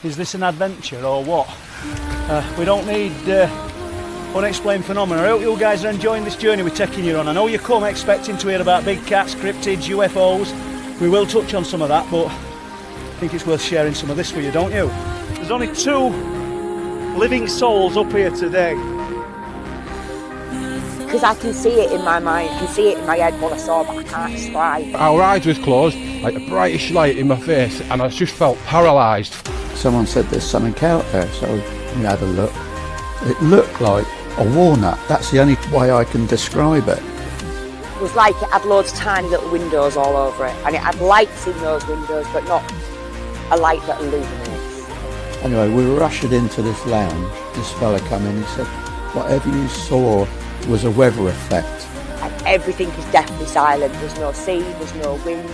Is this an adventure or what? We don't need unexplained phenomena. I hope you guys are enjoying this journey we're taking you on. I know you come expecting to hear about big cats, cryptids, UFOs. We will touch on some of that, but I think it's worth sharing some of this with you, don't you? There's only 2 living souls up here today. Because I can see it in my mind, I can see it in my head what I saw, but I can't describe. Our eyes was closed, like a brightish light in my face, and I just felt paralysed. Someone said there's something out there, so we had a look. It looked like a walnut. That's the only way I can describe it. It was like it had loads of tiny little windows all over it, and it had lights in those windows, but not a light that illuminates. Anyway, we were ushered into this lounge. This fella come in, he said, whatever you saw was a weather effect. And everything is deathly silent. There's no sea, there's no wind,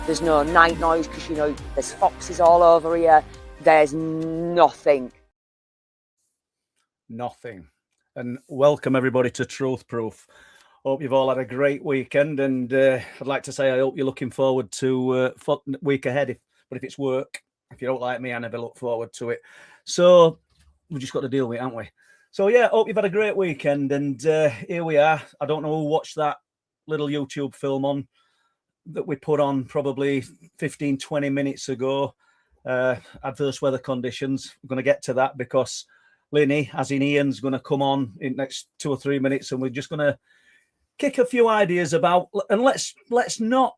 there's no night noise, because, you know, there's foxes all over here. There's nothing. Nothing. And welcome everybody to Truth Proof. Hope you've all had a great weekend, and I'd like to say I hope you're looking forward to week ahead. But if it's work, if you don't like me, I never look forward to it. So we've just got to deal with it, haven't we? So yeah, hope you've had a great weekend, and here we are. I don't know who watched that little YouTube film on that we put on probably 15-20 minutes ago. Adverse weather conditions. We're going to get to that because Linny, as in Ian's, going to come on in the next 2 or 3 minutes, and we're just going to kick a few ideas about, and let's not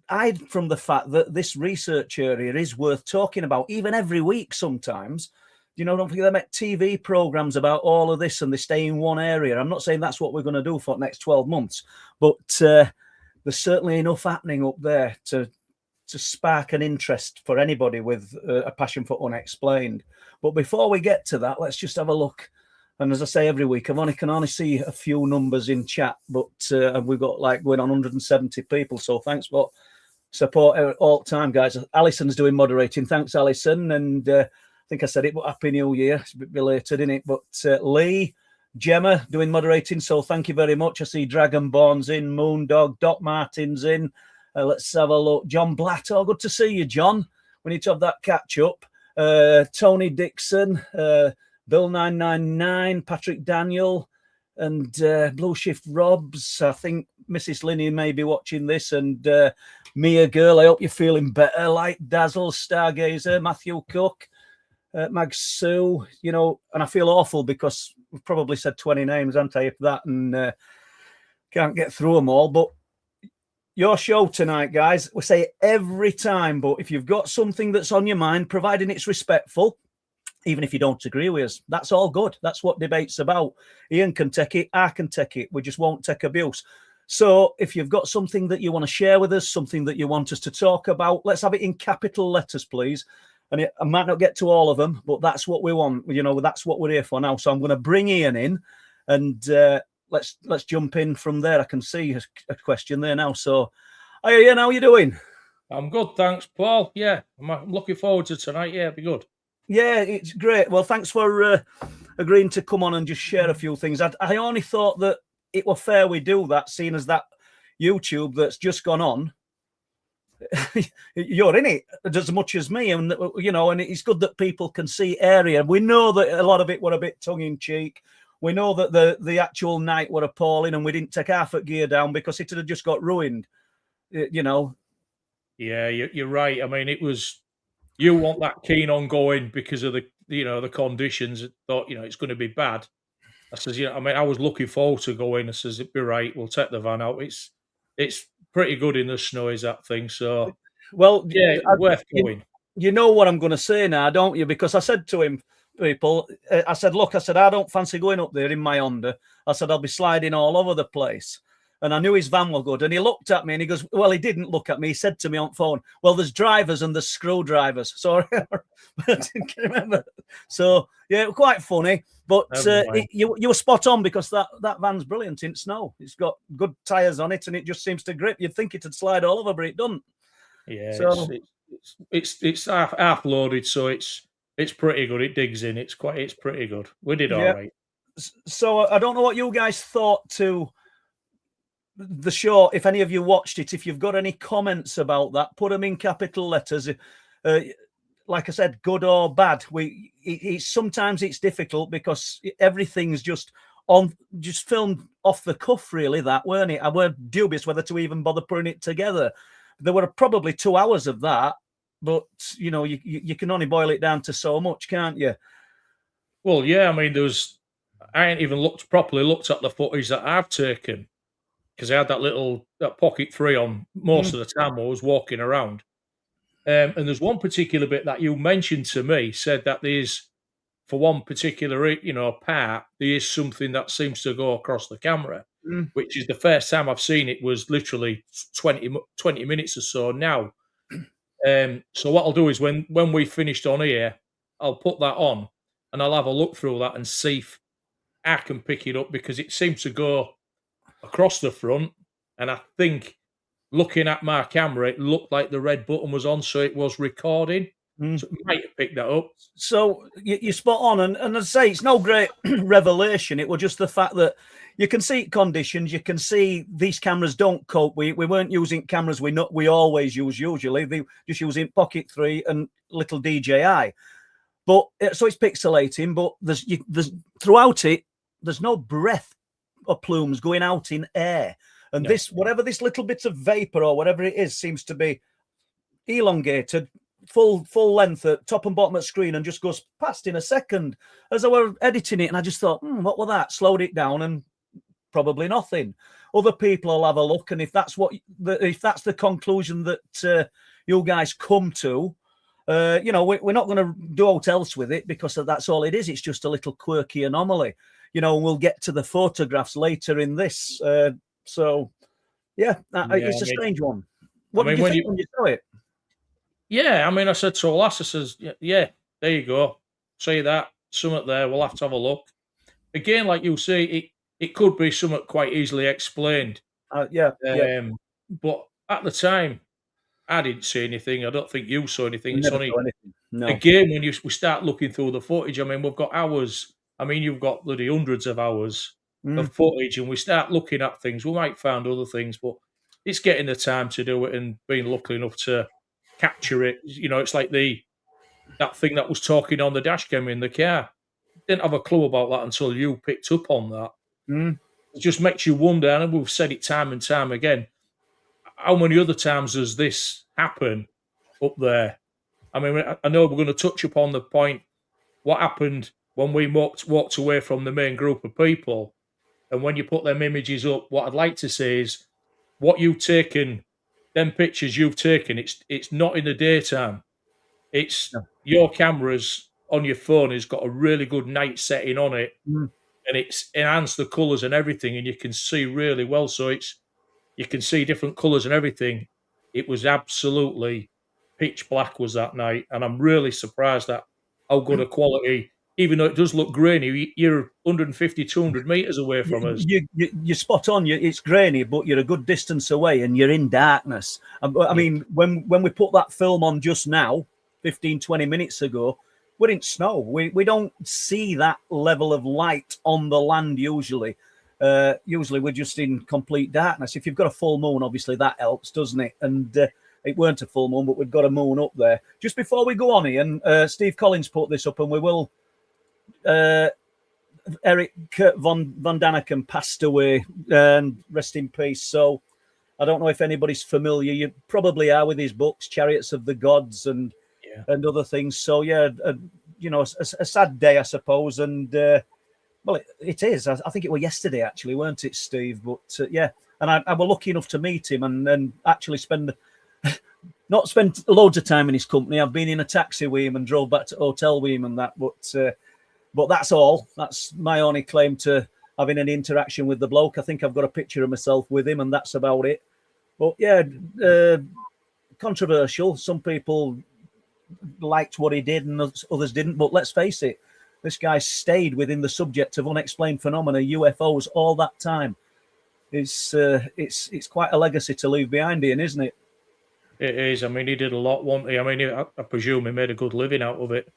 hide from the fact that this research area is worth talking about, even every week sometimes. You know, don't forget they make TV programs about all of this and they stay in one area. I'm not saying that's what we're going to do for the next 12 months, but there's certainly enough happening up there to spark an interest for anybody with a passion for unexplained. But before we get to that, let's just have a look. And as I say every week, I can only see a few numbers in chat, but we've got like going on 170 people. So thanks for support all the time, guys. Alison's doing moderating. Thanks, Alison. And I think I said it, but Happy New Year. It's a bit belated, isn't it? But Lee, Gemma doing moderating. So thank you very much. I see Dragonborn's in, Moondog, Doc Martin's in. Let's have a look. John Blatt. Oh, good to see you, John. We need to have that catch up. Tony Dixon, Bill 999, Patrick Daniel, and Blue Shift Robs. I think Mrs. Linney may be watching this, and Mia Girl. I hope you're feeling better. Light Dazzle, Stargazer, Matthew Cook, Mag Sue. You know, and I feel awful because we've probably said 20 names, haven't I, if that, and can't get through them all. But your show tonight, guys. We say it every time, but if you've got something that's on your mind, providing it's respectful, even if you don't agree with us, that's all good. That's what debate's about. Ian can take it, I can take it. We just won't take abuse. So if you've got something that you want to share with us, something that you want us to talk about, let's have it in capital letters, please. And I might not get to all of them, but that's what we want. You know, that's what we're here for now. So I'm going to bring Ian in, and let's jump in from there. I can see a question there now. So, hey Ian, how are you doing? I'm good, thanks, Paul. Yeah, I'm looking forward to tonight. Yeah, it'll be good. Yeah, it's great. Well, thanks for agreeing to come on and just share a few things. I only thought that it were fair we do that, seeing as that YouTube that's just gone on, you're in it as much as me, and you know, and it's good that people can see area. We know that a lot of it were a bit tongue-in-cheek. We know that the actual night were appalling, and we didn't take half at gear down because it had just got ruined. You know. Yeah, you're right. I mean, it was. You want that keen on going because of the conditions. I thought, it's going to be bad. I says, I was looking forward to going. I says, it'd be right. We'll take the van out. It's pretty good in the snow, is that thing? So, well, yeah, worth going. You know what I'm going to say now, don't you? Because I said to him, people, I said, look, I don't fancy going up there in my Honda. I said, I'll be sliding all over the place. And I knew his van was good. And he looked at me and he goes, well, he didn't look at me. He said to me on phone, well, there's drivers and there's screwdrivers. So I didn't remember. So, yeah, quite funny. But you were spot on because that van's brilliant in snow. It's got good tyres on it and it just seems to grip. You'd think it'd slide all over, but it doesn't. Yeah, so it's half loaded, so it's pretty good. It digs in. It's pretty good. We did all right. So I don't know what you guys thought to the show. If any of you watched it, if you've got any comments about that, put them in capital letters. like I said, good or bad, sometimes it's difficult because everything's just filmed off the cuff, really. That weren't it? I were dubious whether to even bother putting it together. There were probably 2 hours of that, but you can only boil it down to so much, can't you? Well, yeah, I mean, I ain't even properly looked at the footage that I've taken because I had that pocket 3 on most of the time while I was walking around. And there's one particular bit that you mentioned to me, said that there's, for one particular, part, there is something that seems to go across the camera, which is the first time I've seen it was literally 20 minutes or so now. So what I'll do is when we finished on here, I'll put that on and I'll have a look through that and see if I can pick it up because it seems to go across the front. And I think looking at my camera, it looked like the red button was on, so it was recording. So it might have picked that up. So you're spot on. And as I say, it's no great revelation. It was just the fact that you can see conditions. You can see these cameras don't cope. We weren't using cameras we always use usually. They just using Pocket 3 and little DJI. But so it's pixelating, but there's throughout it, there's no breath or plumes going out in air. And no. Whatever this little bit of vapor or whatever it is, seems to be elongated, full length at top and bottom of the screen, and just goes past in a second. As I were editing it, and I just thought, what was that? Slowed it down, and probably nothing. Other people will have a look, and if that's the conclusion that you guys come to, we're not going to do out else with it because that's all it is. It's just a little quirky anomaly. We'll get to the photographs later in this. So, it's a strange one. What did you think when you saw it? Yeah, I mean, I said to Lass, I says, yeah, there you go. See that, something there, we'll have to have a look. Again, like you say, it could be something quite easily explained. But at the time, I didn't see anything. I don't think you saw anything. It's only anything. No. Again, when we start looking through the footage, I mean, we've got hours. I mean, you've got bloody hundreds of hours of footage, and we start looking at things. We might find other things, but it's getting the time to do it and being lucky enough to capture it. It's like that thing that was talking on the dash cam in the car. Didn't have a clue about that until you picked up on that. It just makes you wonder, and we've said it time and time again, how many other times does this happen up there? I mean, I know we're going to touch upon the point, what happened when we walked away from the main group of people, and when you put them images up, what I'd like to say is, what you've taken, them pictures you've taken, it's not in the daytime. It's your cameras on your phone has got a really good night setting on it, and it's enhanced the colours and everything, and you can see really well. So you can see different colours and everything. It was absolutely pitch black was that night, and I'm really surprised at how good a quality. Even though it does look grainy, you're 150, 200 metres away from us. You're spot on. It's grainy, but you're a good distance away and you're in darkness. I mean, when we put that film on just now, 15, 20 minutes ago, we're in snow. We don't see that level of light on the land usually. Usually we're just in complete darkness. If you've got a full moon, obviously that helps, doesn't it? And it weren't a full moon, but we've got a moon up there. Just before we go on, Ian, Steve Collins put this up, and we will... Eric von Daniken passed away, and rest in peace. So I don't know if anybody's familiar. You probably are with his books, Chariots of the Gods and other things. So a sad day, I suppose. And well, it is. I think it was yesterday, actually, weren't it, Steve? But and I was lucky enough to meet him and actually not spend loads of time in his company. I've been in a taxi with him and drove back to hotel with him and that, but that's all. That's my only claim to having an interaction with the bloke. I think I've got a picture of myself with him, and that's about it. But controversial. Some people liked what he did, and others didn't. But let's face it, this guy stayed within the subject of unexplained phenomena, UFOs, all that time. It's quite a legacy to leave behind, Ian, isn't it? It is. I mean, he did a lot, wasn't he? I mean, I presume he made a good living out of it.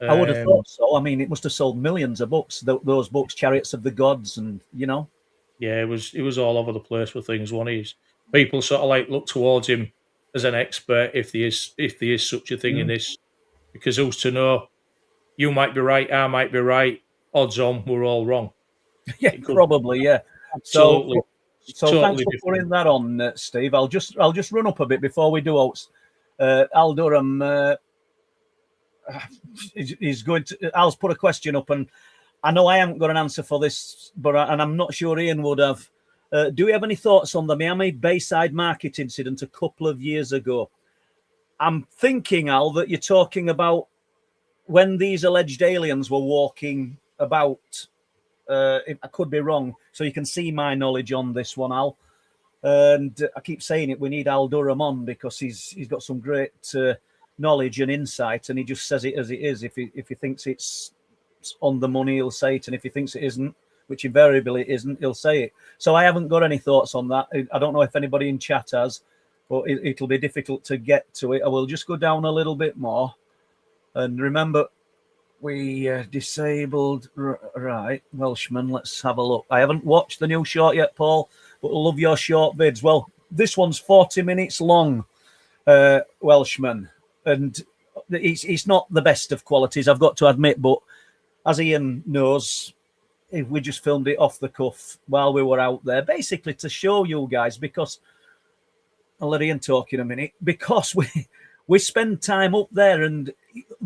I would have thought so. I mean, it must have sold millions of books, those books, Chariots of the Gods, and Yeah, it was all over the place with things. People sort of like look towards him as an expert, if there is such a thing in this because who's to know? You might be right, I might be right. Odds on, we're all wrong. Yeah, It could probably, yeah. absolutely, So thanks totally for different. putting that on, Steve. I'll just run up a bit before we do. Al Durham is going to. Al's put a question up, and I know I haven't got an answer for this, and I'm not sure Ian would have. Do we have any thoughts on the Miami Bayside Market incident a couple of years ago? I'm thinking, Al, that you're talking about when these alleged aliens were walking about. I could be wrong, so you can see my knowledge on this one, Al. And I keep saying it, we need Al Durham on because he's got some great knowledge and insight, and he just says it as it is. If he thinks it's on the money, he'll say it, and if he thinks it isn't, which invariably it isn't, he'll say it. So I haven't got any thoughts on that. I don't know if anybody in chat has, but it'll be difficult to get to it. I will just go down a little bit more. And remember, we disabled, right, Welshman, let's have a look. I haven't watched the new short yet, Paul, but I love your short vids. Well, this one's 40 minutes long, Welshman, and it's not the best of qualities, I've got to admit, but as Ian knows, we just filmed it off the cuff while we were out there, basically to show you guys, because I'll let Ian talk in a minute, because we spend time up there, and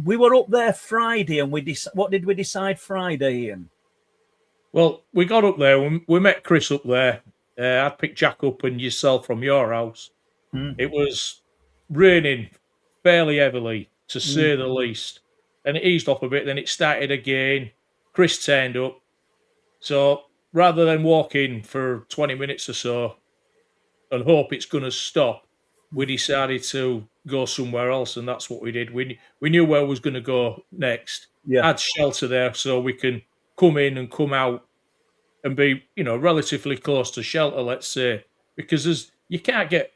we were up there Friday, and what did we decide Friday, Ian? Well, we got up there. We met Chris up there. I picked Jack up and yourself from your house. It was raining fairly heavily, to say the least. And it eased off a bit. Then it started again. Chris turned up. So rather than walk in for 20 minutes or so and hope it's going to stop, we decided to go somewhere else, and that's what we did. We knew where we was going to go next. Yeah. Had shelter there so we can come in and come out and be, relatively close to shelter, let's say, because you can't get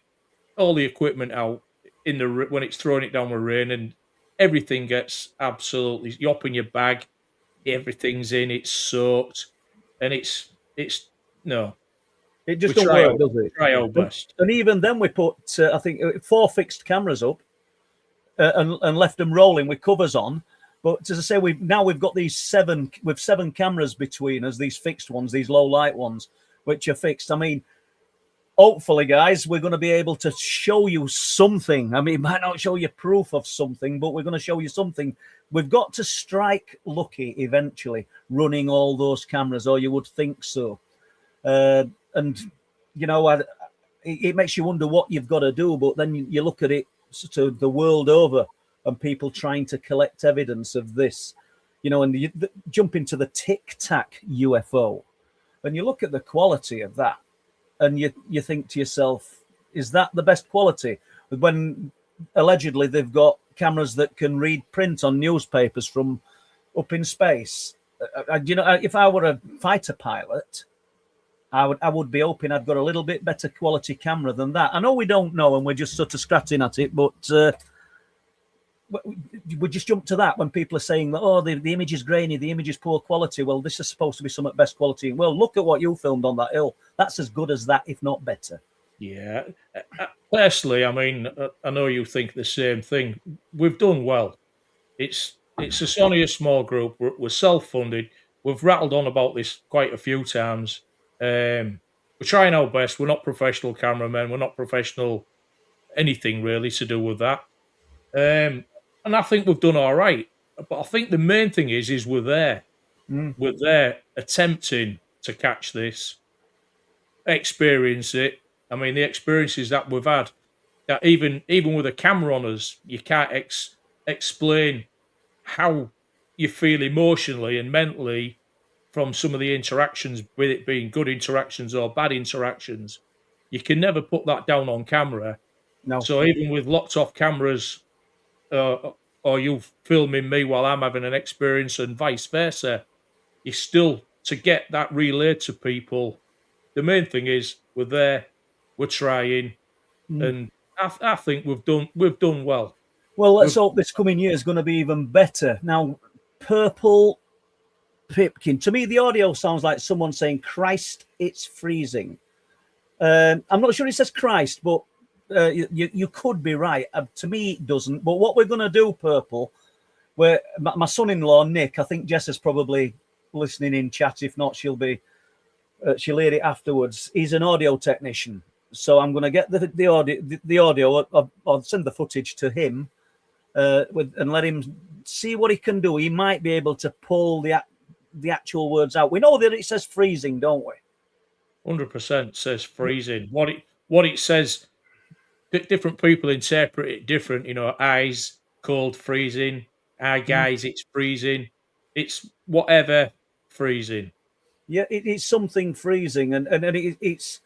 all the equipment out when it's throwing it down with rain, and everything gets absolutely. You open your bag, everything's in, it's soaked, and it's no. It just don't work, does it? Try our best. And even then, we put I think 4 fixed cameras up and left them rolling with covers on. But as I say, we've got these 7 cameras between us, these fixed ones, these low light ones, which are fixed. I mean, hopefully, guys, we're going to be able to show you something. I mean, it might not show you proof of something, but we're going to show you something. We've got to strike lucky eventually, running all those cameras, or you would think so. And it makes you wonder what you've got to do. But then you look at it sort of the world over, and people trying to collect evidence of this, and you jump into the Tic Tac UFO, and you look at the quality of that, and you think to yourself, is that the best quality? When allegedly they've got cameras that can read print on newspapers from up in space. If I were a fighter pilot, I would be hoping I'd got a little bit better quality camera than that. I know we don't know, and we're just sort of scratching at it, but we just jump to that when people are saying that, the image is grainy, the image is poor quality. Well, this is supposed to be some at best quality. Well, look at what you filmed on that hill. That's as good as that, if not better. Yeah. Personally, I mean, I know you think the same thing. We've done well. It's only a small group. We're self-funded. We've rattled on about this quite a few times. We're trying our best. We're not professional cameramen. We're not professional anything really to do with that. And I think we've done all right. But I think the main thing is we're there. We're there attempting to catch this, experience it. I mean, the experiences that we've had, that even with a camera on us, you can't explain how you feel emotionally and mentally from some of the interactions, with it being good interactions or bad interactions. You can never put that down on camera. No. So even with locked off cameras, or you filming me while I'm having an experience and vice versa, you still, to get that relayed to people, the main thing is we're there, we're trying, and I think we've done well. Well, let's hope this coming year is going to be even better. Now, Purple Pipkin. To me, the audio sounds like someone saying, Christ, it's freezing. I'm not sure it says Christ, but you could be right. To me, it doesn't. But what we're going to do, Purple, where my son-in-law Nick, I think Jess is probably listening in chat. If not, she'll hear it afterwards. He's an audio technician, so I'm going to get the audio. I'll send the footage to him and let him see what he can do. He might be able to pull the actual words out. We know that it says freezing, don't we? 100% says freezing. What it says, different people interpret it different. You know, eyes, cold, freezing. Eye guys, it's freezing. It's whatever freezing. Yeah, it's something freezing, and it's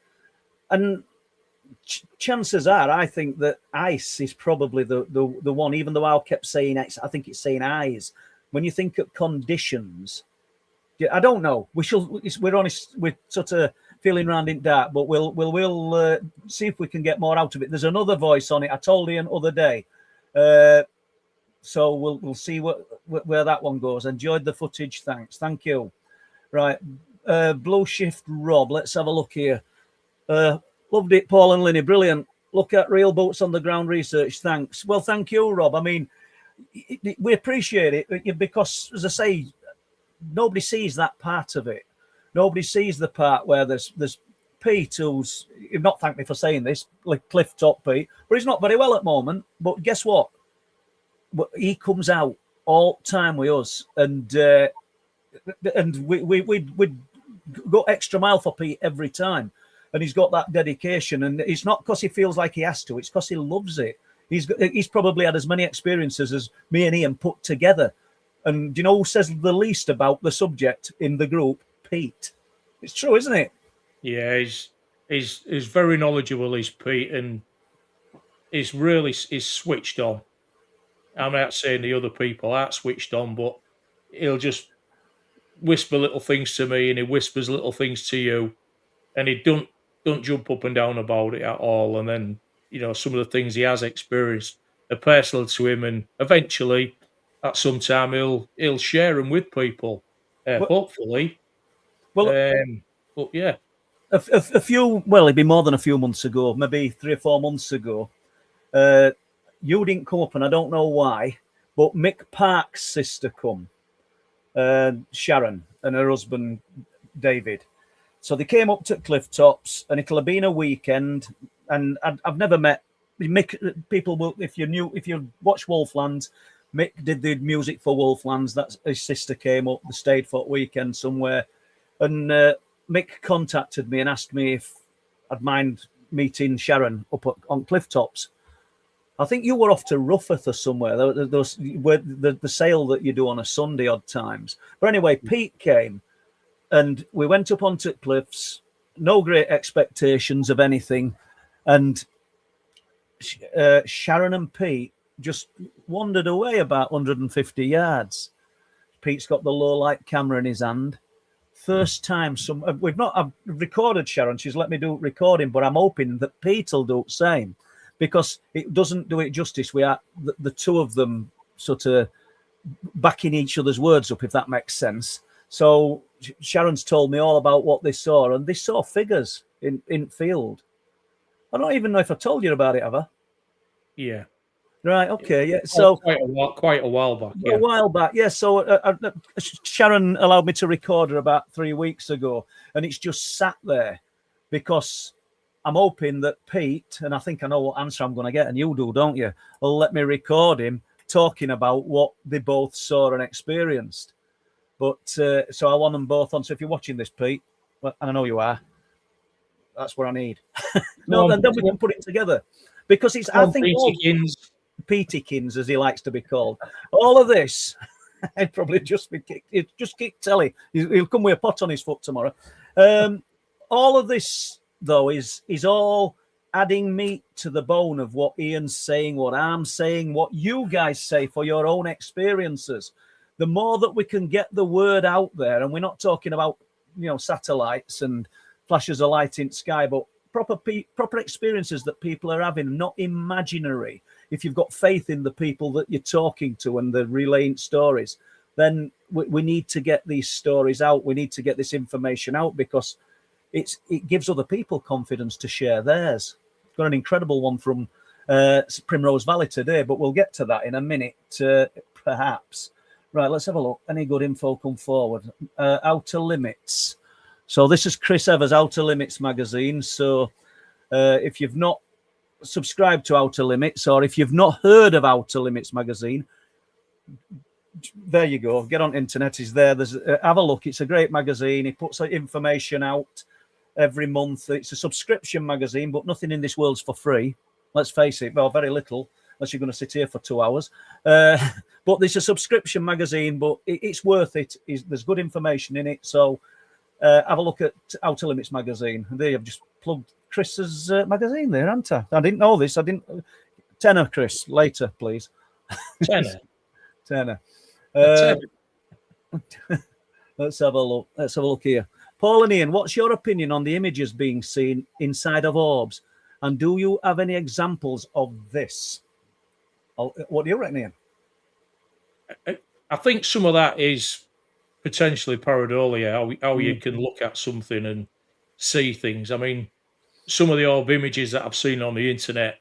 chances are, I think that ice is probably the one. Even though I kept saying ice, I think it's saying eyes. When you think of conditions, I don't know. We're sort of feeling around in dark, but we'll see if we can get more out of it. There's another voice on it. I told Ian the other day, so we'll see where that one goes. Enjoyed the footage. Thank you. Right, Blue Shift Rob. Let's have a look here. Loved it, Paul and Linny. Brilliant. Look at real boots on the ground research. Thanks. Well, thank you, Rob. I mean, we appreciate it because, as I say, nobody sees that part of it. Nobody sees the part where there's Pete, who's, you've not thanked me for saying this, like clifftop Pete, but he's not very well at the moment. But guess what? He comes out all the time with us, and we go extra mile for Pete every time. And he's got that dedication, and it's not because he feels like he has to. It's because he loves it. He's probably had as many experiences as me and Ian put together. And you know who says the least about the subject in the group? Pete. It's true, isn't it? Yeah, he's very knowledgeable. He's Pete, and he's switched on. I'm not saying the other people aren't switched on, but he'll just whisper little things to me, and he whispers little things to you, and he don't jump up and down about it at all. And then, you know, some of the things he has experienced are personal to him, and eventually, at some time, he'll share them with people. Hopefully. Well, but yeah, a few. Well, it'd be more than a few months ago, maybe 3 or 4 months ago. You didn't come up, and I don't know why, but Mick Park's sister come, Sharon, and her husband David. So they came up to Clifftops, and it'll have been a weekend. And I've never met Mick. People will, if you watch Wolflands, Mick did the music for Wolflands. That's his sister came up. They stayed for a weekend somewhere, and Mick contacted me and asked me if I'd mind meeting Sharon up on Clifftops. I think you were off to Rufford or somewhere. Those were the sale that you do on a Sunday odd times. But anyway, Pete came. And we went up onto cliffs, no great expectations of anything. And Sharon and Pete just wandered away about 150 yards. Pete's got the low light camera in his hand. First time I've recorded Sharon. She's let me do recording, but I'm hoping that Pete will do the same, because it doesn't do it justice. We are the two of them sort of backing each other's words up, if that makes sense. So Sharon's told me all about what they saw, and they saw figures in field. I don't even know if I told you about it, have I? Yeah. Right. Okay. Yeah. So quite a while back. Yeah. A while back. Yeah. So Sharon allowed me to record her about 3 weeks ago, and it's just sat there because I'm hoping that Pete, and I think I know what answer I'm going to get, and you do, don't you? Will let me record him talking about what they both saw and experienced. But so I want them both on. So if you're watching this, Pete, well, and I know you are, that's what I need. No, then we can put it together, because it's. I think Petykins, as he likes to be called. All of this, I'd probably just be kicked. Just kick Telly. He'll come with a pot on his foot tomorrow. All of this, though, is all adding meat to the bone of what Ian's saying, what I'm saying, what you guys say for your own experiences. The more that we can get the word out there, and we're not talking about, you know, satellites and flashes of light in the sky, but proper experiences that people are having, not imaginary. If you've got faith in the people that you're talking to and they're relaying stories, then we need to get these stories out. We need to get this information out, because it gives other people confidence to share theirs. Got an incredible one from Primrose Valley today, but we'll get to that in a minute. perhaps. Right, let's have a look. Any good info come forward? Outer Limits. So this is Chris Evers' Outer Limits magazine. So if you've not subscribed to Outer Limits, or if you've not heard of Outer Limits magazine, there you go. Get on internet. It's there. There's have a look. It's a great magazine. He puts information out every month. It's a subscription magazine, but nothing in this world's for free. Let's face it. Well, very little, unless you're going to sit here for 2 hours. But it's a subscription magazine, but it's worth it. There's good information in it. So have a look at Outer Limits magazine. And there you've just plugged Chris's magazine there, haven't I? I didn't know this. I didn't. Tenner, Chris. Later, please. Tenner. Let's have a look. Let's have a look here. Paul and Ian, what's your opinion on the images being seen inside of orbs? And do you have any examples of this? What do you reckon, Ian? I think some of that is potentially pareidolia, how you can look at something and see things. I mean, some of the orb images that I've seen on the internet,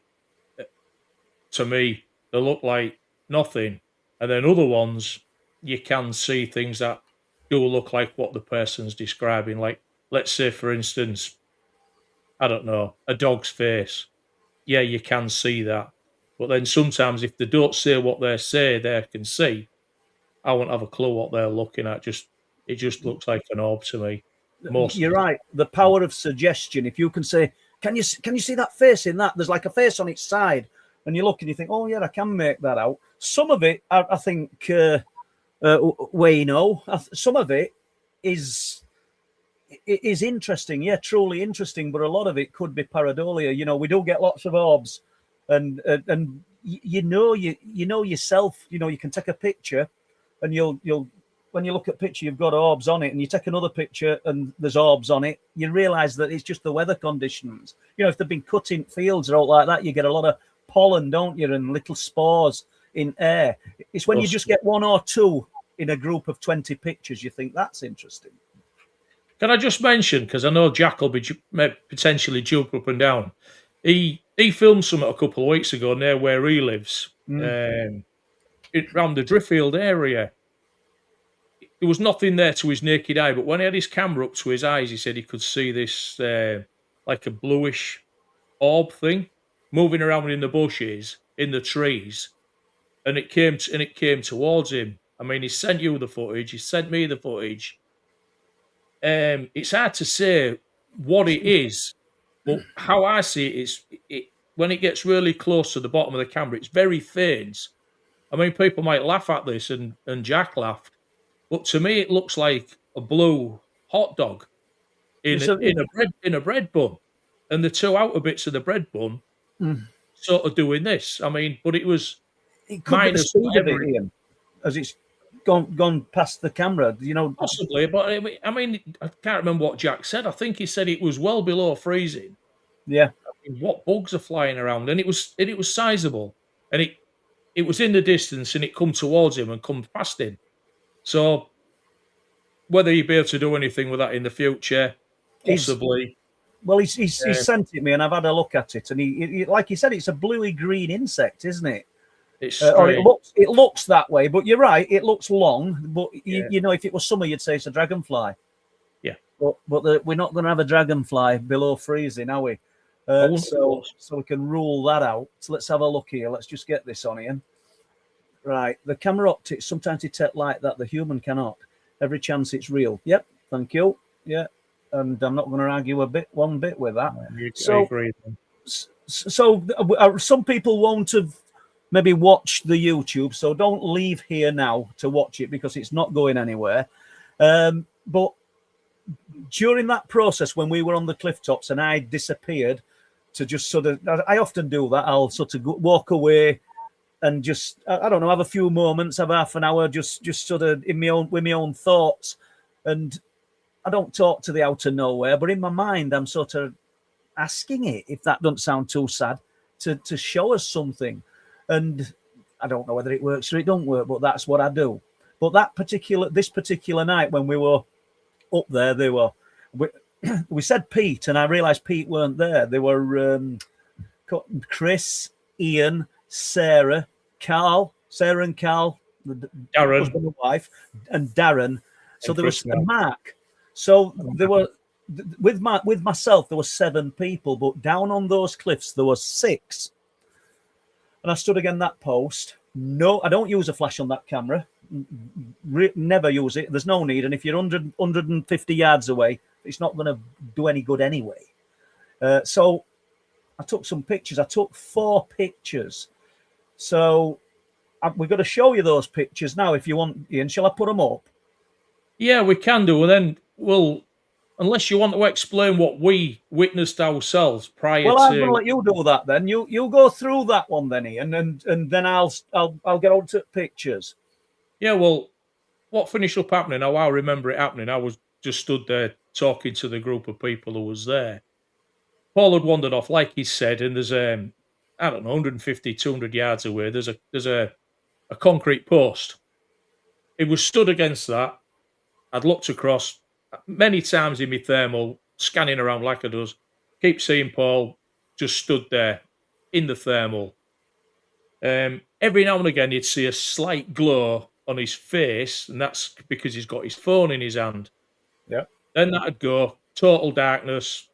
to me, they look like nothing. And then other ones, you can see things that do look like what the person's describing. Like, let's say, for instance, I don't know, a dog's face. Yeah, you can see that. But then sometimes if they don't say what they say they can see, I won't have a clue what they're looking at. It just looks like an orb to me. You're right. The power of suggestion. If you can say, can you see that face in that? There's like a face on its side. And you look and you think, oh, yeah, I can make that out. Some of it, I think, some of it is interesting. Yeah, truly interesting. But a lot of it could be pareidolia. You know, we do get lots of orbs. And you know yourself, you know, you can take a picture and you'll when you look at picture, you've got orbs on it, and you take another picture and there's orbs on it. You realise that it's just the weather conditions. You know, if they've been cut in fields or all like that, you get a lot of pollen, don't you, and little spores in air. It's when you just get one or two in a group of 20 pictures, you think that's interesting. Can I just mention, because I know Jack will be potentially jump up and down. He filmed something a couple of weeks ago near where he lives, around the Driffield area. There was nothing there to his naked eye, but when he had his camera up to his eyes, he said he could see this like a bluish orb thing moving around in the bushes, in the trees, and it came towards him. I mean, he sent you the footage. He sent me the footage. It's hard to say what it is, but how I see it is, when it gets really close to the bottom of the camera, it's very faint. I mean, people might laugh at this, and Jack laughed, but to me, it looks like a blue hot dog in a bread bun, and the two outer bits of the bread bun sort of doing this. I mean, but it was minus whatever. As it's gone past the camera, you know, possibly. But I mean, I can't remember what Jack said. I think he said it was well below freezing. Yeah. I mean, what bugs are flying around? And it was sizable, and it was in the distance, and it come towards him and come past him. So whether he'd be able to do anything with that in the future, possibly. He's sent it me, and I've had a look at it, and he like he said, it's a bluey green insect, isn't it? It's or it looks that way, but you're right. It looks long, but you know, if it was summer, you'd say it's a dragonfly. Yeah, but we're not going to have a dragonfly below freezing, are we? So we can rule that out. So let's have a look here. Let's just get this on, Ian. Right, the camera optics sometimes detect like that. The human cannot. Every chance it's real. Yep, thank you. Yeah, and I'm not going to argue one bit with that. I agree. So some people won't have maybe watched the YouTube, so don't leave here now to watch it because it's not going anywhere. But during that process, when we were on the clifftops and I disappeared to just sort of, I often do that. I'll sort of walk away and just, I don't know, have a few moments, have half an hour, just sort of with my own thoughts. And I don't talk to the outer nowhere, but in my mind, I'm sort of asking it, if that doesn't sound too sad, to show us something. And I don't know whether it works or it don't work, but that's what I do. But this particular night when we were up there, we said Pete, and I realised Pete weren't there. They were Chris, Ian, Sarah and Carl, the Darren. husband and wife, and Darren. So And there was Chris Mark. Mark. So there were with myself there were 7 people, but down on those cliffs there was 6. And I stood again that post. No, I don't use a flash on that camera. Never use it. There's no need. And if you're 150 yards away, it's not going to do any good anyway. So I took some pictures. I took 4 pictures. So we've got to show you those pictures now if you want, Ian. Shall I put them up? Yeah, we can do. And then we'll, unless you want to explain what we witnessed ourselves prior Well, to. I'm going to let you do that then. You go through that one then, Ian, and then I'll get on to pictures. Yeah, well, what finished up happening, how I remember it happening, I was just stood there talking to the group of people who was there. Paul had wandered off, like he said, and there's I don't know, 150, 200 yards away, there's a concrete post. He was stood against that. I'd looked across many times in my thermal, scanning around like I does. Keep seeing Paul just stood there in the thermal. Every now and again, you'd see a slight glow on his face, and that's because he's got his phone in his hand. Yeah. Then that'd go, total darkness,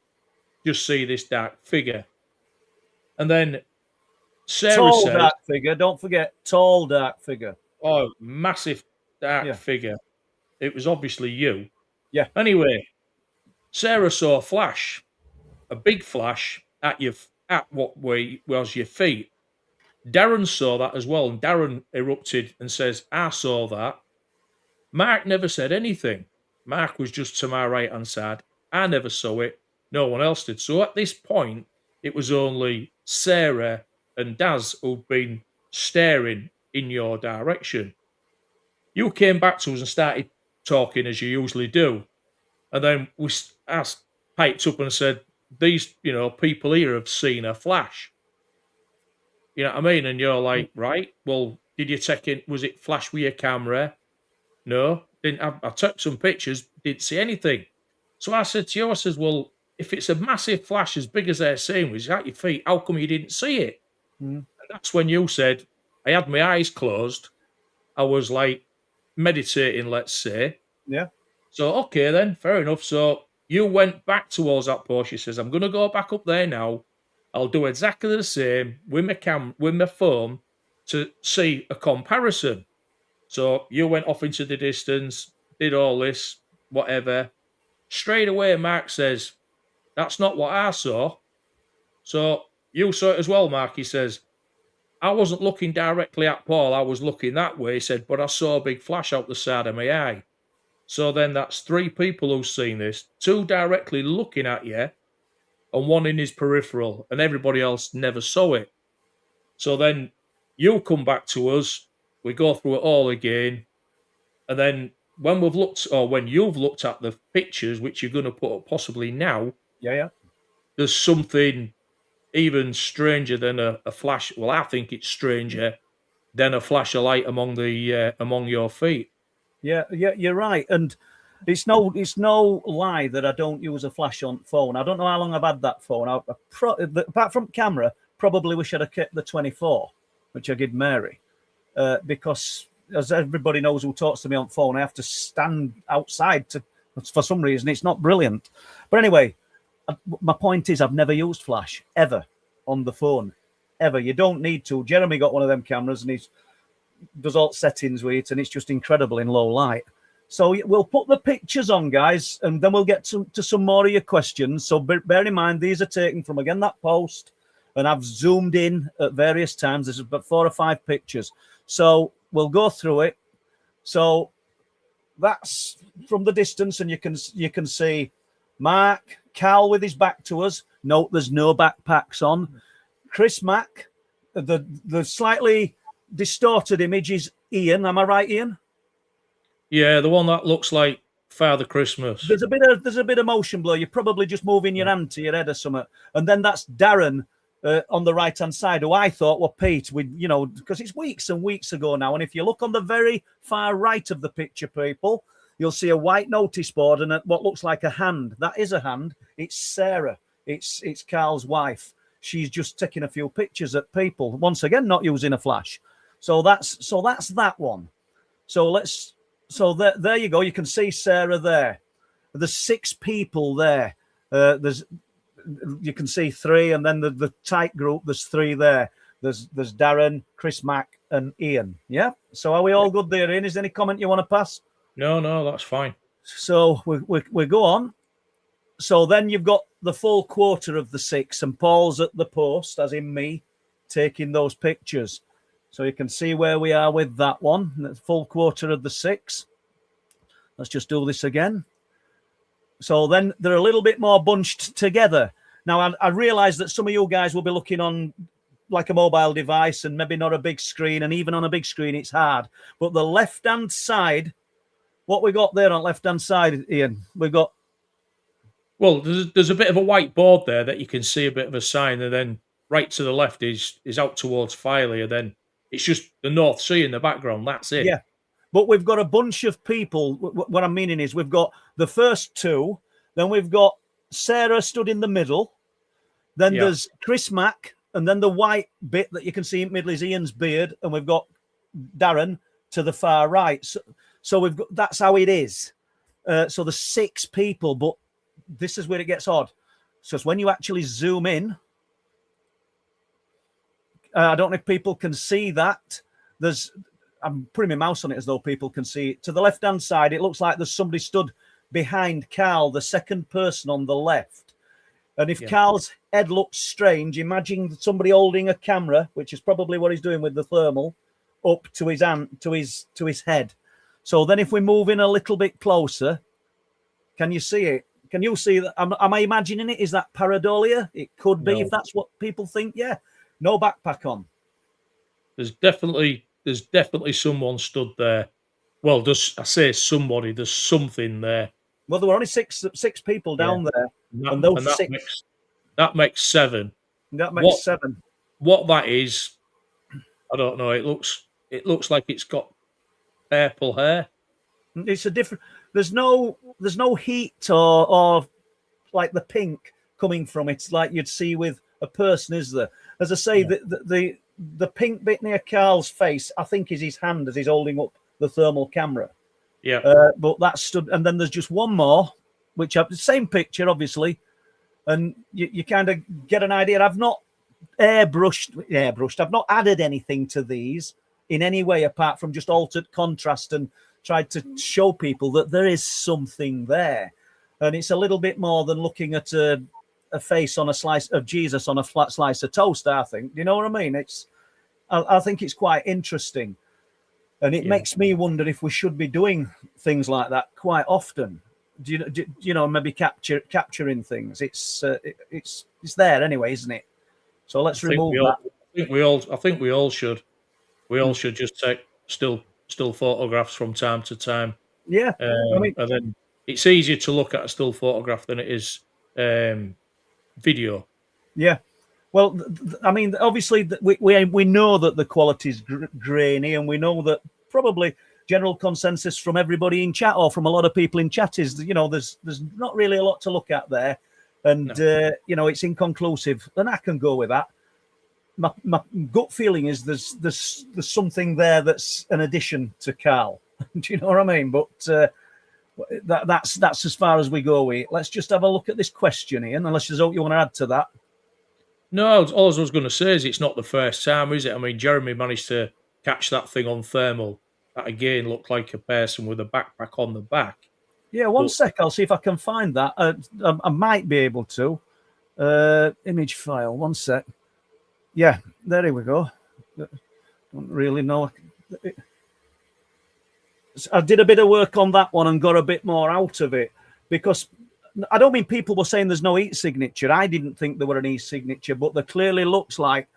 just see this dark figure. And then Sarah Tall says, dark figure. Don't forget, tall dark figure. oh, massive dark figure. It was obviously you. Yeah. Anyway, Sarah saw a flash, a big flash at what way was your feet. Darren saw that as well, and Darren erupted and says, I saw that. Mark never said anything. Mark was just to my right-hand side. I never saw it. No one else did. So at this point, it was only Sarah and Daz who'd been staring in your direction. You came back to us and started talking as you usually do. And then I piped up and said, these, people here have seen a flash. You know what I mean? And you're like, right, well, did you take it? Was it flash with your camera? No, didn't. I took some pictures, didn't see anything. So I said to you, I says, well, if it's a massive flash as big as they're saying was at your feet, how come you didn't see it? And that's when you said, I had my eyes closed. I was like meditating, let's say. Yeah. So, okay, then, fair enough. So you went back towards that post. She says, I'm going to go back up there now. I'll do exactly the same with my phone to see a comparison. So you went off into the distance, did all this, whatever. Straight away, Mark says, that's not what I saw. So you saw it as well, Mark. He says, I wasn't looking directly at Paul. I was looking that way. He said, but I saw a big flash out the side of my eye. So then that's 3 people who've seen this, 2 directly looking at you and 1 in his peripheral, and everybody else never saw it. So then you come back to us, we go through it all again, and then when you've looked at the pictures, which you're going to put up possibly now, there's something even stranger than a flash. Well, I think it's stranger than a flash of light among your feet. Yeah, you're right, and it's no lie that I don't use a flash on phone. I don't know how long I've had that phone. Apart from camera, probably wish I'd have kept the 24, which I gave Mary, because as everybody knows who talks to me on phone, I have to stand outside for some reason. It's not brilliant, but anyway, my point is I've never used flash ever on the phone, ever. You don't need to. Jeremy got one of them cameras and he does all settings with it, and it's just incredible in low light. So we'll put the pictures on, guys, and then we'll get to some more of your questions. So bear in mind, these are taken from, again, that post, and I've zoomed in at various times. There's about 4 or 5 pictures. So we'll go through it. So that's from the distance, and you can see Mark, Carl with his back to us. Note there's no backpacks on. Chris Mack, the slightly distorted image is Ian. Am I right, Ian? Yeah, the one that looks like Father Christmas. There's a bit of motion blur. You're probably just moving your hand to your head or something. And then that's Darren on the right hand side, who I thought were Pete. Because it's weeks and weeks ago now. And if you look on the very far right of the picture, people, you'll see a white notice board and what looks like a hand. That is a hand. It's Sarah. It's Carl's wife. She's just taking a few pictures at people. Once again, not using a flash. So that's that one. So there you go. You can see Sarah there. There's 6 people there. You can see 3, and then the tight group. There's 3 there. There's Darren, Chris Mack, and Ian. Yeah. So are we all good there, Ian? Is there any comment you want to pass? No, that's fine. So we go on. So then you've got the full quarter of the 6, and Paul's at the post, as in me, taking those pictures. So you can see where we are with that one. The full quarter of the 6. Let's just do this again. So then they're a little bit more bunched together. Now, I realise that some of you guys will be looking on like a mobile device and maybe not a big screen, and even on a big screen, it's hard. But the left-hand side, what we got there on left-hand side, Ian, we've got... Well, there's a bit of a white board there that you can see a bit of a sign, and then right to the left is out towards Filey, and then it's just the North Sea in the background. That's it. Yeah. But we've got a bunch of people. What I'm meaning is we've got the first 2, then we've got Sarah stood in the middle, then there's Chris Mack, and then the white bit that you can see in the middle is Ian's beard, and we've got Darren to the far right. So we've got, that's how it is. So there's 6 people, but this is where it gets odd. So it's when you actually zoom in, I don't know if people can see that. I'm putting my mouse on it as though people can see it. To the left-hand side, it looks like there's somebody stood behind Carl, the second person on the left. And if Carl's head looks strange, imagine somebody holding a camera, which is probably what he's doing with the thermal, up to his hand, to his head. So then if we move in a little bit closer, can you see it? Can you see that? Am I imagining it? Is that pareidolia? It could be, if that's what people think. Yeah. No backpack on. There's definitely someone stood there. Well, I say somebody, there's something there. Well, there were only six people down there. That makes 7. That makes 7. What that is, I don't know. It looks like it's got purple hair. It's a different. There's no heat or like the pink coming from it, like you'd see with a person, is there? As I say, the pink bit near Carl's face, I think, is his hand as he's holding up the thermal camera. Yeah. But that stood, and then there's just one more, which I've the same picture, obviously, and you kind of get an idea. I've not airbrushed. I've not added anything to these in any way apart from just altered contrast and tried to show people that there is something there, and it's a little bit more than looking at a face on a slice of Jesus on a flat slice of toast. I think. Do you know what I mean? I think it's quite interesting. And it makes me wonder if we should be doing things like that quite often. Do you know, maybe capturing things? It's there anyway, isn't it? So let's remove that. I think we all should. We all should just take still photographs from time to time. Yeah, and then it's easier to look at a still photograph than it is video. Yeah. Well, I mean, obviously, we know that the quality is grainy, and we know that probably general consensus from everybody in chat or from a lot of people in chat is, you know, there's not really a lot to look at there, and you know, it's inconclusive, and I can go with that. My gut feeling is there's something there that's an addition to Carl. Do you know what I mean? But that's as far as we go with it. Let's just have a look at this question, Ian, unless there's something you want to add to that. No, all I was going to say is it's not the first time, is it? I mean, Jeremy managed to catch that thing on thermal. That again looked like a person with a backpack on the back. Yeah, one sec. I'll see if I can find that. I might be able to. Image file. One sec. Yeah, there we go. Don't really know. I did a bit of work on that one and got a bit more out of it, because I don't mean people were saying there's no heat signature. I didn't think there were an heat signature, but there clearly looks like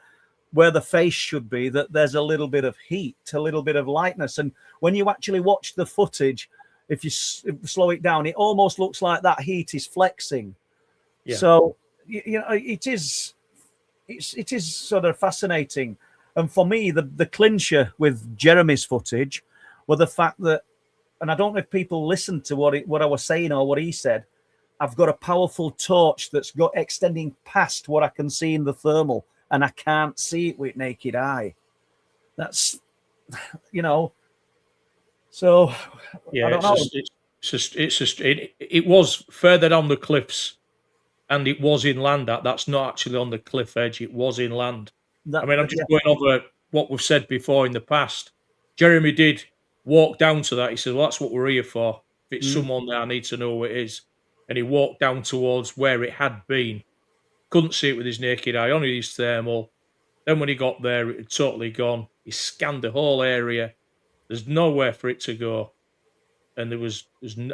where the face should be that there's a little bit of heat, a little bit of lightness. And when you actually watch the footage, if you slow it down, it almost looks like that heat is flexing. Yeah. So, you know, it is sort of fascinating. And for me, the clincher with Jeremy's footage were the fact that, and I don't know if people listened to what I was saying or what he said, I've got a powerful torch that's got extending past what I can see in the thermal, and I can't see it with naked eye. That's, you know, So I Yeah, don't know. it was further down the cliffs, and it was inland. That's not actually on the cliff edge. It was inland. I mean, I'm just Yeah. going over what we've said before in the past. Jeremy did walk down to that. He said, "Well, that's what we're here for. If it's someone there, I need to know who it is." And he walked down towards where it had been. Couldn't see it with his naked eye, only his thermal. Then when he got there, it had totally gone. He scanned the whole area. There's nowhere for it to go, and there's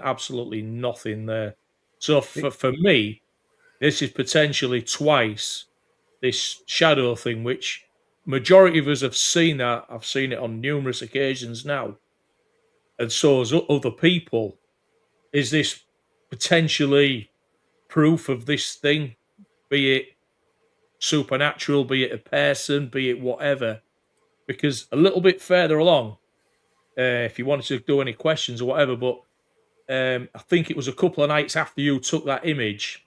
absolutely nothing there. So for me, this is potentially twice this shadow thing, which majority of us have seen that. I've seen it on numerous occasions now, and so has other people. Is this potentially proof of this thing? Be it supernatural, be it a person, be it whatever? Because a little bit further along, if you wanted to do any questions or whatever, but I think it was a couple of nights after you took that image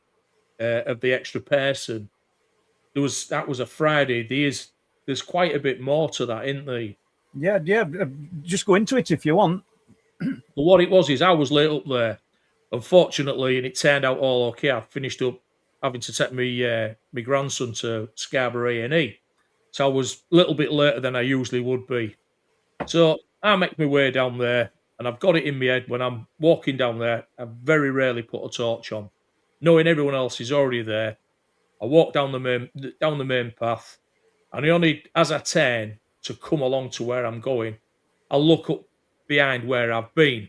of the extra person. That was a Friday. There's quite a bit more to that, isn't there? Yeah. Just go into it if you want. But what it was is I was late up there, unfortunately, and it turned out all okay. I finished up having to take my grandson to Scarborough A&E, so I was a little bit later than I usually would be. So I make my way down there, and I've got it in my head when I'm walking down there. I very rarely put a torch on, knowing everyone else is already there. I walk down the main path, and only as I turn to come along to where I'm going, I look up behind where I've been,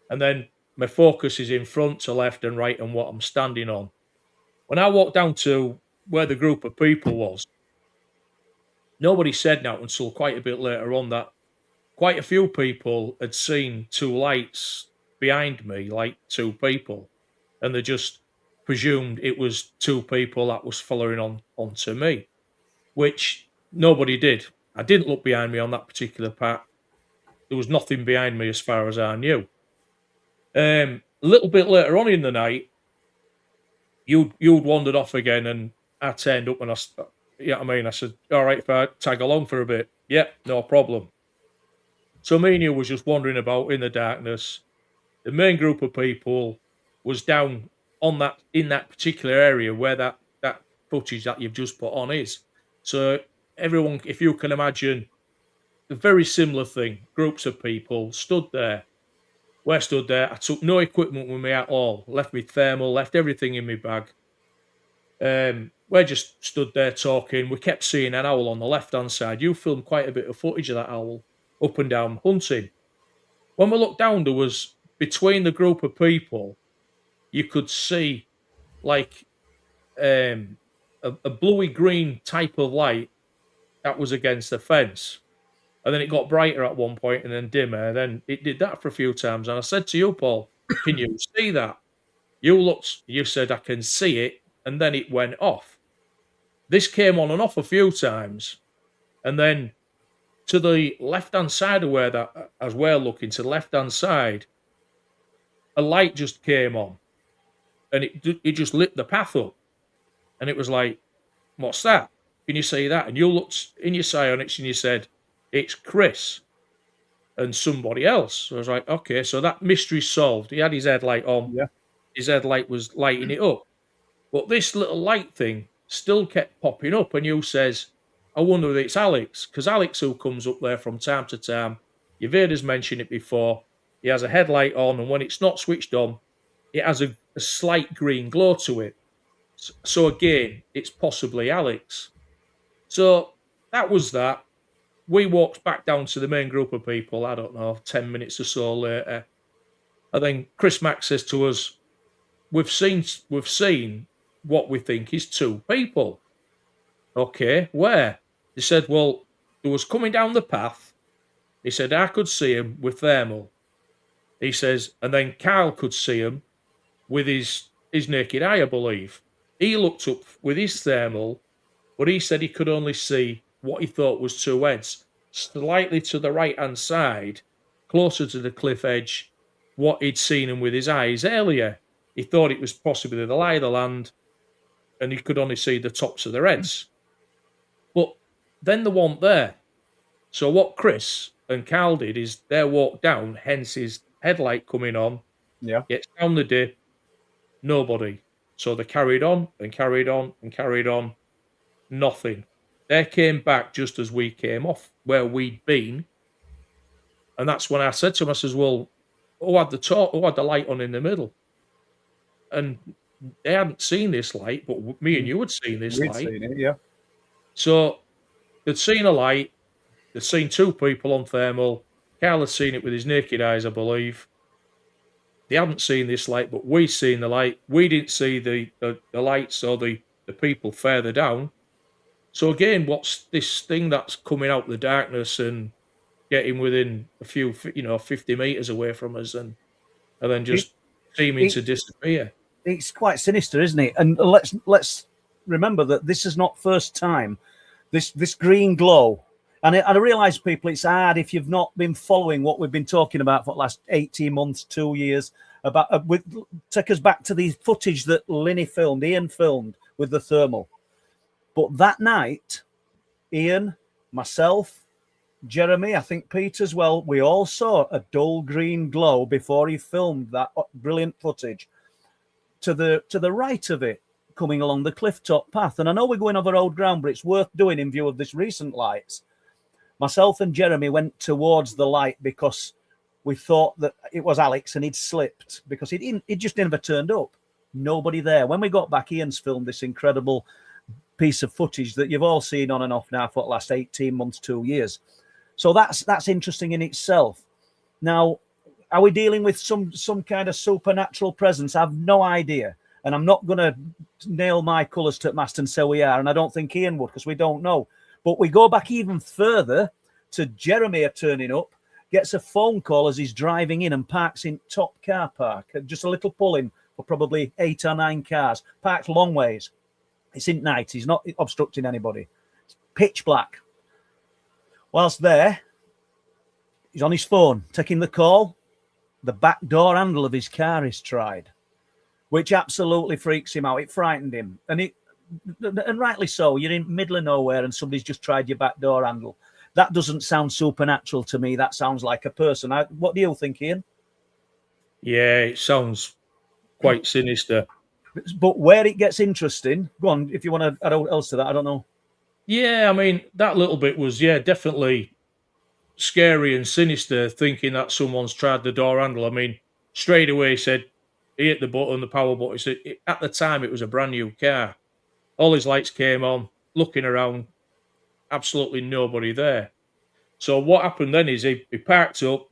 and then my focus is in front to left and right and what I'm standing on. When I walked down to where the group of people was, nobody said now until quite a bit later on that quite a few people had seen two lights behind me, like two people, and they just presumed it was two people that was following onto me, which nobody did. I didn't look behind me on that particular part. There was nothing behind me as far as I knew. A little bit later on in the night, you'd wandered off again, and I turned up and I said, "All right, if I tag along for a bit, yeah, no problem." So me and you was just wandering about in the darkness. The main group of people was down on that in that particular area where that footage that you've just put on is. So everyone, if you can imagine, a very similar thing. Groups of people stood there. We're stood there. I took no equipment with me at all. Left me thermal, left everything in my bag. We just stood there talking. We kept seeing an owl on the left-hand side. You filmed quite a bit of footage of that owl up and down hunting. When we looked down, there was between the group of people, you could see like a bluey green type of light that was against the fence. And then it got brighter at one point and then dimmer. And then it did that for a few times. And I said to you, Paul, can you see that? You said, I can see it. And then it went off. This came on and off a few times. And then to the left-hand side of where that, as we're looking, to the left-hand side, a light just came on. And it just lit the path up. And it was like, what's that? Can you see that? And you looked in your psionics and you said, it's Chris and somebody else. So I was like, okay, so that mystery's solved. He had his headlight on. Yeah. His headlight was lighting it up. But this little light thing still kept popping up. And you says, I wonder if it's Alex. Because Alex, who comes up there from time to time, you've heard us mention it before. He has a headlight on. And when it's not switched on, it has a slight green glow to it. So again, it's possibly Alex. So that was that. We walked back down to the main group of people, I don't know, 10 minutes or so later. And then Chris Mack says to us, we've seen what we think is two people. Okay, where? He said, well, there was coming down the path. He said, I could see him with thermal. He says, and then Carl could see him with his naked eye, I believe. He looked up with his thermal, but he said he could only see what he thought was two heads, slightly to the right-hand side, closer to the cliff edge, what he'd seen him with his eyes earlier. He thought it was possibly the lie of the land, and he could only see the tops of their heads. But then they weren't there. So what Chris and Carl did is they walked down, hence his headlight coming on, Yeah. gets down the dip, nobody. So they carried on and carried on and carried on, nothing. They came back just as we came off where we'd been, and that's when I said to him, I says, "Well, who had the light on in the middle?" And they hadn't seen this light, but me and Mm. you had seen this We'd light. seen it, yeah. So they'd seen a light, they'd seen two people on thermal. Carl had seen it with his naked eyes, I believe. They hadn't seen this light, but we seen the light. We didn't see the lights or the people further down. So again, what's this thing that's coming out the darkness and getting within a few, 50 meters away from us, and then It, just seeming it to disappear? it's quite sinister, isn't it? And let's remember that this is not first time. This green glow, and I realise, people, it's hard if you've not been following what we've been talking about for the last 18 months, 2 years. About take us back to the footage that Ian filmed with the thermal. But that night, Ian, myself, Jeremy, I think Pete as well, we all saw a dull green glow before he filmed that brilliant footage to the right of it, coming along the clifftop path. And I know we're going over old ground, but it's worth doing in view of this recent lights. Myself and Jeremy went towards the light because we thought that it was Alex and he'd slipped, because he just never turned up. Nobody there. When we got back, Ian's filmed this incredible piece of footage that you've all seen on and off now for the last 18 months, 2 years. So that's interesting in itself. Now, are we dealing with some kind of supernatural presence? I've no idea. And I'm not going to nail my colours to the mast and say we are. And I don't think Ian would, because we don't know. But we go back even further to Jeremy turning up, gets a phone call as he's driving in and parks in top car park. Just a little pull-in for probably 8 or 9 cars. Parked long ways. It's in night. He's not obstructing anybody. It's pitch black. Whilst there, he's on his phone, taking the call. The back door handle of his car is tried, which absolutely freaks him out. It frightened him. And rightly so. You're in the middle of nowhere and somebody's just tried your back door handle. That doesn't sound supernatural to me. That sounds like a person. What do you think, Ian? Yeah, it sounds quite sinister. But where it gets interesting, go on, if you want to add else to that, I don't know. Yeah, I mean, that little bit was, definitely scary and sinister, thinking that someone's tried the door handle. I mean, straight away he said, he hit the button, the power button. He said, at the time, it was a brand new car. All his lights came on, looking around, absolutely nobody there. So what happened then is he parked up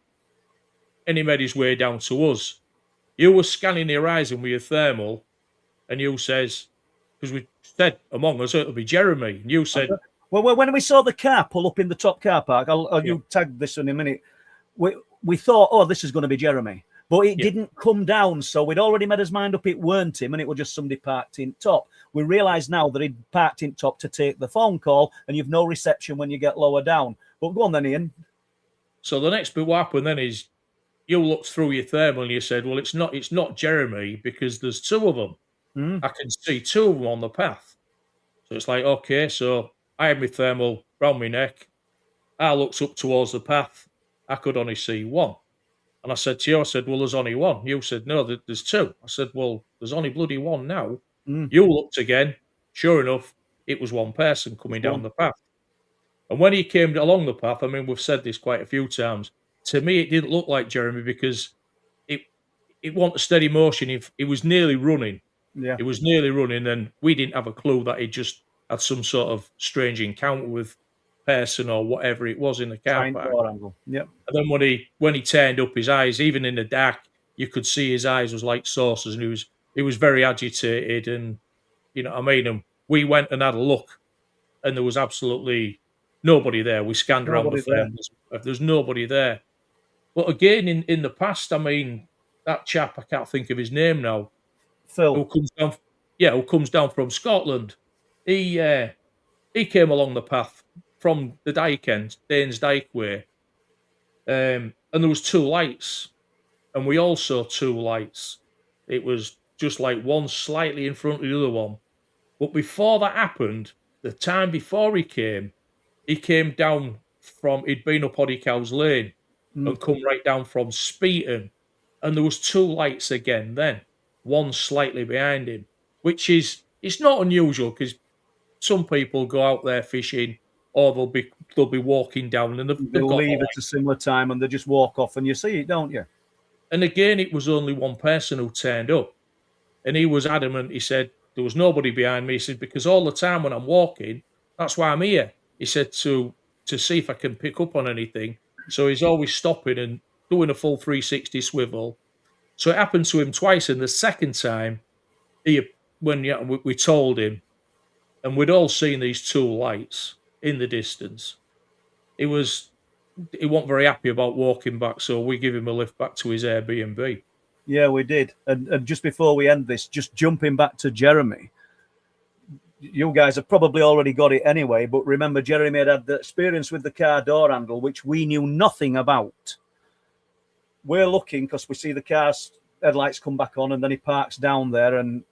and he made his way down to us. You were scanning the horizon with your thermal, and you says, because we said among us, it'll be Jeremy. And you said, well, when we saw the car pull up in the top car park, you tagged this in a minute. We thought, oh, this is going to be Jeremy, but it didn't come down. So we'd already made his mind up it weren't him, and it was just somebody parked in top. We realise now that he'd parked in top to take the phone call, and you've no reception when you get lower down. But go on then, Ian. So the next bit what happened then is you looked through your thermal and you said, well, it's not Jeremy, because there's two of them. I can see two of them on the path. So it's like, okay, so I had my thermal round my neck. I looked up towards the path. I could only see one. And I said to you, well, there's only one. You said, no, there's two. I said, well, there's only bloody one now. You looked again. Sure enough, it was one person coming down the path. And when he came along the path, I mean, we've said this quite a few times. To me, it didn't look like Jeremy, because it wasn't a steady motion. It was nearly running. Yeah. It was nearly running, and we didn't have a clue that he just had some sort of strange encounter with person or whatever it was in the car park. Yep. And then when he turned up, his eyes, even in the dark, you could see his eyes was like saucers, and he was very agitated, and you know what I mean. And we went and had a look, and there was absolutely nobody there. We scanned around the firm. There's nobody there. But again, in the past, I mean, that chap, I can't think of his name now. Phil. Who comes down from Scotland. He came along the path from the Dyke end, Danes Dyke way. And there was two lights. And we all saw two lights. It was just like one slightly in front of the other one. But before that happened, the time before he came down he'd been up Oddycow's Lane and come right down from Speeton, and there was 2 lights again then, one slightly behind him, which is, it's not unusual because some people go out there fishing or they'll be walking down and they've They'll got a leave light. at a similar time and they just walk off and you see it, don't you? And again, it was only one person who turned up. And he was adamant. He said, there was nobody behind me. He said, because all the time when I'm walking, that's why I'm here. He said, to see if I can pick up on anything. So he's always stopping and doing a full 360 swivel. So it happened to him twice. And the second time, we told him, and we'd all seen these 2 lights in the distance, he wasn't very happy about walking back. So we give him a lift back to his Airbnb. Yeah, we did. And just before we end this, just jumping back to Jeremy, you guys have probably already got it anyway, but remember Jeremy had the experience with the car door handle, which we knew nothing about. We're looking because we see the car's headlights come back on and then he parks down there and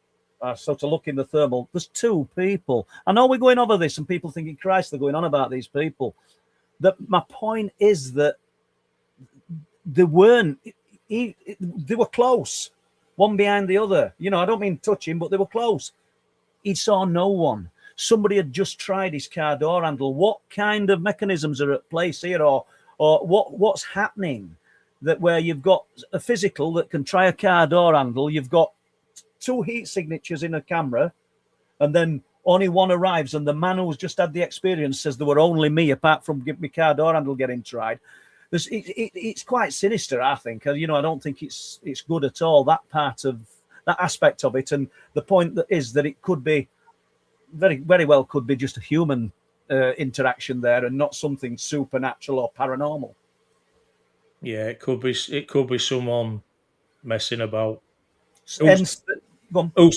so to look in the thermal, there's 2 people. I know we're going over this and people thinking, Christ, they're going on about these people. My point is that they weren't... they were close, one behind the other. You know, I don't mean touching, but they were close. He saw no one. Somebody had just tried his car door handle. What kind of mechanisms are at place here, or what's happening? That where you've got a physical that can try a car door handle, you've got 2 heat signatures in a camera, and then only one arrives, and the man who's just had the experience says there were only me, apart from my car door handle getting tried. It's quite sinister, I think. You know, I don't think it's good at all, that part of that aspect of it. And the point that is that it could be very, very well could be just a human interaction there, and not something supernatural or paranormal. Yeah, it could be someone messing about. Who's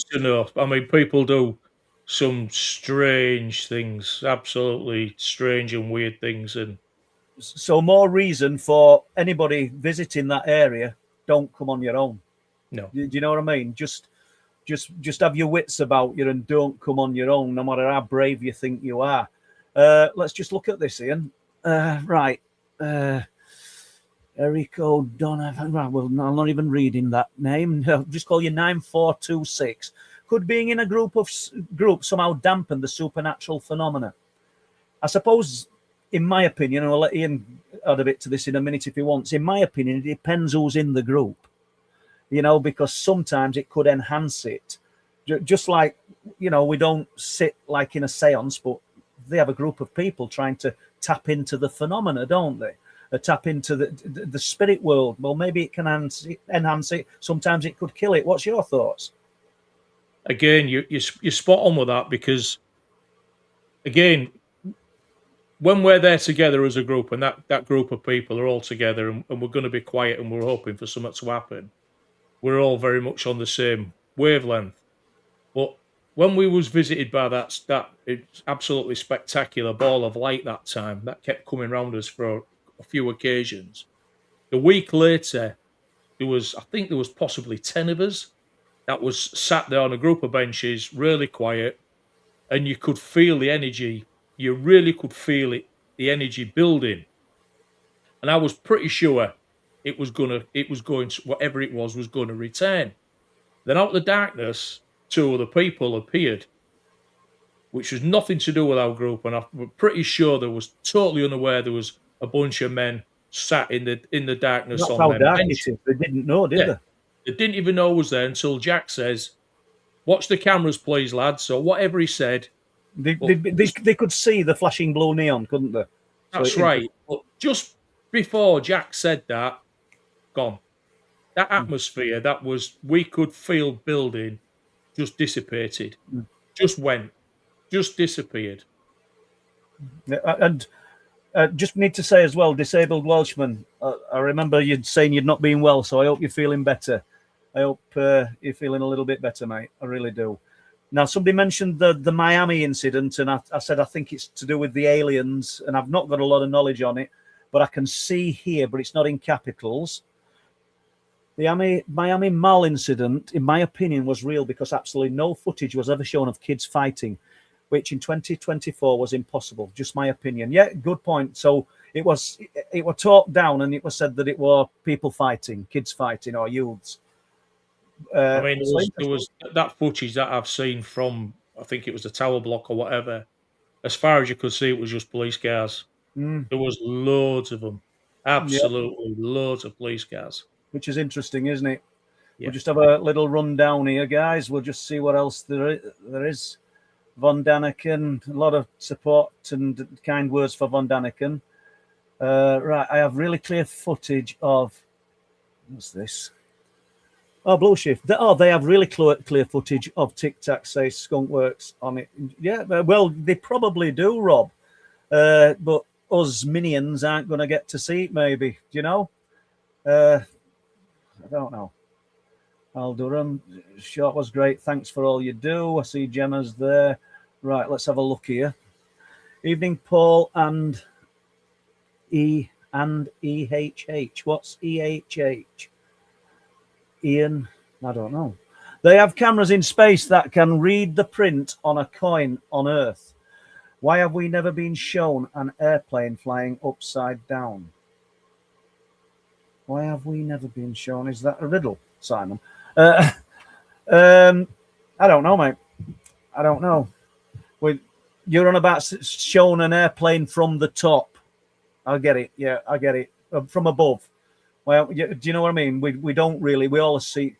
to know? I mean, people do some strange things, absolutely strange and weird things, and so more reason for anybody visiting that area, don't come on your own. No. Do you know what I mean? Just have your wits about you and don't come on your own, no matter how brave you think you are. Let's just look at this, Ian. Right. Erico Donovan. Well, I'm not even reading that name. I'll just call you 9426. Could being in a group somehow dampen the supernatural phenomena? I suppose, in my opinion, and I'll let Ian add a bit to this in a minute if he wants. In my opinion, it depends who's in the group, you know, because sometimes it could enhance it. Just like, you know, we don't sit like in a seance, but they have a group of people trying to tap into the phenomena, don't they? Tap into the spirit world. Well, maybe it can enhance it. Sometimes it could kill it. What's your thoughts? Again, you're spot on with that, because, again, when we're there together as a group, and that group of people are all together, and we're going to be quiet and we're hoping for something to happen, we're all very much on the same wavelength. But when we was visited by that it's absolutely spectacular ball of light that time, that kept coming round us for a few occasions. A week later, I think there was possibly 10 of us that was sat there on a group of benches, really quiet, and you could feel the energy. You really could feel it, the energy building. And I was pretty sure whatever it was going to return. Then out of the darkness, 2 other people appeared, which was nothing to do with our group, and I'm pretty sure there was totally unaware there was a bunch of men sat in the darkness. That's on how them dark benches. it is. They didn't know, did they? They didn't even know I was there until Jack says, "Watch the cameras, please, lads." So whatever he said, they could see the flashing blue neon, couldn't they? That's right. But just before Jack said that, gone. That atmosphere that we could feel building just dissipated. Just disappeared. And just need to say as well, disabled Welshman, I remember you saying you'd not been well, so I hope you're feeling better. I hope you're feeling a little bit better, mate. I really do. Now, somebody mentioned the Miami incident, and I said I think it's to do with the aliens, and I've not got a lot of knowledge on it, but I can see here, but it's not in capitals. The Miami Mall incident, in my opinion, was real because absolutely no footage was ever shown of kids fighting, which in 2024 was impossible. Just my opinion. Yeah, good point. So it was talked down, and it was said that it were people fighting, kids fighting, or youths. I mean, there was that footage that I've seen from, I think it was the tower block or whatever. As far as you could see, it was just police cars. Mm, There was loads of them, yeah, absolutely loads of police cars. which is interesting, isn't it? Yeah. We'll just have a little rundown here, guys. We'll just see what else there is. Von Daniken, a lot of support and kind words for Von Daniken. Right, I have really clear footage of, what's this? Oh, Blue Shift. They have really clear footage of Tic Tac, say Skunkworks on it. Yeah, well, they probably do, Rob. But us minions aren't going to get to see it, maybe. Do you know? I don't know. Al Durham, short was great. Thanks for all you do. I see Gemma's there. Right, let's have a look here. Evening, Paul and EHH. What's EHH? Ian, I don't know. They have cameras in space that can read the print on a coin on Earth. Why have we never been shown an airplane flying upside down? Why have we never been shown? Is that a riddle, Simon? I don't know, mate. I don't know. You're on about showing an airplane from the top. I get it. Yeah, I get it. From above. Well, do you know what I mean? We don't really. We all see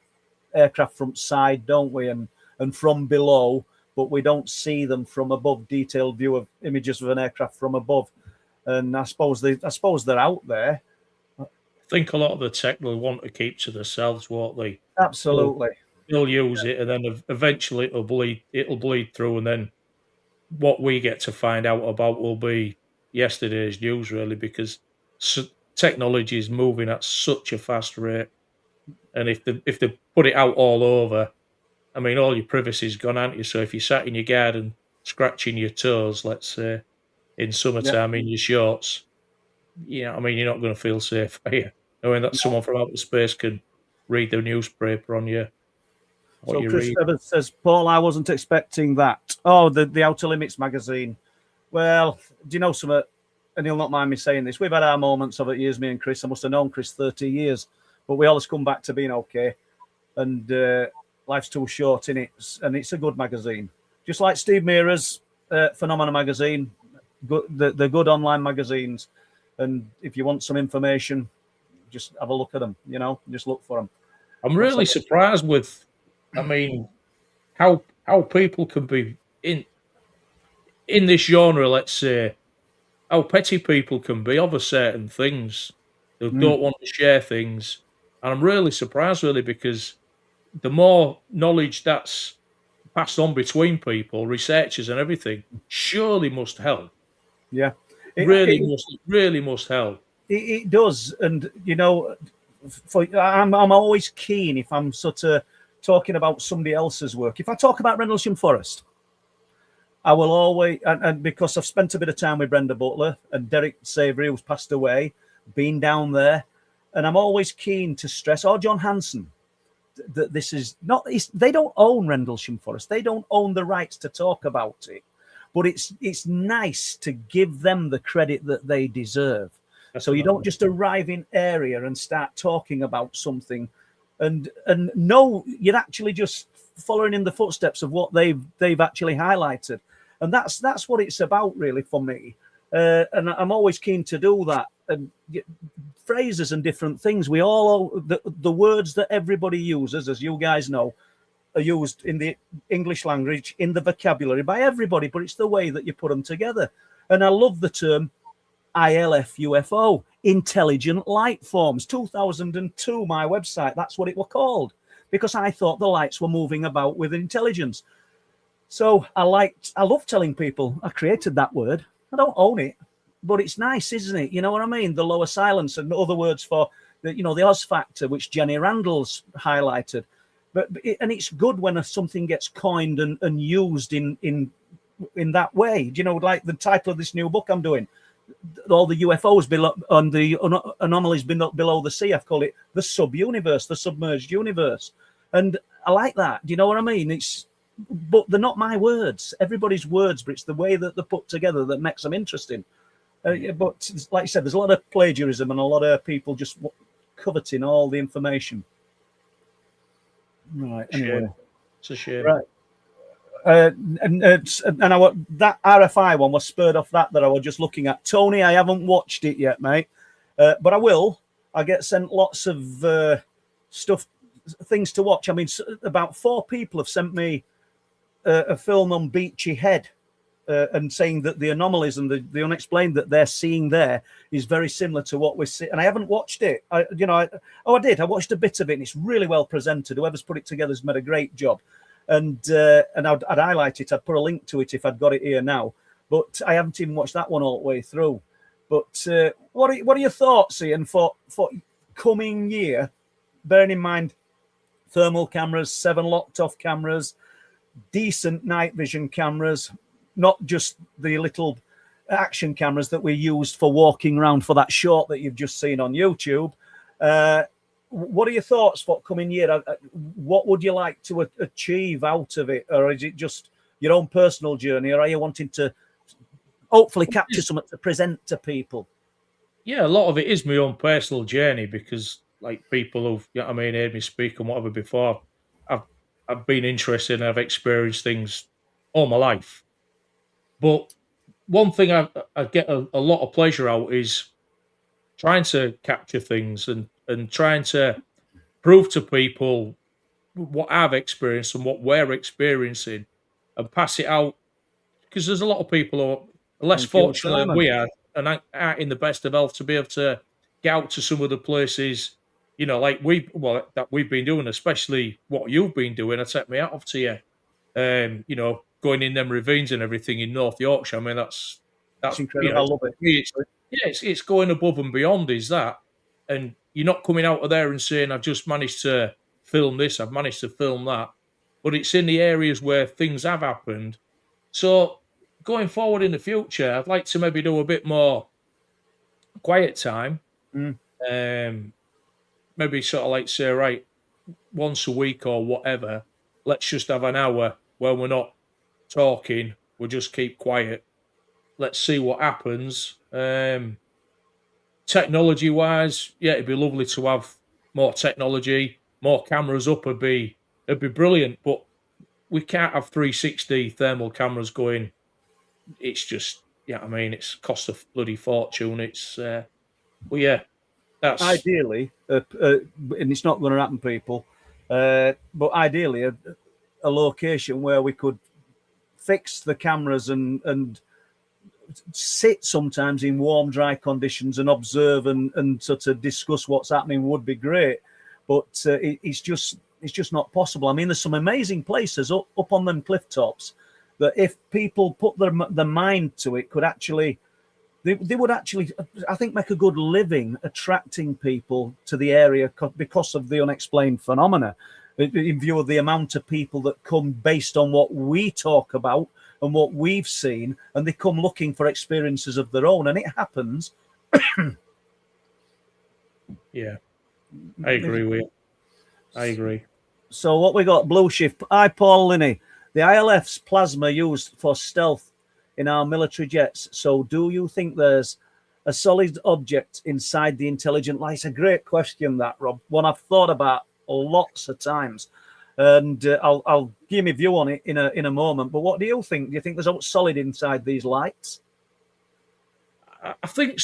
aircraft from side, don't we? And from below, but we don't see them from above. Detailed view of images of an aircraft from above. And I suppose they're out there. I think a lot of the tech they'll want to keep to themselves, won't they? Absolutely. They'll use it, and then eventually it'll bleed through, and then what we get to find out about will be yesterday's news, really, because technology is moving at such a fast rate, and if they put it out all over, I mean, all your privacy's gone, aren't you? So if you sat in your garden scratching your toes, let's say, in summertime in your shorts, I mean, you're not going to feel safe, are you? Knowing that someone from outer space can read the newspaper on you. So Chris Evans says, Paul, I wasn't expecting that. Oh, the Outer Limits magazine. Well, do you know something? And he'll not mind me saying this. We've had our moments of it, years, me and Chris. I must have known Chris 30 years. But we always come back to being okay. And life's too short, innit? And it's a good magazine. Just like Steve Meara's Phenomena magazine. They're good online magazines. And if you want some information, just have a look at them, just look for them. I'm really surprised with, I mean, how people can be in this genre, let's say, how petty people can be over certain things. They don't want to share things. And I'm really surprised, really, because the more knowledge that's passed on between people, researchers and everything, surely must help. Yeah. It really must help. It does. And, I'm always keen if I'm sort of talking about somebody else's work. If I talk about Rendlesham Forest, I will always, and because I've spent a bit of time with Brenda Butler and Derek Savory, who's passed away, been down there, and I'm always keen to stress, or John Hanson, that this is not, they don't own Rendlesham Forest. They don't own the rights to talk about it. But it's nice to give them the credit that they deserve. So you don't just arrive in area and start talking about something and no, you're actually just following in the footsteps of what they've actually highlighted. And that's what it's about, really, for me. And I'm always keen to do that. And phrases and different things, we all, the words that everybody uses, as you guys know, are used in the English language, in the vocabulary by everybody, but it's the way that you put them together. And I love the term ILF UFO, Intelligent Light Forms. 2002, my website, that's what it was called, because I thought the lights were moving about with intelligence. So I love telling people I created that word. I don't own it, but it's nice, isn't it? You know what I mean? The lower silence and other words for the Oz factor, which Jenny Randall's highlighted. And it's good when something gets coined and used in that way. Like the title of this new book I'm doing, all the UFOs below and the anomalies below the sea. I've called it the sub-universe, the submerged universe, and I like that. Do you know what I mean? But they're not my words. Everybody's words, but it's the way that they're put together that makes them interesting. Yeah, but like you said, there's a lot of plagiarism and a lot of people just coveting all the information. Right. Anyway, It's a shame. right. And that RFI one was spurred off that I was just looking at. Tony, I haven't watched it yet, mate, but I will. I get sent lots of things to watch. I mean, about 4 people have sent me a film on Beachy Head, and saying that the anomalies and the unexplained that they're seeing there is very similar to what we're seeing. And I haven't watched it. I did. I watched a bit of it, and it's really well presented. Whoever's put it together has made a great job. And I'd highlight it. I'd put a link to it if I'd got it here now. But I haven't even watched that one all the way through. But what are your thoughts, Ian, for coming year? Bearing in mind thermal cameras, 7 locked-off cameras, decent night vision cameras, not just the little action cameras that we used for walking around for that short that you've just seen on YouTube. What are your thoughts for coming year? What would you like to achieve out of it? Or is it just your own personal journey? Or are you wanting to hopefully capture something to present to people? Yeah, a lot of it is my own personal journey because, like, people who've, heard me speak and whatever before, I've been interested and I've experienced things all my life. But one thing I get a lot of pleasure out is trying to capture things and trying to prove to people what I've experienced and what we're experiencing and pass it out, because there's a lot of people who are less fortunate than we are and aren't in the best of health to be able to get out to some of the places, like that we've been doing, especially what you've been doing. I take my hat off to you. Going in them ravines and everything in North Yorkshire. I mean, that's incredible. I love it. It's going above and beyond, is that? And you're not coming out of there and saying, I've just managed to film this, I've managed to film that. But it's in the areas where things have happened. So going forward in the future, I'd like to maybe do a bit more quiet time. Maybe sort of like say, right, once a week or whatever, let's just have an hour where we're not talking, we'll just keep quiet. Let's see what happens. Technology wise, yeah, it'd be lovely to have more technology, more cameras up it'd be brilliant, but we can't have 360 thermal cameras going. It's just, it's cost a bloody fortune. It's that's ideally, and it's not going to happen, people, but ideally a location where we could fix the cameras and sit sometimes in warm, dry conditions and observe and sort of discuss what's happening would be great. But it's just not possible. I mean, there's some amazing places up on them cliff tops that if people put their mind to it, could actually, they would actually, I think, make a good living attracting people to the area because of the unexplained phenomena. In view of the amount of people that come based on what we talk about and what we've seen, and they come looking for experiences of their own, and it happens. Yeah, I agree with you. I agree. So what we got, Blue Shift. Hi, Paul Linney. The ILF's plasma used for stealth in our military jets. So do you think there's a solid object inside the intelligent light? It's a great question, that, Rob. One I've thought about lots of times, and I'll give my view on it in a moment. But what do you think? Do you think there's something solid inside these lights? I think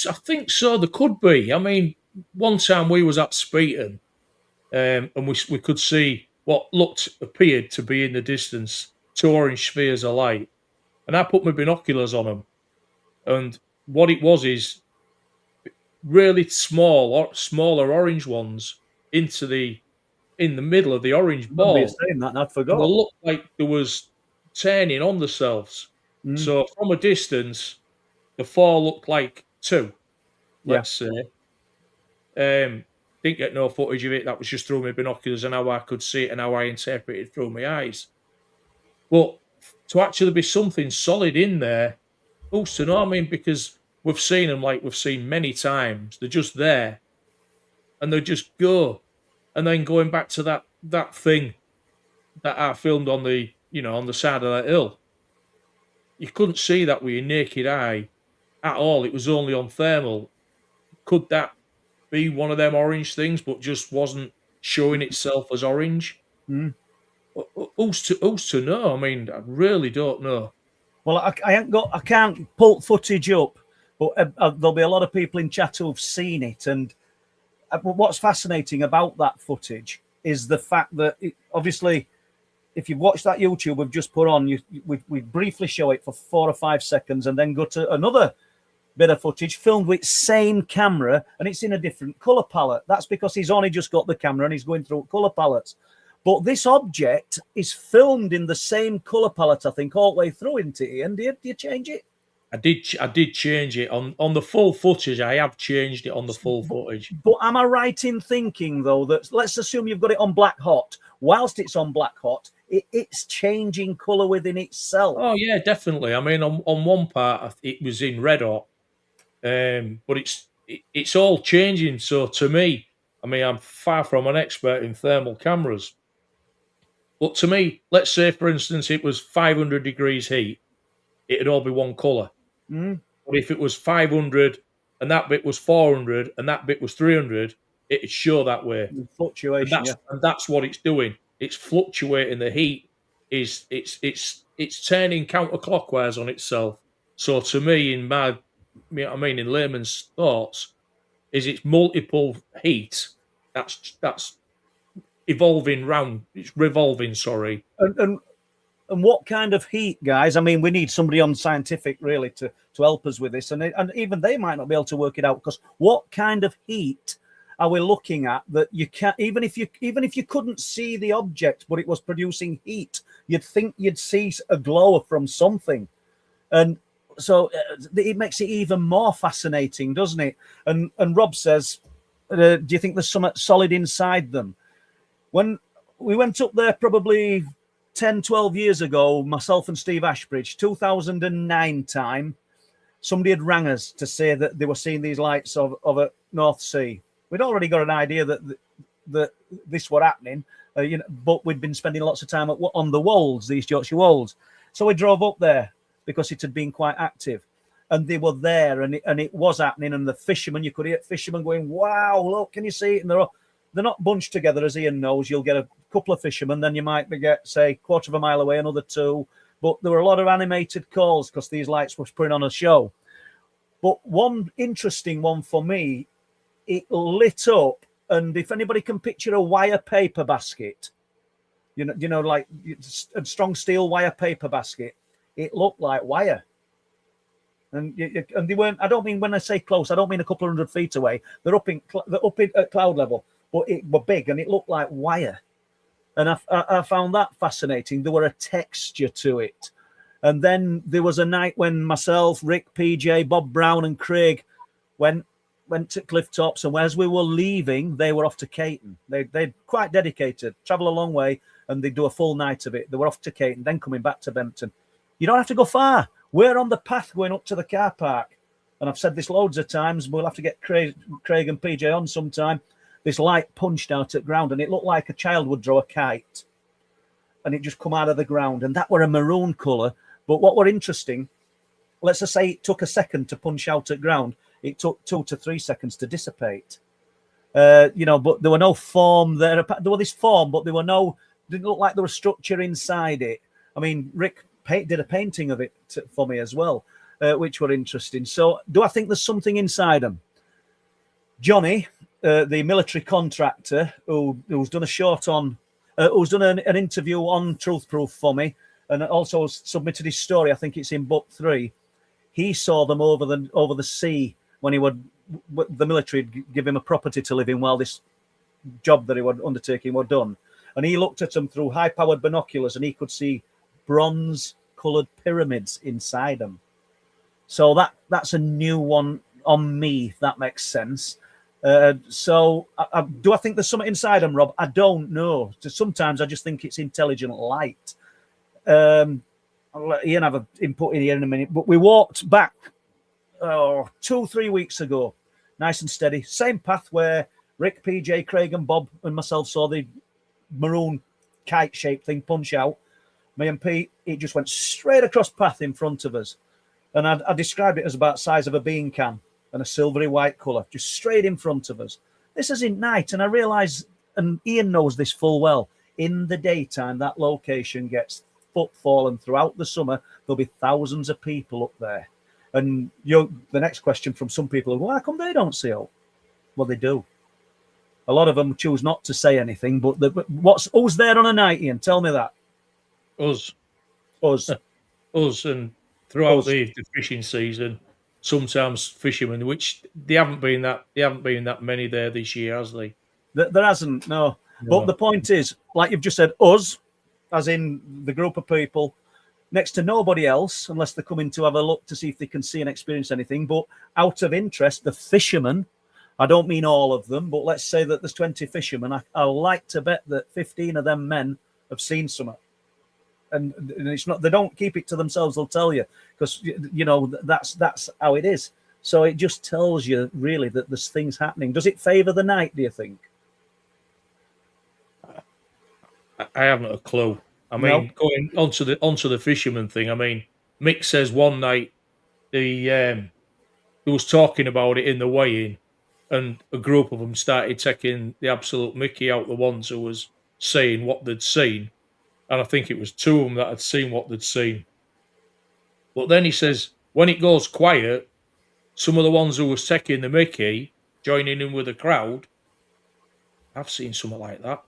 so. There could be. I mean, one time we was at Speeton, and we could see what appeared to be in the distance 2 orange spheres of light, and I put my binoculars on them, and what it was is really smaller orange ones in the middle of the orange ball. You're saying that, and I forgot. They looked like there was turning on themselves. So from a distance, the 4 looked like 2. Let's say. Didn't get no footage of it. That was just through my binoculars and how I could see it and how I interpreted it through my eyes. But to actually be something solid in there, who's to know? I mean, because we've seen them, like we've seen many times. They're just there, and they just go. And then going back to that thing that I filmed on the side of that hill, you couldn't see that with your naked eye. at all. It was only on thermal. Could that be one of them orange things, but just wasn't showing itself as orange? Mm. Who's to know? I mean, I really don't know. Well, I can't pull footage up, but there'll be a lot of people in chat who've seen it. And what's fascinating about that footage is the fact that obviously, if you've watched that YouTube we've just put on, we briefly show it for 4 or 5 seconds and then go to another bit of footage filmed with same camera, and it's in a different color palette. That's because he's only just got the camera and he's going through color palettes. But this object is filmed in the same color palette, I think, all the way through, isn't it, Ian? Did you change it? I did change it on the full footage. I have changed it on the full footage. But am I right in thinking, though, that let's assume you've got it on black hot. Whilst it's on black hot, it's changing color within itself. Oh yeah, definitely. I mean, on one part it was in red hot, but it's all changing. So to me, I mean, I'm far from an expert in thermal cameras, but to me, let's say for instance it was 500 degrees heat, it'd all be one color. Mm. But if it was 500 and that bit was 400 and that bit was 300, it'd show that way. Fluctuation, And that's what it's doing. It's fluctuating. The heat it's turning counterclockwise on itself. So to me, in layman's thoughts, is it's multiple heat that's evolving round. It's revolving. Sorry. And what kind of heat, guys? I mean, we need somebody on scientific really to help us with this, and even they might not be able to work it out, because what kind of heat are we looking at that you can't, even if you couldn't see the object but it was producing heat, you'd think you'd see a glow from something. And so it makes it even more fascinating, doesn't it? And Rob says, do you think there's something solid inside them? When we went up there probably 10, 12 years ago, myself and Steve Ashbridge, 2009 time, somebody had rang us to say that they were seeing these lights of a North Sea. We'd already got an idea that this were happening, but we'd been spending lots of time on the Wolds, the East Yorkshire Wolds. So we drove up there because it had been quite active, and they were there, and it was happening. And the fishermen, you could hear fishermen going, "Wow, look, can you see it?" And they're not bunched together, as Ian knows. You'll get a couple of fishermen, then you might get, say, quarter of a mile away, another two. But there were a lot of animated calls because these lights were putting on a show. But one interesting one for me, it lit up, and if anybody can picture a wire paper basket, like a strong steel wire paper basket, it looked like wire. And they weren't. I don't mean, when I say close, I don't mean a couple of 100 feet away. They're up at cloud level, but it were big and it looked like wire. And I found that fascinating. There were a texture to it. And then there was a night when myself, Rick, PJ, Bob Brown, and Craig went to Clifftops, and as we were leaving, they were off to Caton. They're quite dedicated, travel a long way, and they do a full night of it. They were off to Caton, then coming back to Bempton. You don't have to go far. We're on the path going up to the car park. And I've said this loads of times, we'll have to get Craig and PJ on sometime. This light punched out at ground, and it looked like a child would draw a kite. And it just come out of the ground. And that were a maroon colour. But what were interesting, let's just say it took a second to punch out at ground. It took 2 to 3 seconds to dissipate. But there were no form there. There was this form, but didn't look like there was structure inside it. I mean, Rick did a painting of it for me as well, which were interesting. So do I think there's something inside them? Johnny, the military contractor who's done a short on, who's done an interview on Truth Proof for me, and also submitted his story. I think it's in book 3. He saw them over the sea when the military would give him a property to live in while this job that he was undertaking were done. And he looked at them through high-powered binoculars, and he could see bronze-coloured pyramids inside them. So that's a new one on me, if that makes sense. So do I think there's something inside them, Rob? I don't know. Sometimes I just think it's intelligent light. I'll let Ian have an input in here in a minute. But we walked back 2-3 weeks ago, nice and steady. Same path where Rick, PJ, Craig and Bob and myself saw the maroon kite-shaped thing punch out. Me and Pete, it just went straight across path in front of us. and I described it as about the size of a bean can and a silvery white colour, just straight in front of us. This is in night, and I realise, and Ian knows this full well, in the daytime, that location gets footfall, and throughout the summer, there'll be thousands of people up there. And the next question from some people, well, how come they don't see it? Well, they do. A lot of them choose not to say anything, but who's there on a night, Ian? Tell me that. Us. Us. Us, and throughout Us. the fishing season, sometimes fishermen, which they haven't been that many there this year, has they? There hasn't, no. But the point is, like you've just said, us, as in the group of people, next to nobody else, unless they're coming to have a look to see if they can see and experience anything. But out of interest, the fishermen, I don't mean all of them, but let's say that there's 20 fishermen. I like to bet that 15 of them men have seen something. And it's not, they don't keep it to themselves, they'll tell you, because, that's how it is. So it just tells you, really, that there's things happening. Does it favour the night, do you think? I haven't a clue. I mean, going onto the fisherman thing, I mean, Mick says one night he was talking about it in the weigh-in, and a group of them started taking the absolute mickey out the ones who was saying what they'd seen, and I think it was two of them that had seen what they'd seen. But then he says, when it goes quiet, some of the ones who was taking the mickey, joining in with the crowd, I've seen something like that.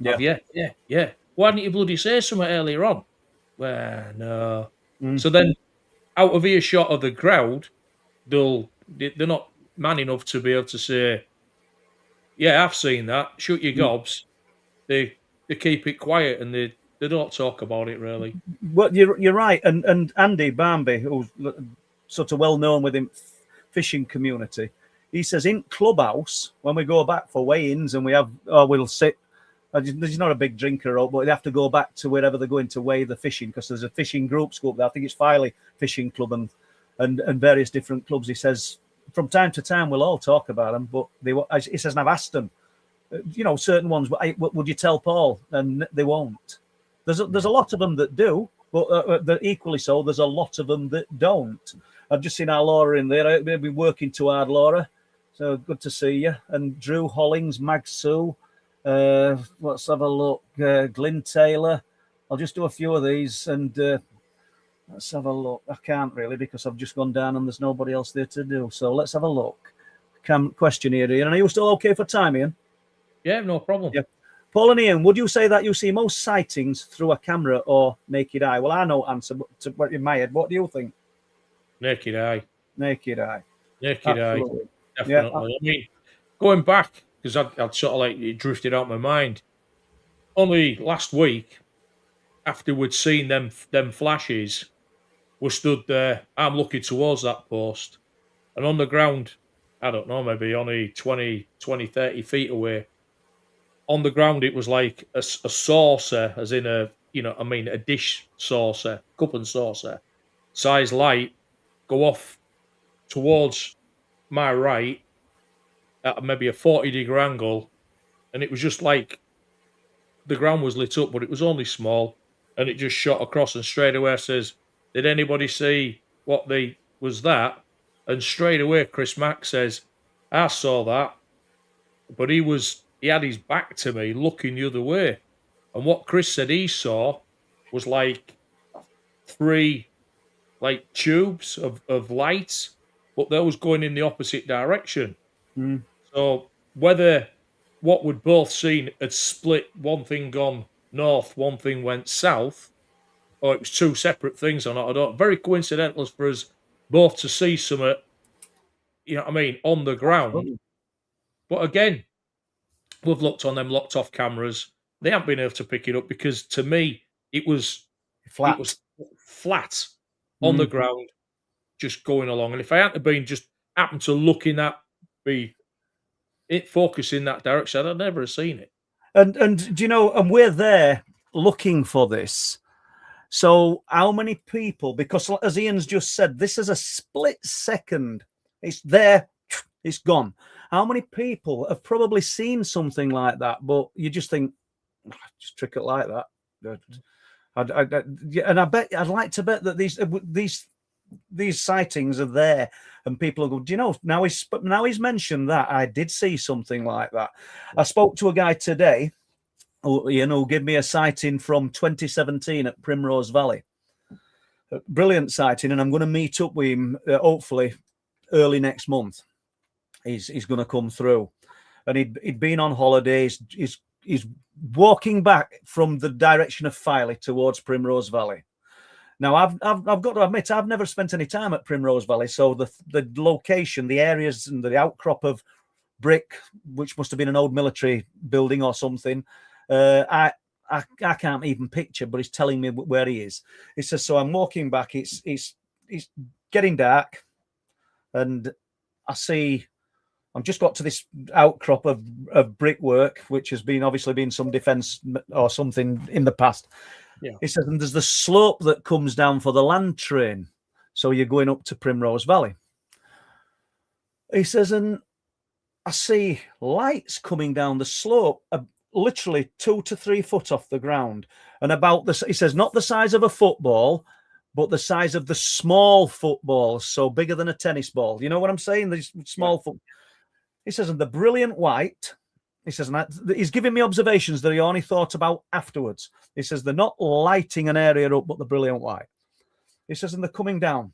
Yeah. Yeah. Why didn't you bloody say something earlier on? Well, no. So then, out of earshot of the crowd, they're not man enough to be able to say, yeah, I've seen that. Shoot your gobs. They keep it quiet, and they don't talk about it really. Well, you're right. And Andy Barmby, who's sort of well known within fishing community, he says in clubhouse, when we go back for weigh-ins and we'll sit. He's not a big drinker, but they have to go back to wherever they're going to weigh the fishing, because there's a fishing group school there. I think it's Filey Fishing Club and various different clubs. He says from time to time we'll all talk about them, but he says, and I've asked them, certain ones, would you tell Paul? And they won't. There's a lot of them that do, but they're equally so. There's a lot of them that don't. I've just seen our Laura in there. They've been working too hard, Laura. So good to see you. And Drew Hollings, Mag Sue. Let's have a look. Glyn Taylor. I'll just do a few of these, and let's have a look. I can't really, because I've just gone down and there's nobody else there to do. So let's have a look. Question here, Ian. Are you still okay for time, Ian? Yeah, no problem. Yeah. Paul and Ian, would you say that you see most sightings through a camera or naked eye? Well, I know answer, but in my head, what do you think? Naked eye. Naked eye. Naked Absolutely. eye. Definitely. I mean, going back, because I'd sort of like it drifted out my mind. Only last week, after we'd seen them flashes, we stood there. I'm looking towards that post, and on the ground, I don't know, maybe only 20, 30 feet away. On the ground, it was like a saucer, as in a dish saucer, cup and saucer, size light, go off towards my right at maybe a 40-degree angle, and it was just like the ground was lit up, but it was only small, and it just shot across, and straight away says, did anybody see what was that? And straight away Chris Mack says, I saw that, but he had his back to me looking the other way, and what Chris said he saw was like 3 like tubes of lights, but those going in the opposite direction. So whether what we'd both seen had split, one thing gone north, one thing went south, or it was 2 separate things or not, I don't. Very coincidental for us both to see something, on the ground. But again, we've looked on them locked off cameras. They haven't been able to pick it up, because to me it was flat. It was flat on the ground, just going along. And if I hadn't been just happened to look in that, focus in that direction, I'd never have seen it. And do you know? And we're there looking for this. So how many people? Because as Ian's just said, this is a split second. It's there. It's gone. How many people have probably seen something like that? But you just think, just trick it like that. And I bet I'd like to bet that these these sightings are there, and people go, do you know, now he's mentioned that, I did see something like that. I spoke to a guy today who gave me a sighting from 2017 at Primrose Valley. A brilliant sighting, and I'm going to meet up with him hopefully early next month. He's going to come through, and he'd been on holidays. He's walking back from the direction of Filey towards Primrose Valley. Now, I've got to admit, I've never spent any time at Primrose Valley, so the location, the areas, and the outcrop of brick, which must have been an old military building or something, I can't even picture. But he's telling me where he is. He says, so I'm walking back. It's getting dark, and I see. I've just got to this outcrop of brickwork, which has obviously been some defence or something in the past. Yeah. He says, and there's the slope that comes down for the land train. So you're going up to Primrose Valley. He says, and I see lights coming down the slope, literally 2 to 3 foot off the ground. And he says, not the size of a football, but the size of the small footballs, so bigger than a tennis ball. You know what I'm saying? These small foot. He says, and the brilliant white. He says, and he's giving me observations that he only thought about afterwards. He says, they're not lighting an area up, but the brilliant white. He says, and they're coming down.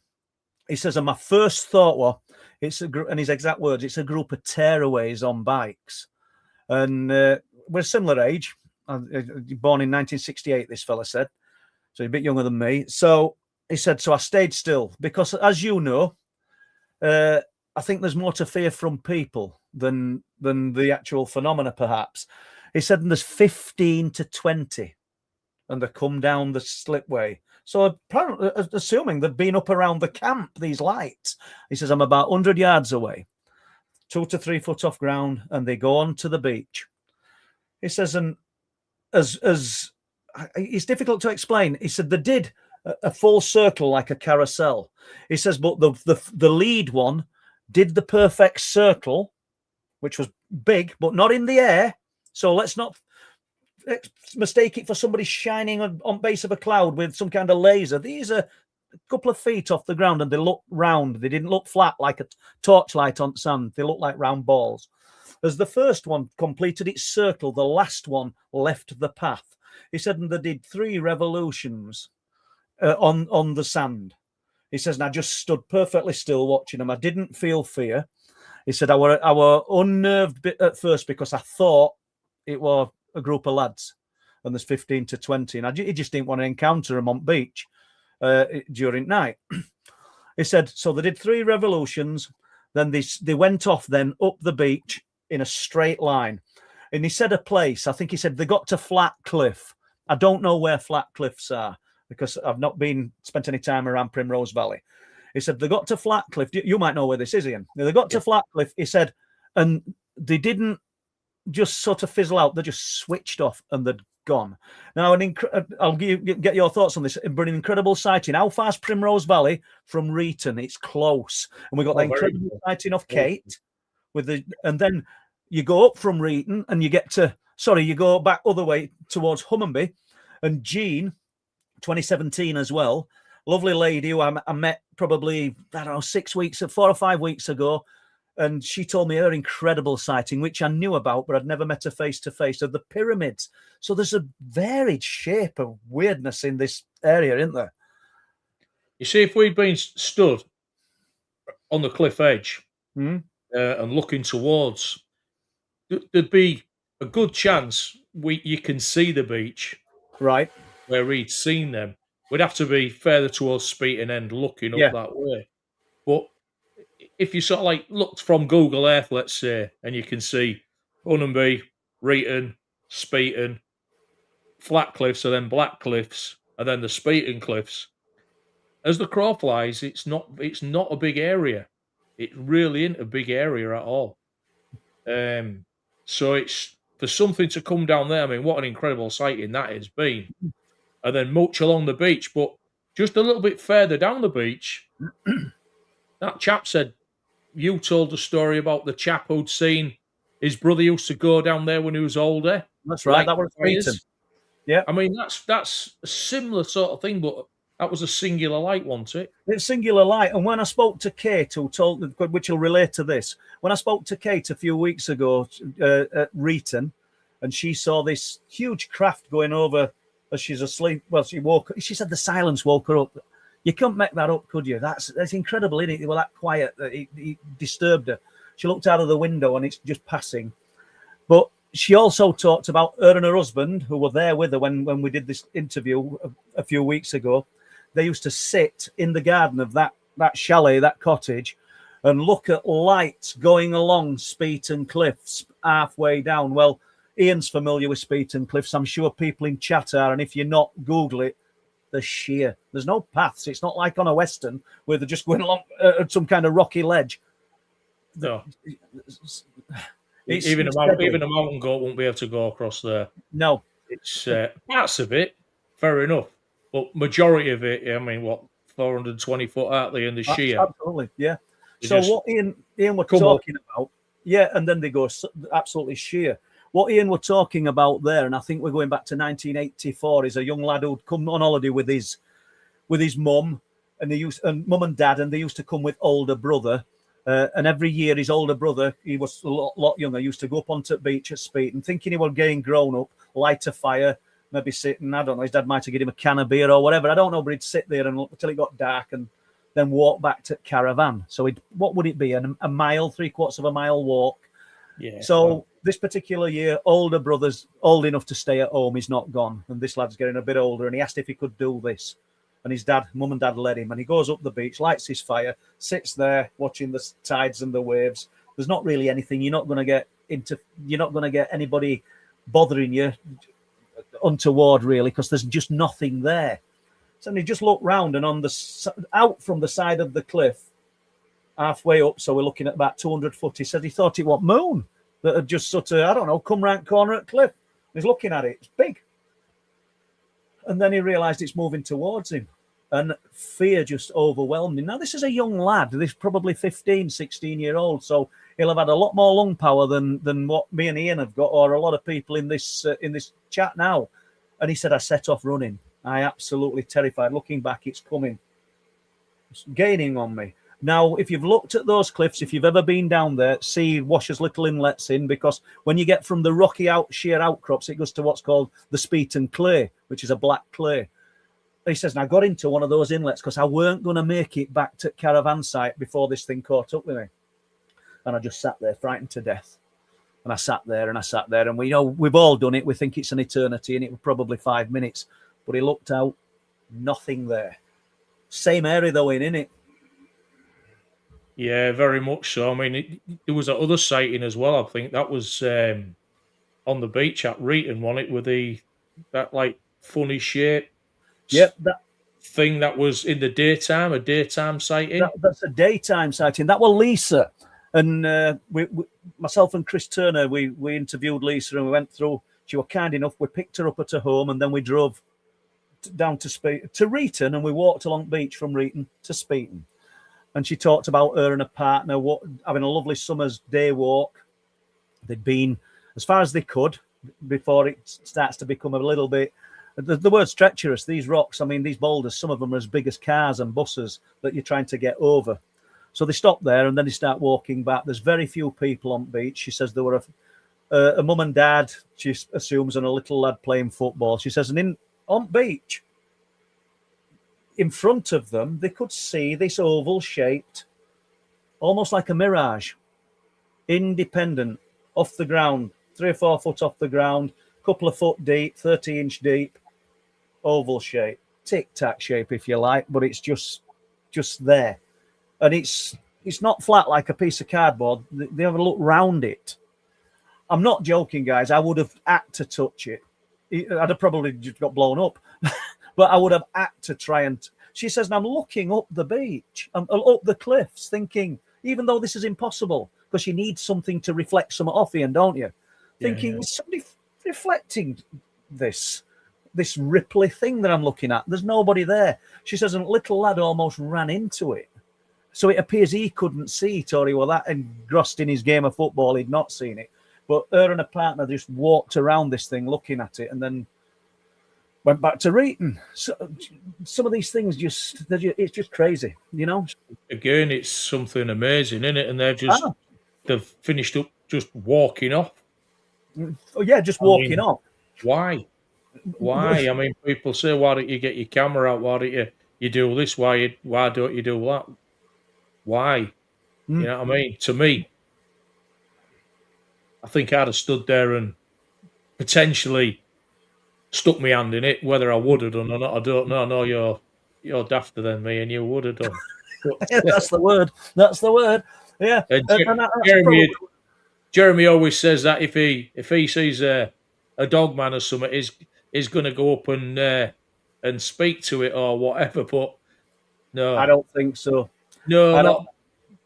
He says, and my first thought was, and his exact words, it's a group of tearaways on bikes. And we're similar age. Born in 1968, this fella said. So he's a bit younger than me. So he said, so I stayed still because, as you know, I think there's more to fear from people than the actual phenomena, perhaps. He said, and there's 15 to 20, and they come down the slipway. So apparently, assuming they've been up around the camp, these lights. He says, I'm about 100 yards away, 2 to 3 foot off ground, and they go on to the beach. He says, and as it's difficult to explain. He said they did a full circle like a carousel. He says, but the lead one did the perfect circle, which was big, but not in the air. So let's not mistake it for somebody shining on base of a cloud with some kind of laser. These are a couple of feet off the ground, and they look round. They didn't look flat like a torchlight on sand. They looked like round balls. As the first one completed its circle, the last one left the path. He said, and they did 3 revolutions on the sand. He says, and I just stood perfectly still watching them. I didn't feel fear. He said, I were unnerved at first because I thought it was a group of lads, and there's 15 to 20, and he just didn't want to encounter them on beach during night. He said, so they did 3 revolutions, then they went off then up the beach in a straight line. And he said a place, I think he said they got to Flat Cliff. I don't know where Flat Cliffs are because I've not spent any time around Primrose Valley. He said they got to Flat Cliff. You might know where this is, Ian. They got to Flat Cliff, he said, and they didn't just sort of fizzle out. They just switched off and they'd gone. Now, I'll get your thoughts on this. But an incredible sighting. How far's Primrose Valley from Reeton? It's close. And we got that incredible sighting of Kate. And then you go up from Reeton and you go back other way towards Hummonby. And Jean, 2017 as well, lovely lady who I met probably, 4 or 5 weeks ago. And she told me her incredible sighting, which I knew about, but I'd never met her face to face, of the pyramids. So there's a varied shape of weirdness in this area, isn't there? You see, if we'd been stood on the cliff edge and looking towards, there'd be a good chance you can see the beach, right, where he'd seen them. We'd have to be further towards Speeton End, looking up that way. But if you sort of like looked from Google Earth, let's say, and you can see Hunnaby, Reeton, Speeton, Flat Cliffs, and then Black Cliffs, and then the Speeton Cliffs. As the crow flies, it's not a big area. It really isn't a big area at all. So it's for something to come down there. I mean, what an incredible sighting that has been. And then much along the beach, but just a little bit further down the beach, that chap said, you told the story about the chap who'd seen his brother used to go down there when he was older. That's right. That was Reeton. Yeah. I mean, that's a similar sort of thing, but That was a singular light, wasn't it? It's singular light. And when I spoke to Kate, which will relate to this, when I spoke to Kate a few weeks ago at Reeton, and she saw this huge craft going over as she's asleep. Well, she said the silence woke her up. You couldn't make that up, could you? That's incredible, isn't it? They were that quiet that it disturbed her. She looked out of the window and it's just passing. But she also talked about her and her husband, who were there with her when we did this interview a few weeks ago. They used to sit in the garden of that chalet, that cottage, and look at lights going along Speeton Cliffs halfway down. Well, Ian's familiar with Speeton Cliffs. I'm sure people in chat are, and if you're not, Google it. They're sheer. There's no paths. It's not like on a Western where they're just going along some kind of rocky ledge. No. Even a mountain goat won't be able to go across there. No. It's parts of it, fair enough. But majority of it, I mean, 420 foot out there in the sheer. Absolutely, yeah. So what Ian were talking about, yeah, and then they go absolutely sheer. What Ian were talking about there, and I think we're going back to 1984, is a young lad who'd come on holiday with his mum, and mum and dad, and they used to come with older brother. And every year his older brother, he was a lot younger, used to go up onto the beach at Speeton, thinking he was getting grown up, light a fire, maybe sitting, I don't know, his dad might have given him a can of beer or whatever, I don't know, but he'd sit there and until it got dark and then walk back to Caravan. So what would it be, a mile, 3/4 of a mile walk? Yeah. So this particular year, older brother's old enough to stay at home, he's not gone, and this lad's getting a bit older, and he asked if he could do this. And his mum and dad led him, and he goes up the beach, lights his fire, sits there watching the tides and the waves. There's not really anything. You're not going to get anybody bothering you untoward, really, because there's just nothing there. So he just looked round, and out from the side of the cliff, halfway up, so we're looking at about 200 foot, he said he thought it was moon that had just sort of, I don't know, come round corner at cliff. He's looking at it. It's big. And then he realised it's moving towards him. And fear just overwhelmed him. Now, this is a young lad. This probably 15, 16-year-old. So he'll have had a lot more lung power than what me and Ian have got, or a lot of people in this chat now. And he said, I set off running. I absolutely terrified. Looking back, it's coming. It's gaining on me. Now, if you've looked at those cliffs, if you've ever been down there, see Washer's little inlets in, because when you get from the rocky sheer outcrops, it goes to what's called the Speeton clay, which is a black clay. He says, and I got into one of those inlets because I weren't going to make it back to Caravan site before this thing caught up with me. And I just sat there, frightened to death. And I sat there, and we've all done it. We think it's an eternity, and it was probably 5 minutes. But he looked out, nothing there. Same area though, in it. Yeah, very much so. I mean, there was that other sighting as well. I think that was on the beach at Reeton, wasn't it, with that like funny shape. Yep, that thing that was in the daytime, a daytime sighting. That's a daytime sighting. That was Lisa, and we myself and Chris Turner, we interviewed Lisa, and we went through. She was kind enough. We picked her up at her home, and then we drove down to Reeton, and we walked along the beach from Reeton to Speeton. And she talked about her and her partner having a lovely summer's day walk. They'd been as far as they could before it starts to become a little bit. The word's treacherous. These rocks, I mean, these boulders, some of them are as big as cars and buses that you're trying to get over. So they stop there, and then they start walking back. There's very few people on the beach. She says there were a mum and dad, she assumes, and a little lad playing football. She says, and on the beach, in front of them, they could see this oval-shaped, almost like a mirage, independent, off the ground, 3 or 4 foot off the ground, couple of foot deep, 30-inch deep, oval shape, tic-tac shape, if you like, but it's just there. And it's not flat like a piece of cardboard. They have a look round it. I'm not joking, guys. I would have had to touch it. I'd have probably just got blown up. But I would have had to try and... She says, and I'm looking up the beach, up the cliffs, thinking, even though this is impossible, because you need something to reflect some off Ian, don't you? Thinking, is somebody reflecting this ripply thing that I'm looking at? There's nobody there. She says, and a little lad almost ran into it. So it appears he couldn't see it, or he was that engrossed in his game of football, he'd not seen it. But her and her partner just walked around this thing looking at it, and then went back to Reeton. So, some of these things it's just crazy, you know. Again, it's something amazing, isn't it? And Ah, they've finished up just walking off. oh yeah, just I walking mean, off. why? Why? I mean, people say, why don't you get your camera out? Why don't you do this? Why don't you do that? Why? You know what I mean? To me, I think I'd have stood there and potentially stuck my hand in it. Whether I would have done or not, I don't know. No, you're dafter than me, and you would have done. But, That's the word. That's the word. Yeah, and and that's probably Jeremy always says that if he sees a dog man or something, is going to go up and speak to it or whatever. But I no, don't think so. no, I don't. not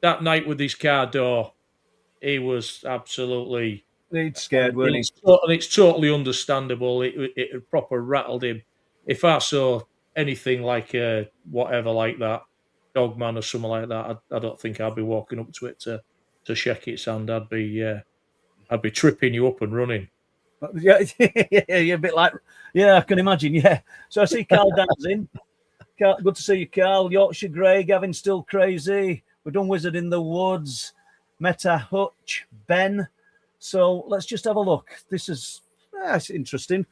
that night with his car door. He was absolutely, He's scared, weren't he? and it's totally understandable. It had proper rattled him. If I saw anything like whatever like that, dog man or something like that, I don't think I'd be walking up to it to shake its hand. I'd be tripping you up and running. Yeah, yeah, a bit like, yeah, I can imagine. Yeah. So I see Carl Dan's in. Carl, good to see you, Carl. Yorkshire Grey, Gavin still crazy. We've done Wizard in the Woods, Meta Hutch, Ben. So let's just have a look. This is it's interesting.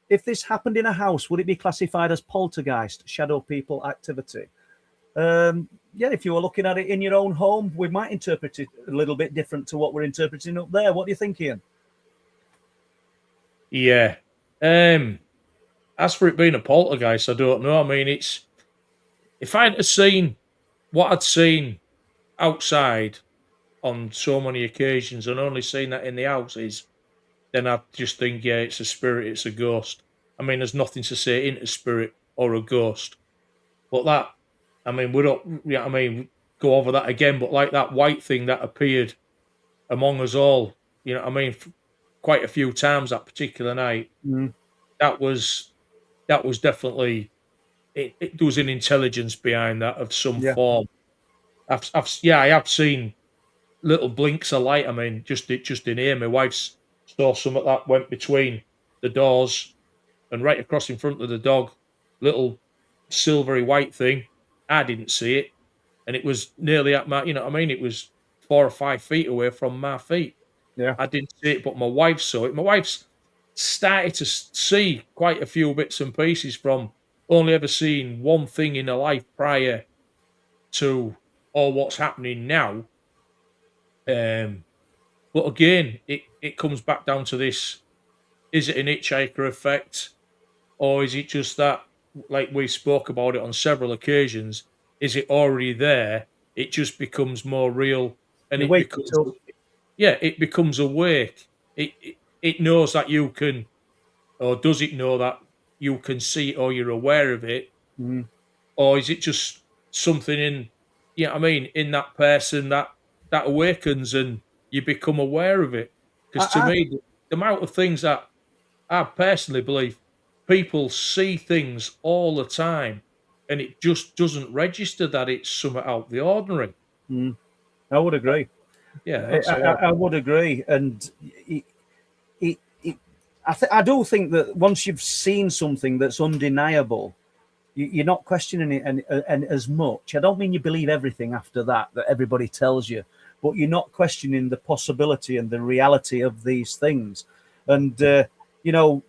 If this happened in a house, would it be classified as poltergeist, shadow people activity? Yeah, if you were looking at it in your own home, we might interpret it a little bit different to what we're interpreting up there. What do you think, Ian? Yeah. As for it being a poltergeist, I don't know. I mean, it's if I'd have seen what I'd seen outside on so many occasions and only seen that in the houses, then I'd just think, yeah, it's a spirit, it's a ghost. I mean, there's nothing to say into spirit or a ghost. But that, I mean, we don't, yeah, I mean, go over that again, but like that white thing that appeared among us all, you know what I mean, quite a few times that particular night, that was definitely, there was an intelligence behind that of some Yeah. form. I have seen little blinks of light. I mean, just in here, my wife saw something that went between the doors and right across in front of the dog, little silvery white thing. I didn't see it, and it was nearly at my, you know what I mean? It was 4 or 5 feet away from my feet. Yeah. I didn't see it, but my wife saw it. My wife's started to see quite a few bits and pieces from only ever seeing one thing in her life prior to all what's happening now. But again, it comes back down to this: is it an hitchhiker effect, or is it just that, like we spoke about it on several occasions, is it already there? It just becomes more real, and You it wait becomes, until yeah, it becomes awake. It knows that you can, or does it know that you can see it or you're aware of it, or is it just something in, you know what I mean, in that person that awakens and you become aware of it? Because to I, me, the amount of things that I personally believe people see things all the time, and it just doesn't register that it's something out of the ordinary. I would agree. Yeah, that's how I would agree, and I do think that once you've seen something that's undeniable, you're not questioning it and as much. I don't mean you believe everything after that everybody tells you, but you're not questioning the possibility and the reality of these things. And you know,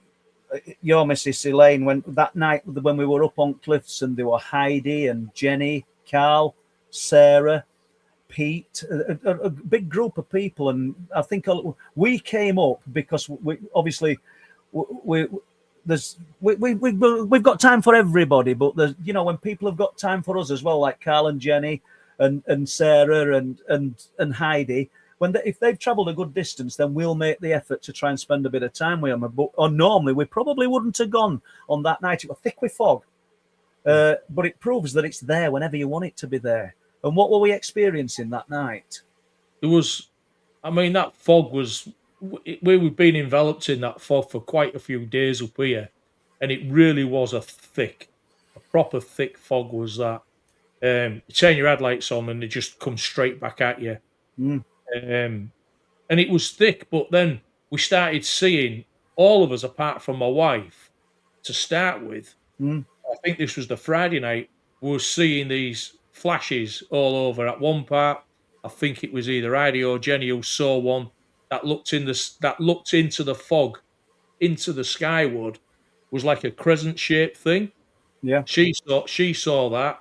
your Mrs. Elaine, when that night when we were up on cliffs and there were Heidi and Jenny, Carl, Sarah, Pete, a big group of people, and I think we came up because we obviously we've got time for everybody, but there's, you know, when people have got time for us as well, like Carl and Jenny and Sarah and Heidi, if they've travelled a good distance, then we'll make the effort to try and spend a bit of time with them. Or normally we probably wouldn't have gone on that night. It was thick with fog, but it proves that it's there whenever you want it to be there. And what were we experiencing that night? there was. I mean, that fog was. We've been enveloped in that fog for quite a few days up here, and it really was a proper thick fog. Was that? You turn your headlights on and they just come straight back at you. And it was thick, but then we started seeing, all of us apart from my wife, to start with. Mm. I think this was the Friday night. We were seeing these flashes all over. At one part, I think it was either Heidi or Jenny who saw one that looked into the fog, into the skyward, was like a crescent shaped thing. Yeah. She saw that.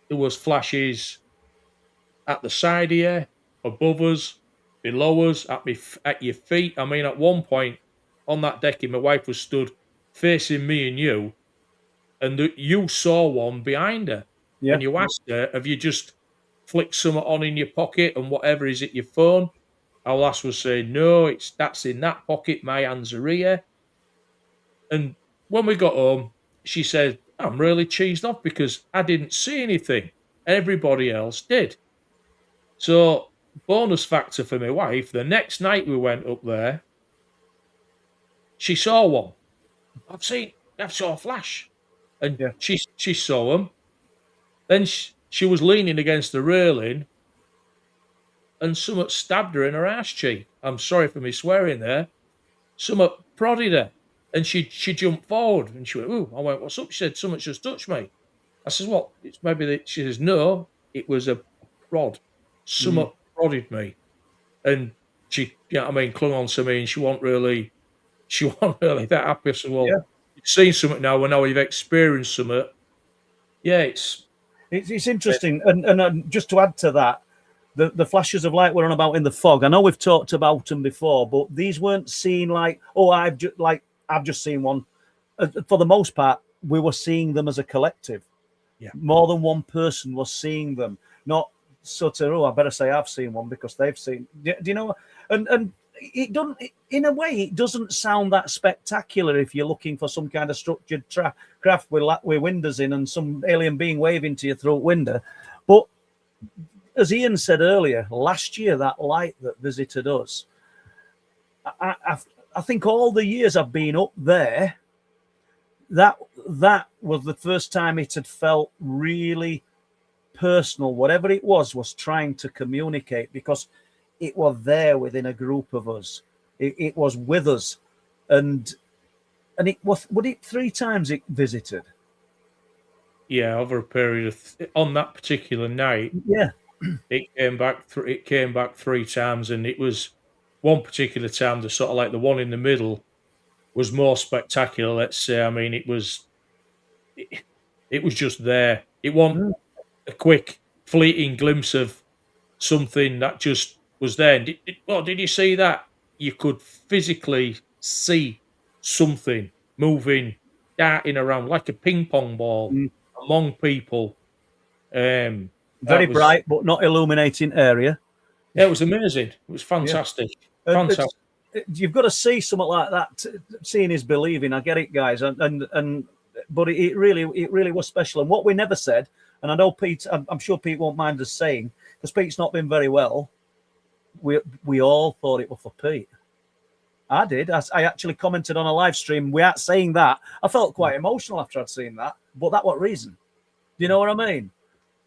There was flashes at the side here, above us, below us, at your feet. I mean, at one point on that decking, my wife was stood facing me and you, and you saw one behind her, Yeah. and you asked her, "Have you just flicked something on in your pocket and whatever is it your phone?" Our lass was saying, "No, that's in that pocket. My hands are here." And when we got home, she said, "I'm really cheesed off because I didn't see anything. Everybody else did." So, bonus factor for my wife, the next night we went up there, she saw one. I saw a flash. And Yeah. she saw them. Then she was leaning against the railing and something stabbed her in her arse cheek. I'm sorry for me swearing there. Something prodded her. And she jumped forward and she went, "Ooh." I went, "What's up?" She said, "Something's just touched me." I says, "What? It's maybe that." She says, "No, it was a prod. Something prodded me." And she, clung on to me, and she wasn't really that happy. I said, "Well, Yeah. you've seen something now, and now you've experienced something." Yeah, It's interesting, and just to add to that, the flashes of light we're on about in the fog. I know we've talked about them before, but these weren't seen like, oh, I've just seen one. For the most part, we were seeing them as a collective. Yeah. More than one person was seeing them, not sort of, oh, I better say I've seen one because they've seen. Do you know? And it doesn't, in a way, it doesn't sound that spectacular if you're looking for some kind of structured craft with windows in and some alien being waving to you through a window. But as Ian said earlier, last year, that light that visited us, I think all the years I've been up there, that was the first time it had felt really personal. Whatever it was trying to communicate, because it was there within a group of us. It was with us, and it was. Would it 3 times it visited? Yeah, over a period of on that particular night. Yeah, it came back. It came back 3 times, and it was one particular time. The sort of like the one in the middle was more spectacular. Let's say. I mean, it was just there. It wasn't a quick, fleeting glimpse of something that just was there. Did you see that? You could physically see something moving, darting around like a ping pong ball among people. Very bright, but not illuminating area. Yeah, it was amazing. It was fantastic. Yeah. Fantastic. You've got to see something like that. Seeing is believing. I get it, guys, but it really was special. And what we never said, and I know Pete, I'm sure Pete won't mind us saying, because Pete's not been very well. We all thought it was for Pete. I did. I actually commented on a live stream without saying that. I felt quite emotional after I'd seen that, but that what reason? Do you know what I mean?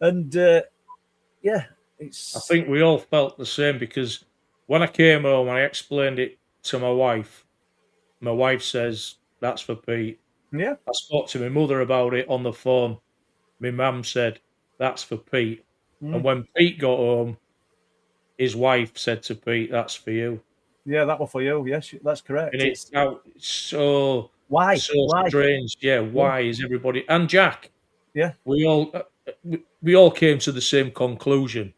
And yeah, I think we all felt the same, because when I came home, I explained it to my wife. My wife says, "That's for Pete." Yeah. I spoke to my mother about it on the phone. My mum said, "That's for Pete." And when Pete got home, his wife said to Pete, "That's for you." Yeah, that was for you. Yes, that's correct. And it's so why? strange. Yeah, why is everybody and Jack? Yeah, we all came to the same conclusion.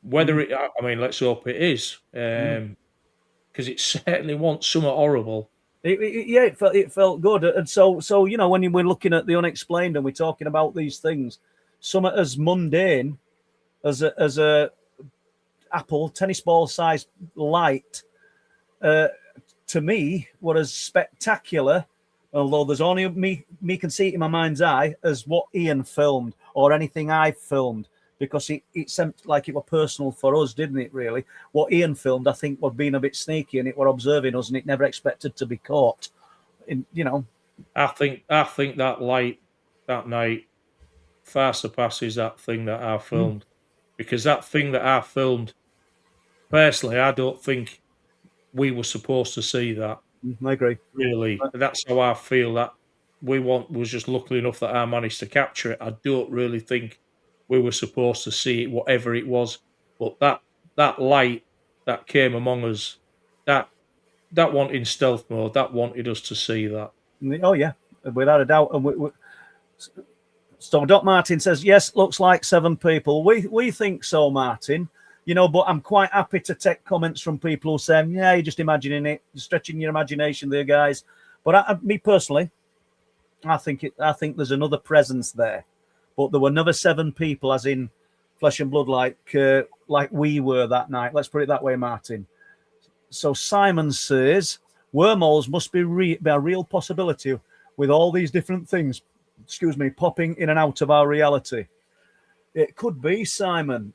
Whether it, I mean, let's hope it is, because it certainly wasn't something horrible. It felt good, and so when we're looking at the unexplained and we're talking about these things, some as mundane as a apple tennis ball sized light, to me, what is spectacular, although there's only me can see it in my mind's eye, as what Ian filmed or anything I filmed, because it seemed like it was personal for us, didn't it, really? What Ian filmed, I think, was being a bit sneaky, and it were observing us, and it never expected to be caught. I think that light that night far surpasses that thing that I filmed, because that thing that I filmed, personally, I don't think we were supposed to see that. I agree. Really, that's how I feel. was just lucky enough that I managed to capture it. I don't really think we were supposed to see it, whatever it was. But that light that came among us, that wanted in stealth mode, that wanted us to see that. Oh yeah, without a doubt. And so Doc Martin says, yes, looks like 7 people. We think so, Martin. But I'm quite happy to take comments from people who say, yeah, you're just imagining it, you're stretching your imagination there, guys. But me personally, I think there's another presence there. But there were another 7 people, as in flesh and blood, like we were that night. Let's put it that way, Martin. So Simon says, wormholes must be a real possibility with all these different things, popping in and out of our reality. It could be, Simon.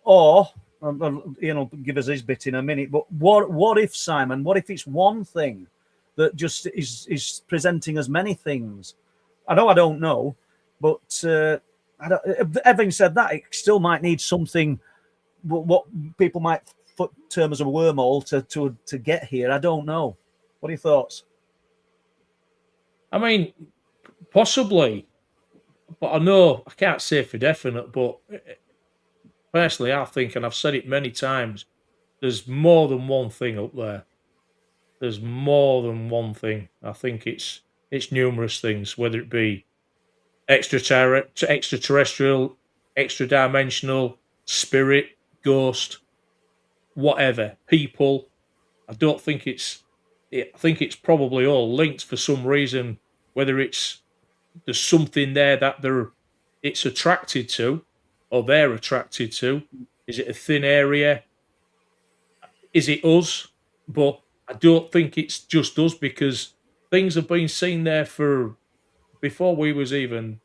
Or Ian will give us his bit in a minute. But what if, Simon? What if it's one thing that just is presenting as many things? I don't know, but having said that, it still might need something. What people might term as a wormhole to get here. I don't know. What are your thoughts? I mean, possibly, but I can't say for definite. But personally, I think, and I've said it many times, there's more than one thing up there. There's more than one thing. I think it's numerous things, whether it be extraterrestrial, extra-dimensional, spirit, ghost, whatever, people. I think it's probably all linked for some reason, whether there's something there that it's attracted to, or they're attracted to. Is it a thin area? Is it us? But I don't think it's just us, because things have been seen there before we was even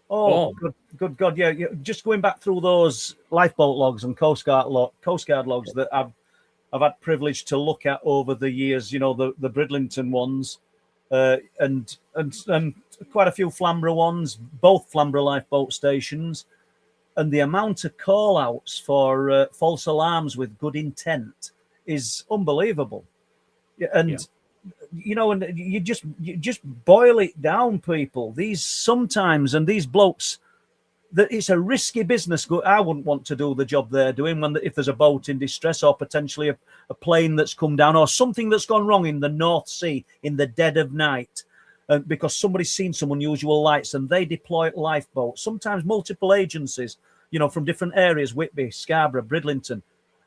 born. Good God, yeah. Just going back through those lifeboat logs and Coast Guard logs that I've had privilege to look at over the years. The Bridlington ones, and quite a few Flamborough ones, both Flamborough lifeboat stations, and the amount of call-outs for false alarms with good intent is unbelievable. And and you just boil it down, people. These blokes, that it's a risky business. I wouldn't want to do the job they're doing if there's a boat in distress, or potentially a plane that's come down, or something that's gone wrong in the North Sea in the dead of night, because somebody's seen some unusual lights and they deploy lifeboats, sometimes multiple agencies, from different areas, Whitby, Scarborough, Bridlington,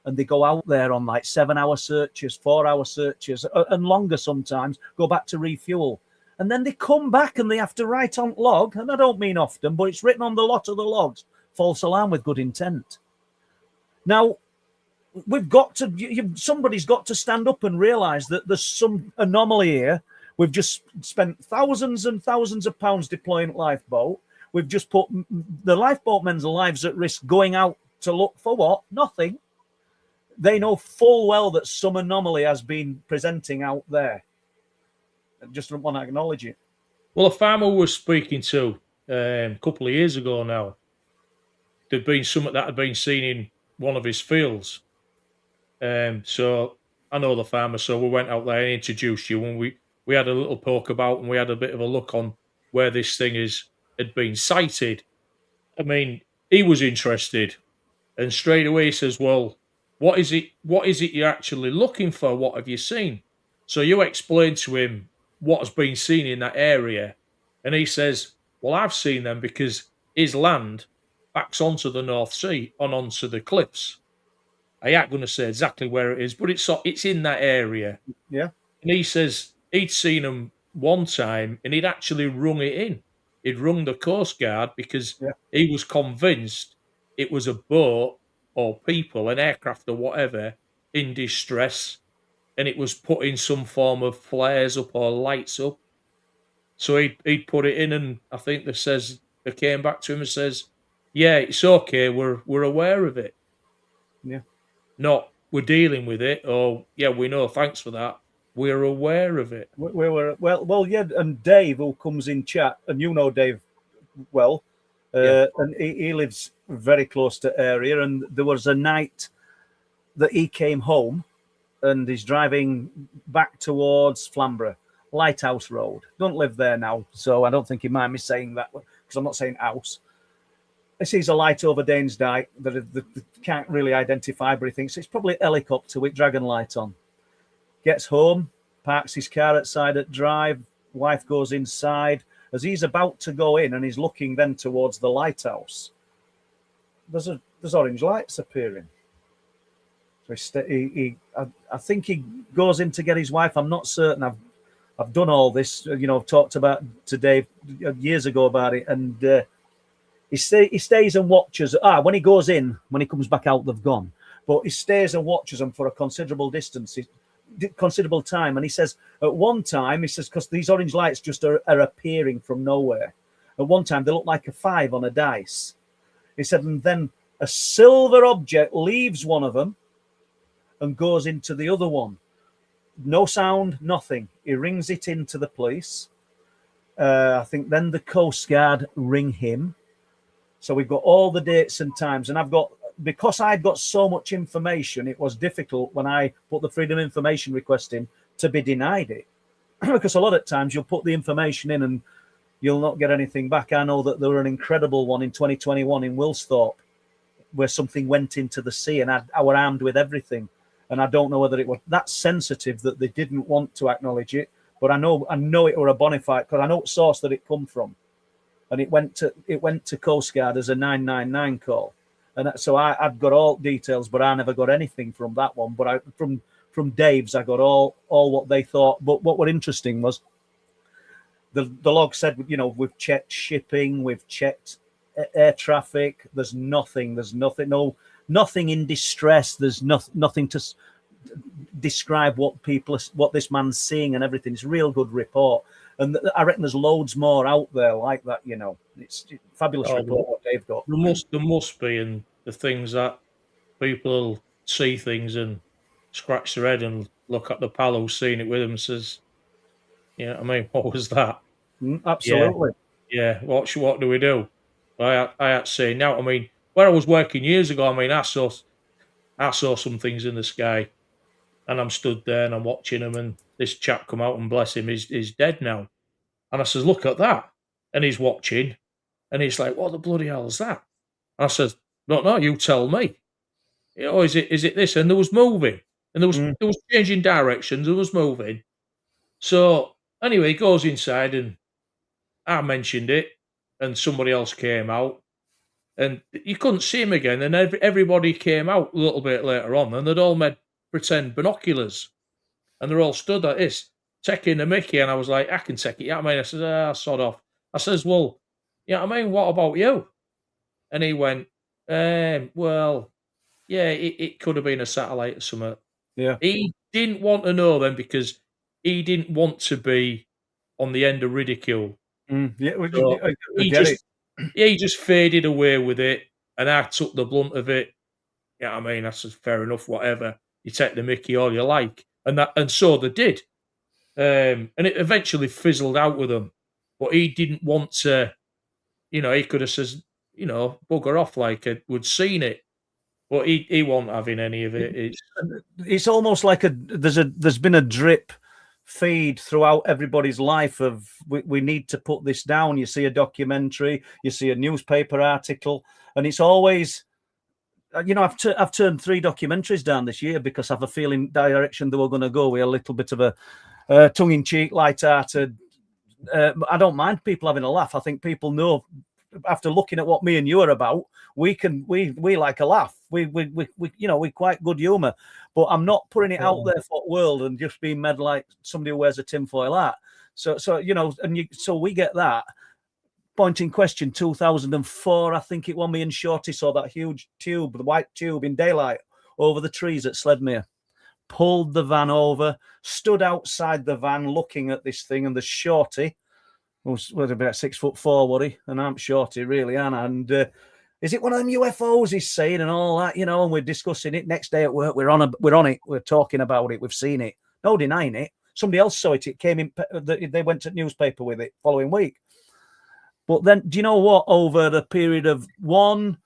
and they go out there on like 7-hour searches, 4-hour searches, and longer sometimes, go back to refuel. And then they come back and they have to write on log, and I don't mean often, but it's written on the lot of the logs, false alarm with good intent. Now, somebody's got to stand up and realise that there's some anomaly here. We've just spent thousands and thousands of pounds deploying lifeboat. We've just put the lifeboatmen's lives at risk going out to look for what? Nothing. They know full well that some anomaly has been presenting out there. I just don't want to acknowledge it. Well, a farmer was speaking to a couple of years ago now, there'd been something that had been seen in one of his fields. So I know the farmer, so we went out there and introduced you, and we had a little poke about, and we had a bit of a look on where this thing had been sighted. I mean, he was interested, and straight away he says, well, what is it you're actually looking for? What have you seen? So you explain to him what has been seen in that area, and he says, well, I've seen them because his land backs onto the North Sea, onto the cliffs. I ain't going to say exactly where it is, but it's in that area. Yeah. And he says he'd seen them one time, and he'd actually rung it in. He'd rung the Coast Guard because he was convinced it was a boat or people, an aircraft or whatever, in distress, and it was putting some form of flares up or lights up. So he'd put it in, and I think they came back to him and says, yeah, it's okay, we're aware of it. Yeah. Not, we're dealing with it, or, yeah, we know, thanks for that. We're aware of it. Well, yeah, and Dave, who comes in chat, and you know Dave well, and he lives very close to area, and there was a night that he came home, and he's driving back towards Flamborough, Lighthouse Road. Don't live there now, so I don't think he mind me saying that because I'm not saying house. He sees a light over Danes Dyke that can't really identify, but he thinks it's probably a helicopter with dragon light on. Gets home, parks his car outside at drive. Wife goes inside. As he's about to go in and he's looking then towards the lighthouse, there's orange lights appearing. So I think he goes in to get his wife. I'm not certain. I've done all this, I've talked about to Dave years ago about it, and he stays and watches. When he goes in, when he comes back out, they've gone. But he stays and watches them for a considerable distance, considerable time. And he says at one time, because these orange lights just are appearing from nowhere. At one time, they look like a 5 on a dice. He said, and then a silver object leaves one of them and goes into the other one. No sound, nothing. He rings it into the police. I think then the Coast Guard ring him. So we've got all the dates and times. And because I'd got so much information, it was difficult when I put the Freedom of Information request in to be denied it. Because a lot of times you'll put the information in and you'll not get anything back. I know that there were an incredible one in 2021 in Wilsthorpe where something went into the sea and I were armed with everything. And I don't know whether it was that sensitive that they didn't want to acknowledge it. But I know it were a bona fide, because I know what source that it come from. And it went to Coast Guard as a 999 call. And so I'd got all details, but I never got anything from that one. But from Dave's, I got all what they thought. But what were interesting was the log said, we've checked shipping, we've checked air traffic. There's nothing. Nothing in distress. There's nothing to describe what this man's seeing and everything. It's a real good report. And I reckon there's loads more out there like that, It's a fabulous report what they've got. There must be, and the things that people see things and scratch their head and look at the pal who's seen it with them and says, what was that? Absolutely. Yeah. What do we do? I had to say now, where I was working years ago, I saw some things in the sky, and I'm stood there and I'm watching them, and this chap come out and bless him, he's dead now. And I says, look at that. And he's watching, and he's like, what the bloody hell is that? And I says, no, you tell me. Is it this? And there was moving, and there was changing directions, there was moving. So anyway, he goes inside, and I mentioned it, and somebody else came out, and you couldn't see him again. And everybody came out a little bit later on, and they'd all made pretend binoculars, and they're all stood like this, taking the mickey. And I was like, I can take it. I says, sod off. I says, well, what about you? And he went, well, yeah, it could have been a satellite or something. Yeah. He didn't want to know then, because he didn't want to be on the end of ridicule. So he just faded away with it, and I took the blunt of it. I said, fair enough, whatever. You take the mickey all you like. And so they did. And it eventually fizzled out with them. But he didn't want to, he could have said, bugger off, like we'd seen it. But he wasn't having any of it. It's almost like there's been a drip feed throughout everybody's life of we need to put this down. You see a documentary, you see a newspaper article, and it's always, I've turned 3 documentaries down this year because I have a feeling the direction they were going to go with a little bit of a tongue-in-cheek, light-hearted. I don't mind people having a laugh. I think people know, after looking at what me and you are about, we like a laugh. We quite good humour, but I'm not putting it out there for the world and just being made like somebody who wears a tinfoil hat. So we get that. Point in question, 2004, I think it was, me and Shorty saw that huge tube, the white tube in daylight over the trees at Sledmere. Pulled the van over, stood outside the van looking at this thing, and the Shorty, was about 6'4", was he? And I'm Shorty, really, Anna. And is it one of them UFOs he's saying and all that, and we're discussing it. Next day at work, we're on it, we're talking about it, we've seen it. No denying it. Somebody else saw it. It came in, they went to newspaper with it following week. But then, do you know what? Over the period of 1,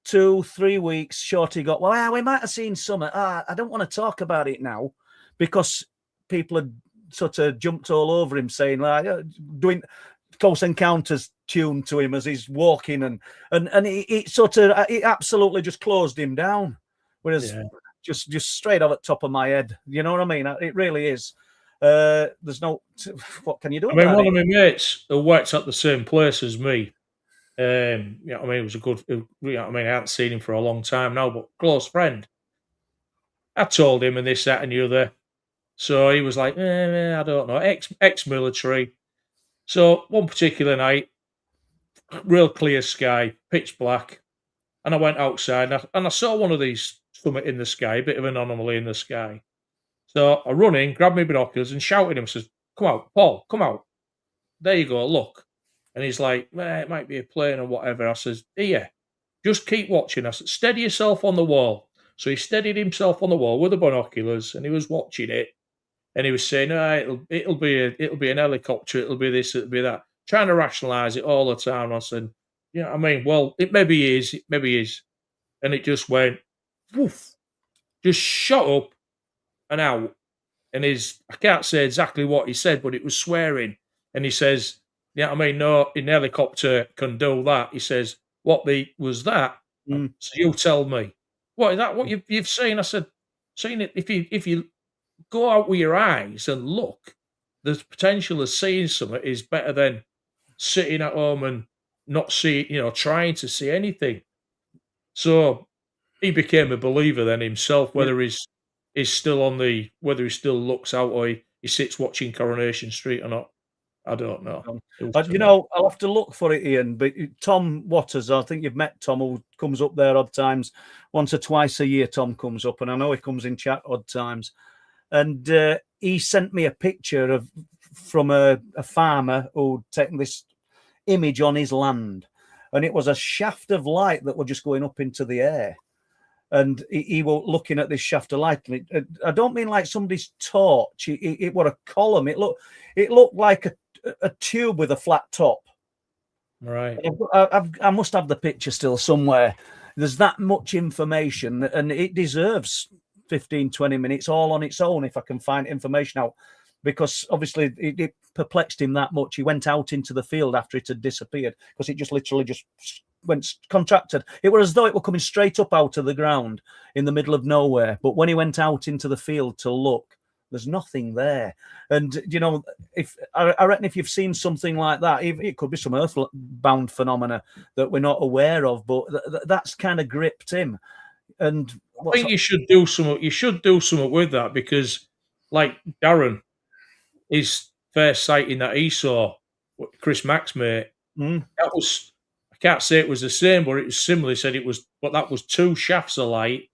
2, 3 weeks, Shorty got, we might have seen something. I don't want to talk about it now, because people had sort of jumped all over him, saying like doing Close Encounters tune to him as he's walking, and it absolutely just closed him down. Whereas just straight off the top of my head, you know what I mean? It really is. There's no, what can you do? I mean, one of my mates who works at the same place as me. I mean, it was a good. I hadn't seen him for a long time now, but close friend. I told him and this, that, and the other. So he was like, I don't know, ex-military. So one particular night, real clear sky, pitch black, and I went outside and I saw one of these something in the sky, a bit of an anomaly in the sky. So I run in, grabbed my binoculars, and shouted at him, says, "Come out, Paul, come out. There you go, look." And he's like, "It might be a plane or whatever." I says, "Here, just keep watching." I said, "Steady yourself on the wall." So he steadied himself on the wall with the binoculars, and he was watching it. And he was saying, it'll be an helicopter, it'll be this, it'll be that. Trying to rationalise it all the time. I said, I mean, well, it maybe is, And it just went, woof, just shot up and out. And I can't say exactly what he said, but it was swearing. And he says, no, an helicopter can do that. He says, was that? So you tell me. What is that? What you've seen? I said, seen it. If you go out with your eyes and look, the potential of seeing something is better than sitting at home and not see, trying to see anything. So he became a believer then himself, whether he's still whether he still looks out or he sits watching Coronation Street or not. I don't know. I'll have to look for it, Ian. But Tom Waters, I think you've met Tom, who comes up there odd times, once or twice a year. Tom comes up, and I know he comes in chat odd times. And he sent me a picture from a farmer who'd taken this image on his land, and it was a shaft of light that were just going up into the air. And he was looking at this shaft of light. And I don't mean like somebody's torch. It was a column. It looked like a tube with a flat top. Right. I must have the picture still somewhere. There's that much information, and it deserves 15, 20 minutes all on its own if I can find information out, because obviously it perplexed him that much. He went out into the field after it had disappeared because it just literally just went contracted. It was as though it were coming straight up out of the ground in the middle of nowhere. But when he went out into the field to look, there's nothing there. And, if I reckon if you've seen something like that, it could be some earthbound phenomena that we're not aware of, but that's kind of gripped him. And I think you should do something. You should do something with that, because, like Darren, his first sighting that he saw, Chris Mack's mate, that was, I can't say it was the same, but it was similar. He said it was, but that was two shafts of light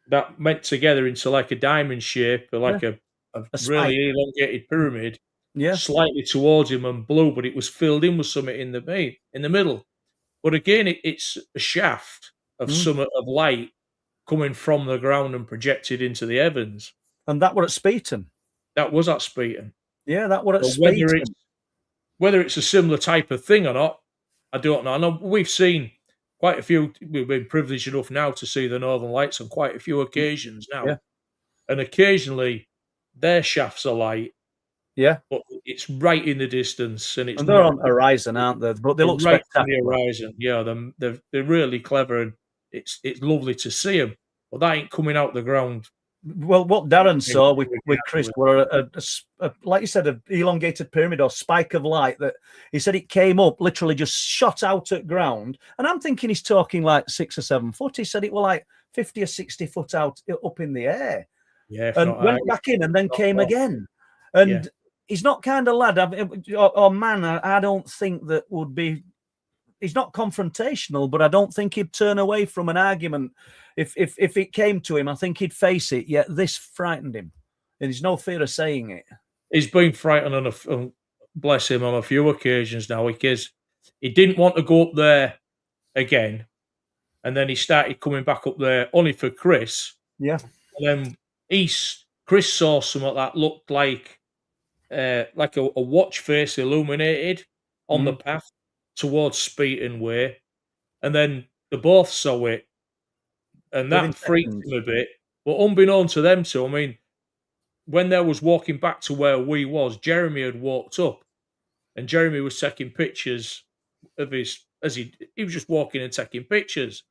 that went together into like a diamond shape, or like a really elongated pyramid, slightly towards him and blue, but it was filled in with something in the middle. But again, it's a shaft of something of light coming from the ground and projected into the heavens. And that was at Speeton. That was at Speeton. Yeah, that was at Speeton. Whether it's a similar type of thing or not, I don't know. I know we've seen quite a few. We've been privileged enough now to see the Northern Lights on quite a few occasions now. Yeah. And occasionally their shafts are light. Yeah. But it's right in the distance. And they're on the horizon, aren't they? But they look right spectacular. On the horizon. Yeah, they're really clever, and it's lovely to see them. But that ain't coming out the ground. Well, what Darren saw with Chris were like you said, an elongated pyramid or spike of light that he said it came up, literally just shot out at ground. And I'm thinking he's talking like 6 or 7 foot. He said it were like 50 or 60 foot out up in the air. Yeah, and went back in and then came again. And he's not kind of lad or man. I don't think that would be. He's not confrontational, but I don't think he'd turn away from an argument. If it came to him, I think he'd face it. Yet this frightened him, and there's no fear of saying it. He's been frightened bless him, on a few occasions now, because he didn't want to go up there again, and then he started coming back up there only for Chris. Yeah, and then Chris saw something that looked like a watch face illuminated on the path towards Speeton Way, and then they both saw it, and that freaked him a bit. But unbeknown to them two, I mean, when they was walking back to where we was, Jeremy had walked up, and Jeremy was taking pictures of his as he was just walking and taking pictures.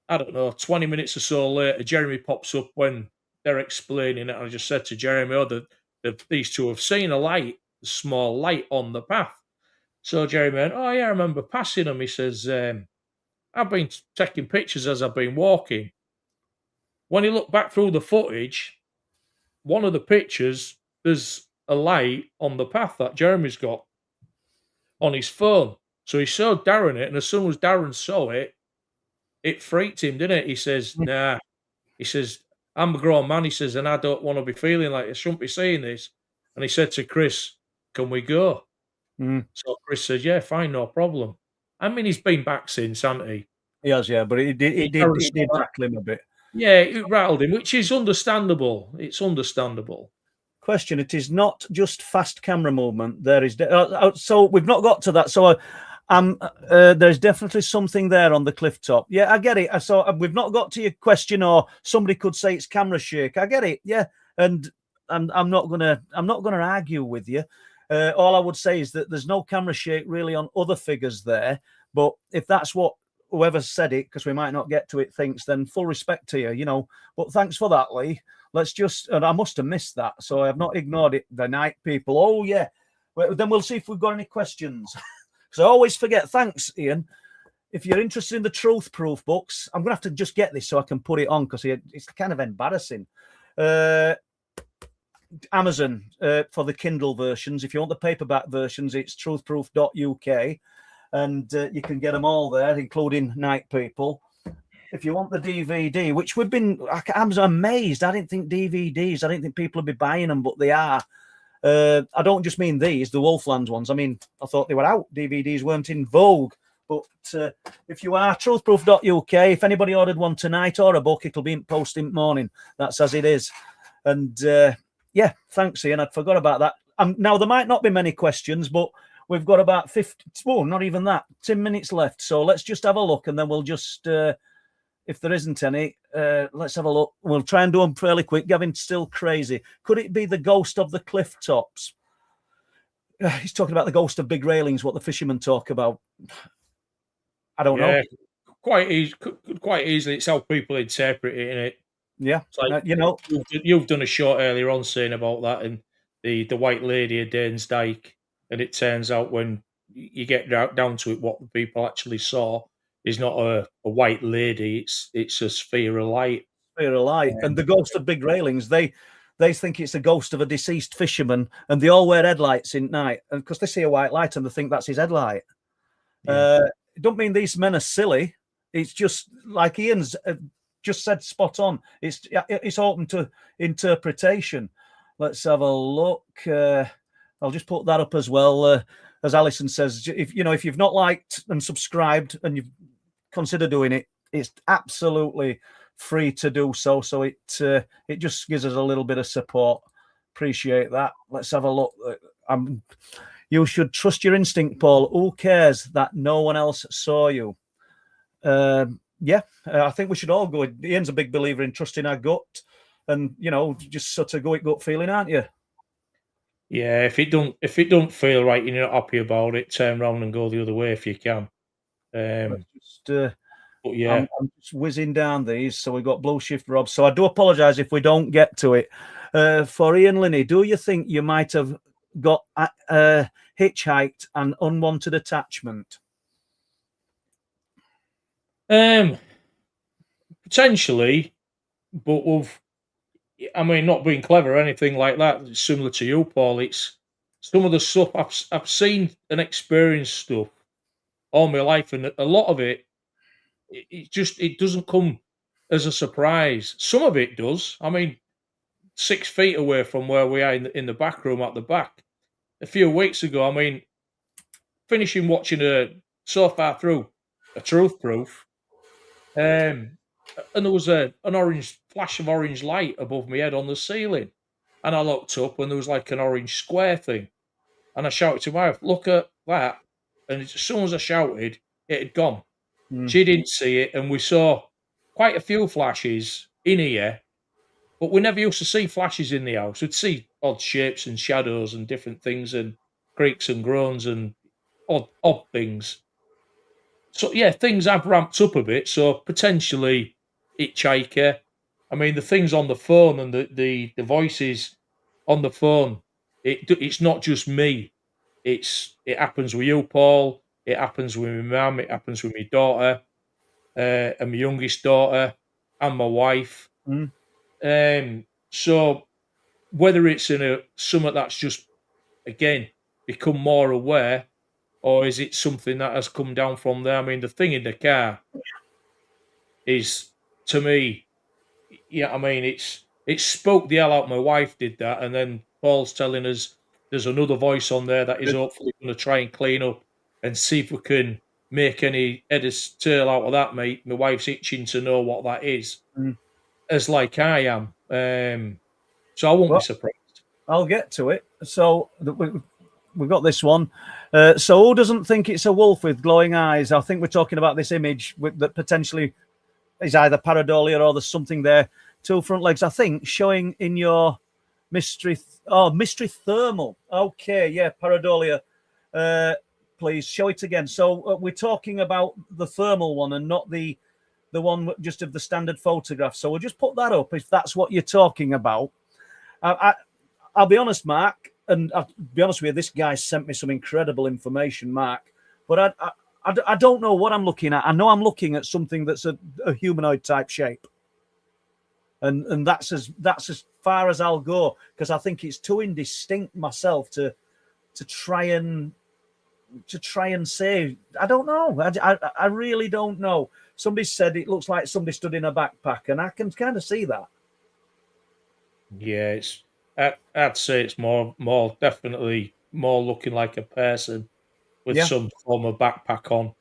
I don't know, 20 minutes or so later, Jeremy pops up when they're explaining it. I just said to Jeremy, "Oh, these two have seen a light, a small light on the path." So Jeremy went, "Oh yeah, I remember passing them." He says, "I've been taking pictures as I've been walking." When he looked back through the footage, one of the pictures, there's a light on the path that Jeremy's got on his phone. So he showed Darren it, and as soon as Darren saw it, it freaked him, didn't it? He says, "Nah." He says, "I'm a grown man," he says, "and I don't want to be feeling like I shouldn't be seeing this." And he said to Chris, "Can we go?" So Chris says, "Yeah, fine, no problem." I mean, he's been back since, hasn't he? He has, yeah, but it did rattle him a bit. Yeah, it rattled him, which is understandable. It's understandable. Question: it is not just fast camera movement. There is so we've not got to that. So there's definitely something there on the cliff top. Yeah, I get it. So we've not got to your question, or somebody could say it's camera shake. I get it. Yeah, and I'm not gonna argue with you. All I would say is that there's no camera shake really on other figures there. But if that's what whoever said it, because we might not get to it, thinks, then full respect to you, you know. But thanks for that, Lee. Let's just, and I must have missed that, so I have not ignored it. The night people, oh yeah. Well, then we'll see if we've got any questions. Because I always forget. Thanks, Ian. If you're interested in the truth proof books, I'm gonna have to just get this so I can put it on, because it's kind of embarrassing. Amazon for the Kindle versions. If you want the paperback versions, it's truthproof.uk, and you can get them all there, including Night People. If you want the DVD, which I'm amazed. I didn't think DVDs, I didn't think people would be buying them, but they are. I don't just mean these, the Wolflands ones. I mean, I thought they were out. DVDs weren't in vogue. But if you are, truthproof.uk, if anybody ordered one tonight or a book, it'll be in post in morning. That's as it is. And yeah, thanks, Ian. I forgot about that. Now, there might not be many questions, but we've got about 50, well, not even that, 10 minutes left. So let's just have a look, and then we'll just... if there isn't any, let's have a look. We'll try and do them fairly quick. Gavin's still crazy. Could it be the ghost of the cliff tops? He's talking about the ghost of big railings, what the fishermen talk about. I don't know. Quite easily. It's how people interpret it, innit? Yeah, like, you know. You've done a short earlier on saying about that and the White Lady of Danes Dyke, and it turns out when you get down to it, what the people actually saw is not a white lady, it's a sphere of light. Sphere of light. And the ghost of big railings, they think it's a ghost of a deceased fisherman, and they all wear headlights in night, and because they see a white light and they think that's his headlight. It don't mean these men are silly. It's just like Ian's just said, spot on. It's open to interpretation. Let's have a look. I'll just put that up as well. As Alison says, if you've not liked and subscribed and you've considered doing it, it's absolutely free to do so. So it just gives us a little bit of support. Appreciate that. Let's have a look. You should trust your instinct, Paul. Who cares that no one else saw you? I think we should all go. Ian's a big believer in trusting our gut, and just sort of go with gut feeling, aren't you? Yeah, if it don't feel right, you're not happy about it, turn around and go the other way if you can. But yeah, I'm just whizzing down these. So we've got Blue Shift Rob. So I do apologise if we don't get to it. For Ian Linney, do you think you might have got hitchhiked and unwanted attachment? Potentially, but not being clever or anything like that. Similar to you, Paul. It's some of the stuff I've seen and experienced stuff all my life, and a lot of it doesn't come as a surprise. Some of it does. 6 feet away from where we are in the back room at the back, a few weeks ago. Finishing watching so far through a truth proof, and there was an orange flash of orange light above my head on the ceiling, and I looked up and there was like an orange square thing, and I shouted to my wife, "Look at that!" And as soon as I shouted, it had gone. She didn't see it, and we saw quite a few flashes in here But we never used to see flashes in the house. We'd see odd shapes and shadows and different things and creaks and groans and odd things. So yeah, things have ramped up a bit. So potentially hitchhiker. I mean, the things on the phone and the voices on the phone. It's not just me. It happens with you, Paul. It happens with my mum. It happens with my daughter and my youngest daughter and my wife. Mm. So whether it's in a something that's just again become more aware, or is it something that has come down from there? I mean, the thing in the car is to me, yeah. I mean, it spoke the hell out. My wife did that, and then Paul's telling us there's another voice on there that is hopefully going to try and clean up and see if we can make any head or tail out of that, mate. My wife's itching to know what that is, as like I am. So I won't be surprised. I'll get to it. So we've got this one. So who doesn't think it's a wolf with glowing eyes? I think we're talking about this image that potentially is either pareidolia or there's something there. Two front legs, I think, showing in your mystery thermal. Okay, yeah, pareidolia. Please show it again. So we're talking about the thermal one and not the one just of the standard photograph. So we'll just put that up if that's what you're talking about. I'll be honest, Mark, and I'll be honest with you, this guy sent me some incredible information, Mark, but I don't know what I'm looking at. I know I'm looking at something that's a humanoid type shape. And that's as far as I'll go, because I think it's too indistinct myself to try and say. I don't know. I really don't know. Somebody said it looks like somebody stood in a backpack, and I can kind of see that. Yeah, I'd say it's more definitely more looking like a person with some form of backpack on.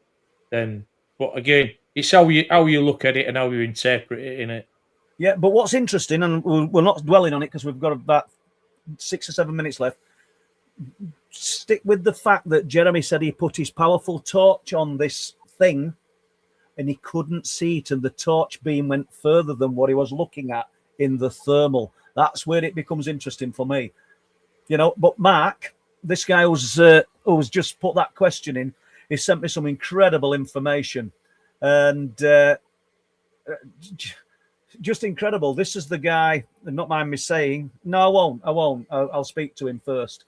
But again, it's how you look at it and how you interpret it in it. Yeah, but what's interesting, and we're not dwelling on it because we've got about 6 or 7 minutes left. Stick with the fact that Jeremy said he put his powerful torch on this thing and he couldn't see it, and the torch beam went further than what he was looking at in the thermal. That's where it becomes interesting for me, But Mark, this guy who's just put that question in, he sent me some incredible information, and just incredible. This is the guy, and not mind me saying, no, I won't. I'll speak to him first.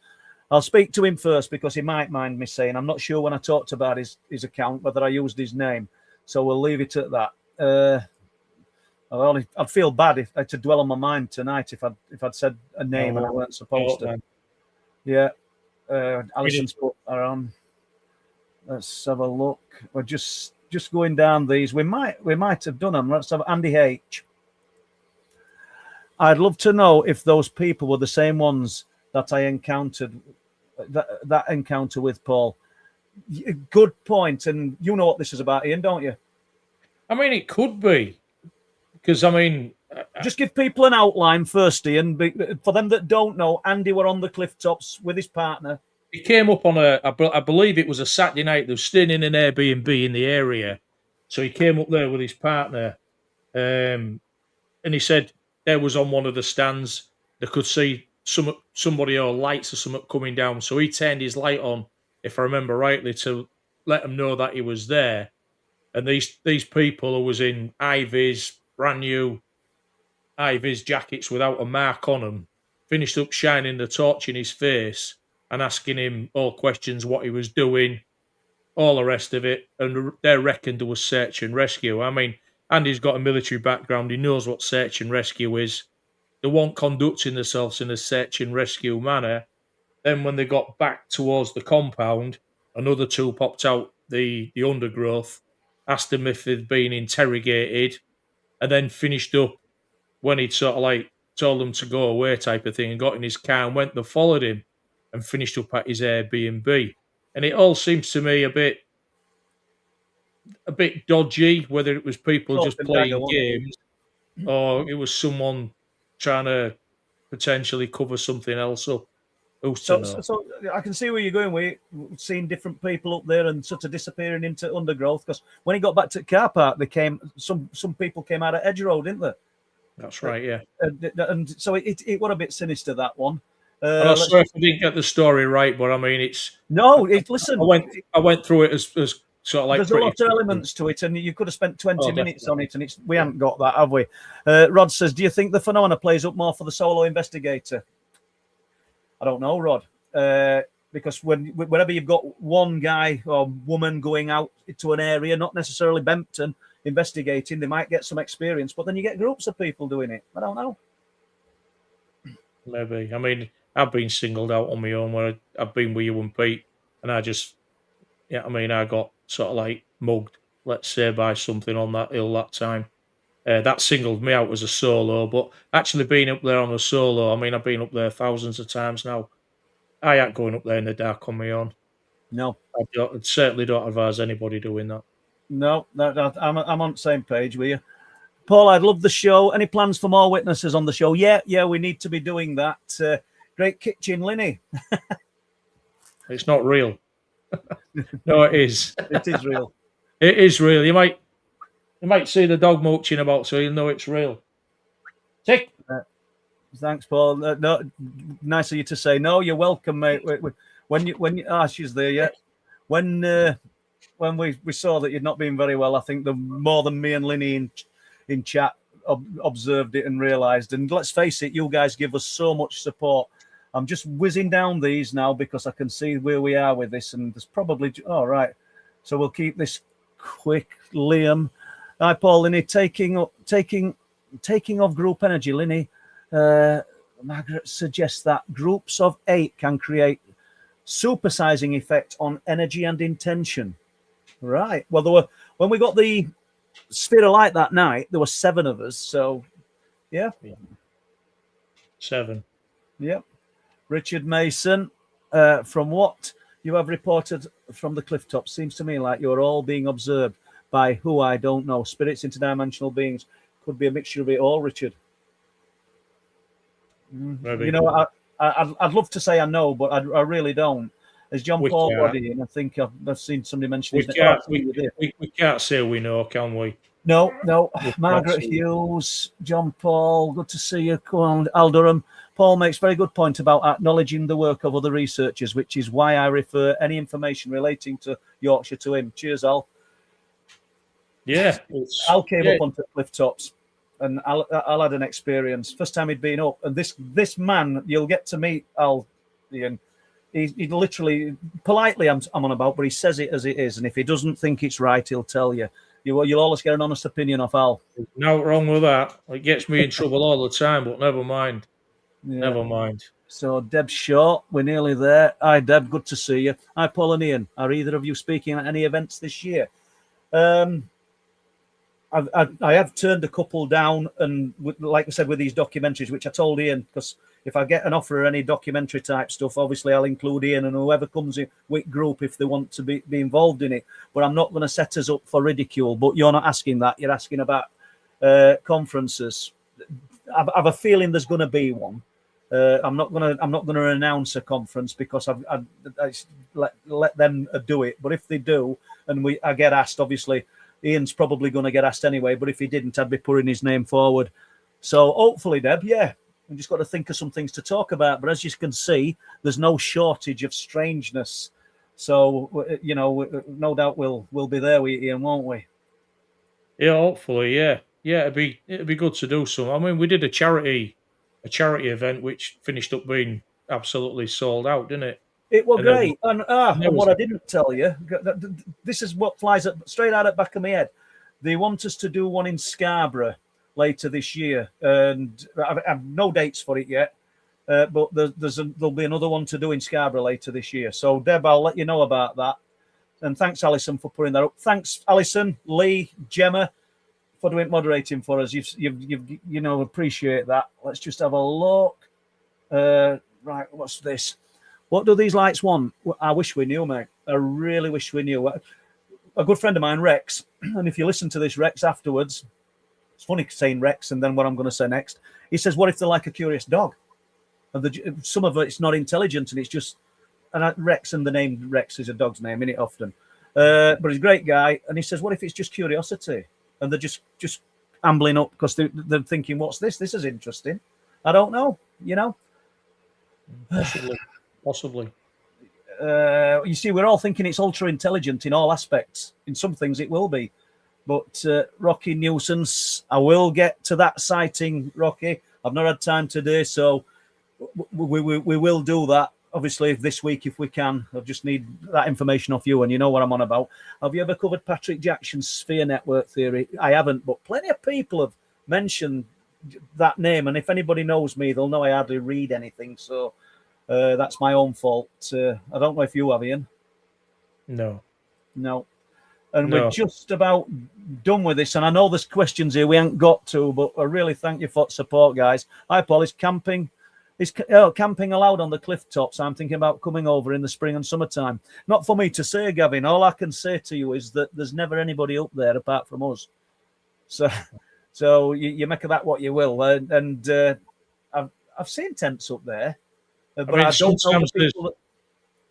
I'll speak to him first because he might mind me saying. I'm not sure when I talked about his account whether I used his name, so we'll leave it at that. I'd feel bad if I had to dwell on my mind tonight if I'd said a name and I weren't supposed to. Yeah, Alison's put her on. Let's have a look. We're just going down these. We might have done them. Let's have Andy H. I'd love to know if those people were the same ones that I encountered. That encounter with Paul. Good point, and you know what this is about, Ian, don't you? I mean, it could be. Because, I mean... just give people an outline first, Ian. For them that don't know, Andy were on the clifftops with his partner. He came up on I believe it was a Saturday night. They were staying in an Airbnb in the area. So he came up there with his partner. And he said there was on one of the stands, they could see somebody or lights or something coming down. So he turned his light on, if I remember rightly, to let them know that he was there. And these people who was in Ivy's, brand new Ivy's jackets without a mark on them, finished up shining the torch in his face and asking him all questions, what he was doing, all the rest of it. And they reckoned there was search and rescue. I mean, Andy's got a military background. He knows what search and rescue is. They weren't conducting themselves in a search and rescue manner. Then when they got back towards the compound, another two popped out the undergrowth, asked them if they'd been interrogated, and then finished up when he'd sort of like told them to go away type of thing, and got in his car and went and followed him and finished up at his Airbnb. And it all seems to me a bit dodgy, whether it was people just playing games or it was someone trying to potentially cover something else up. So I can see where you're going. We're seeing different people up there and sort of disappearing into undergrowth. Because when he got back to the car park, some people came out of Edge Road, didn't they? That's right, yeah. And so it was a bit sinister, that one. And I swear if I didn't get the story right, but I mean, it's no. Listen, I went through it as sort of like there's a pretty lot of elements to it, and you could have spent 20 Oh, minutes on it, and we haven't got that, have we? Rod says, do you think the phenomena plays up more for the solo investigator? I don't know, Rod, because whenever you've got one guy or woman going out to an area, not necessarily Bempton, investigating, they might get some experience, but then you get groups of people doing it. I don't know. Maybe. I mean, I've been singled out on my own where I've been with you and Pete, and I just, yeah, I mean, I got sort of like mugged, let's say, by something on that hill that time. That singled me out as a solo, but actually being up there on a solo, I mean, I've been up there thousands of times now. I ain't going up there in the dark on my own. No. I certainly don't advise anybody doing that. No, I'm on the same page with you. Paul, I'd love the show. Any plans for more witnesses on the show? Yeah, we need to be doing that. Great kitchen, Linny. It's not real. No, it is. It is real. It is real. You might see the dog mooching about, so you'll know it's real. Tick. Thanks, Paul. No, nice of you to say. No, you're welcome, mate. She's there yet. When we saw that you'd not been very well, I think the more than me and Linny in chat observed it and realised. And let's face it, you guys give us so much support. I'm just whizzing down these now because I can see where we are with this, and there's probably all right. So we'll keep this quick. Liam, hi Paul. Linny, taking off group energy. Linny, Margaret suggests that groups of 8 can create supersizing effect on energy and intention. Right. Well, when we got the sphere of light that night, there were 7 of us. So, yeah. 7. Yep. Richard Mason, from what you have reported from the clifftops, seems to me like you're all being observed by who I don't know. Spirits, interdimensional beings. Could be a mixture of it all, Richard. Maybe. You know, I'd love to say I know, but I really don't. As John Paul body, and I think I've seen somebody mention his name. We can't say we know, can we? No. Margaret Hughes, John Paul, good to see you. Come on, Al Durham. Paul makes very good point about acknowledging the work of other researchers, which is why I refer any information relating to Yorkshire to him. Cheers, Al. Yeah. Al came up onto clifftops, and Al had an experience. First time he'd been up, and this man, you'll get to meet Al, Ian. He literally, politely, I'm on about, but he says it as it is. And if he doesn't think it's right, he'll tell you. You'll always get an honest opinion off Al. No wrong with that. It gets me in trouble all the time, but never mind. Yeah. Never mind. So Deb Short, we're nearly there. Hi, Deb. Good to see you. Hi, Paul and Ian. Are either of you speaking at any events this year? I have turned a couple down, and like I said, with these documentaries, which I told Ian, because if I get an offer or any documentary type stuff, obviously I'll include Ian and whoever comes in with group if they want to be involved in it. But I'm not going to set us up for ridicule. But you're not asking that. You're asking about conferences. I have a feeling there's going to be one. I'm not going to announce a conference because I let them do it. But if they do, and I get asked, obviously Ian's probably going to get asked anyway. But if he didn't, I'd be putting his name forward. So hopefully, Deb, yeah. We've just got to think of some things to talk about. But as you can see, there's no shortage of strangeness. So, you know, no doubt we'll be there with Ian, won't we? Yeah, hopefully, yeah. Yeah, it'd be good to do some. I mean, we did a charity event which finished up being absolutely sold out, didn't it? It was great. And what I didn't tell you, this is what flies straight out of the back of my head. They want us to do one in Scarborough later this year, and I have no dates for it yet, but there'll be another one to do in Scarborough later this year. So Deb, I'll let you know about that. And thanks, Alison, for putting that up. Thanks, Alison, Lee, Gemma, for doing moderating for us. You've appreciate that. Let's just have a look. Right, what's this? What do these lights want? I wish we knew, mate. I really wish we knew. A good friend of mine, Rex, and if you listen to this, Rex, afterwards. It's funny saying Rex and then what I'm going to say next. He says, what if they're like a curious dog? And some of it's not intelligent and it's just... And Rex, and the name Rex is a dog's name, isn't it, often? But he's a great guy. And he says, what if it's just curiosity? And they're just ambling up because they're thinking, what's this? This is interesting. I don't know, Possibly. You see, we're all thinking it's ultra intelligent in all aspects. In some things it will be. But Rocky nuisance, I will get to that sighting, Rocky. I've not had time today, so we will do that. Obviously, this week if we can. I just need that information off you, and you know what I'm on about. Have you ever covered Patrick Jackson's sphere network theory? I haven't, but plenty of people have mentioned that name, and if anybody knows me, they'll know I hardly read anything, so that's my own fault. I don't know if you have, Ian. No. And we're just about done with this, and I know there's questions here we ain't got to, but I really thank you for support, guys. Hi, Paul. Is camping allowed on the cliff tops? I'm thinking about coming over in the spring and summertime. Not for me to say, Gavin. All I can say to you is that there's never anybody up there apart from us. So you make of that what you will. And I've seen tents up there, but I don't know the people that...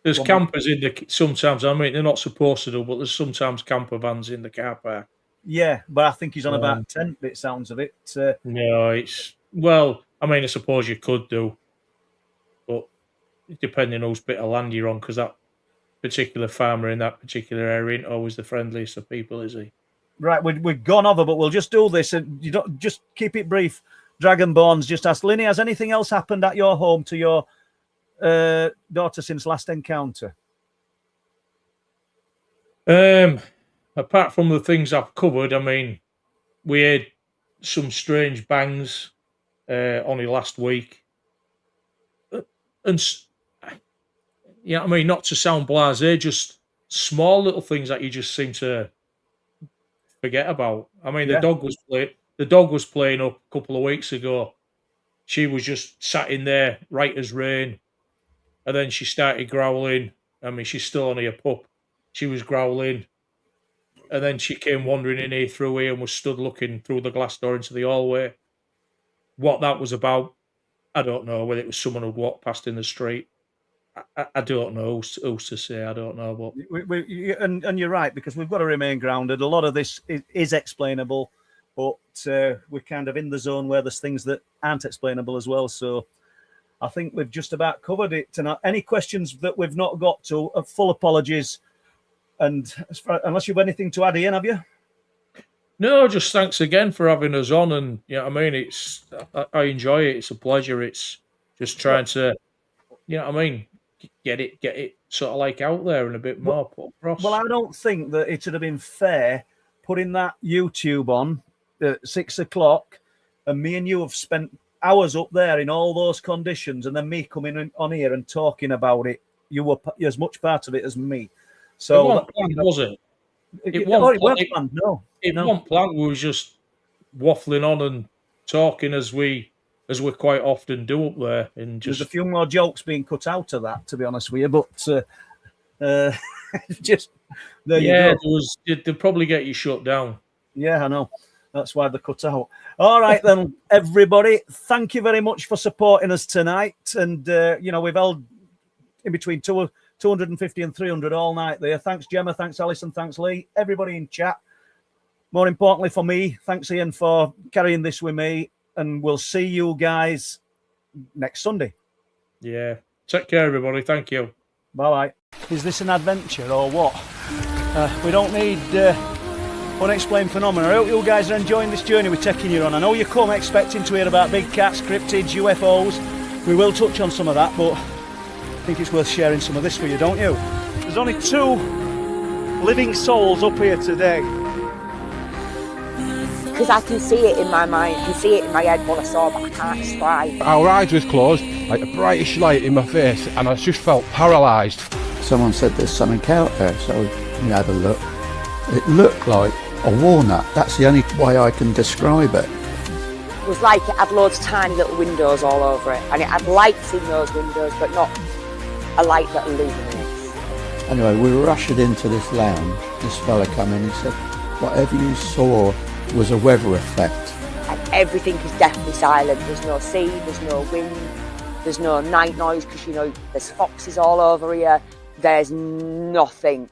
There's campers in the sometimes. I mean, they're not supposed to do, but there's sometimes camper vans in the car park. Yeah, but I think he's on about tent bit. Sounds of it. No, it's well. I mean, I suppose you could do, but depending on whose bit of land you're on, because that particular farmer in that particular area ain't always the friendliest of people, is he? Right, we've gone over, but we'll just do this, and you don't just keep it brief. Dragonborn's just asked, Linny, has anything else happened at your home to your daughter since last encounter? Apart from the things I've covered, I mean, we had some strange bangs only last week, and I mean, not to sound blasé, just small little things that you just seem to forget about. I mean, the dog was playing up a couple of weeks ago. She was just sat in there right as rain. And then she started growling. I mean, she's still only a pup. She was growling. And then she came wandering in here through here and was stood looking through the glass door into the hallway. What that was about, I don't know. Whether it was someone who'd walked past in the street. I don't know who's to say. I don't know. But and you're right, because we've got to remain grounded. A lot of this is explainable, but we're kind of in the zone where there's things that aren't explainable as well. So I think we've just about covered it tonight. Any questions that we've not got to, full apologies. And unless you've anything to add, Ian, have you? No, just thanks again for having us on. And I mean, I enjoy it. It's a pleasure. It's just trying to, I mean, get it sort of like out there and a bit more put across. Well, I don't think that it would have been fair putting that YouTube on at 6 o'clock, and me and you have spent hours up there in all those conditions, and then me coming on here and talking about it. You were as much part of it as me. So it wasn't planned, was it? It wasn't planned. No, it wasn't planned. We was just waffling on and talking as we quite often do up there. And just... There's a few more jokes being cut out of that, to be honest with you. But just there you go. They'll probably get you shut down. Yeah, I know. That's why they're cut out. All right, then, everybody. Thank you very much for supporting us tonight. And, we've held in between 250 and 300 all night there. Thanks, Gemma. Thanks, Alison. Thanks, Lee. Everybody in chat. More importantly for me, thanks, Ian, for carrying this with me. And we'll see you guys next Sunday. Yeah. Take care, everybody. Thank you. Bye-bye. Is this an adventure or what? We don't need... unexplained phenomena. I hope you guys are enjoying this journey we're taking you on. I know you come expecting to hear about big cats, cryptids, UFOs. We will touch on some of that, but I think it's worth sharing some of this with you, don't you? There's only 2 living souls up here today. Because I can see it in my mind, I can see it in my head what I saw, but I can't describe. Our eyes was closed, like a brightish light in my face, and I just felt paralysed. Someone said there's something out there, so we had a look. It looked like a walnut. That's the only way I can describe it. It was like it had loads of tiny little windows all over it, and it had lights in those windows, but not a light that illuminates. Anyway, we were ushered into this lounge. This fella came in and said, whatever you saw was a weather effect. And everything is deathly silent. There's no sea, there's no wind, there's no night noise, because there's foxes all over here. There's nothing.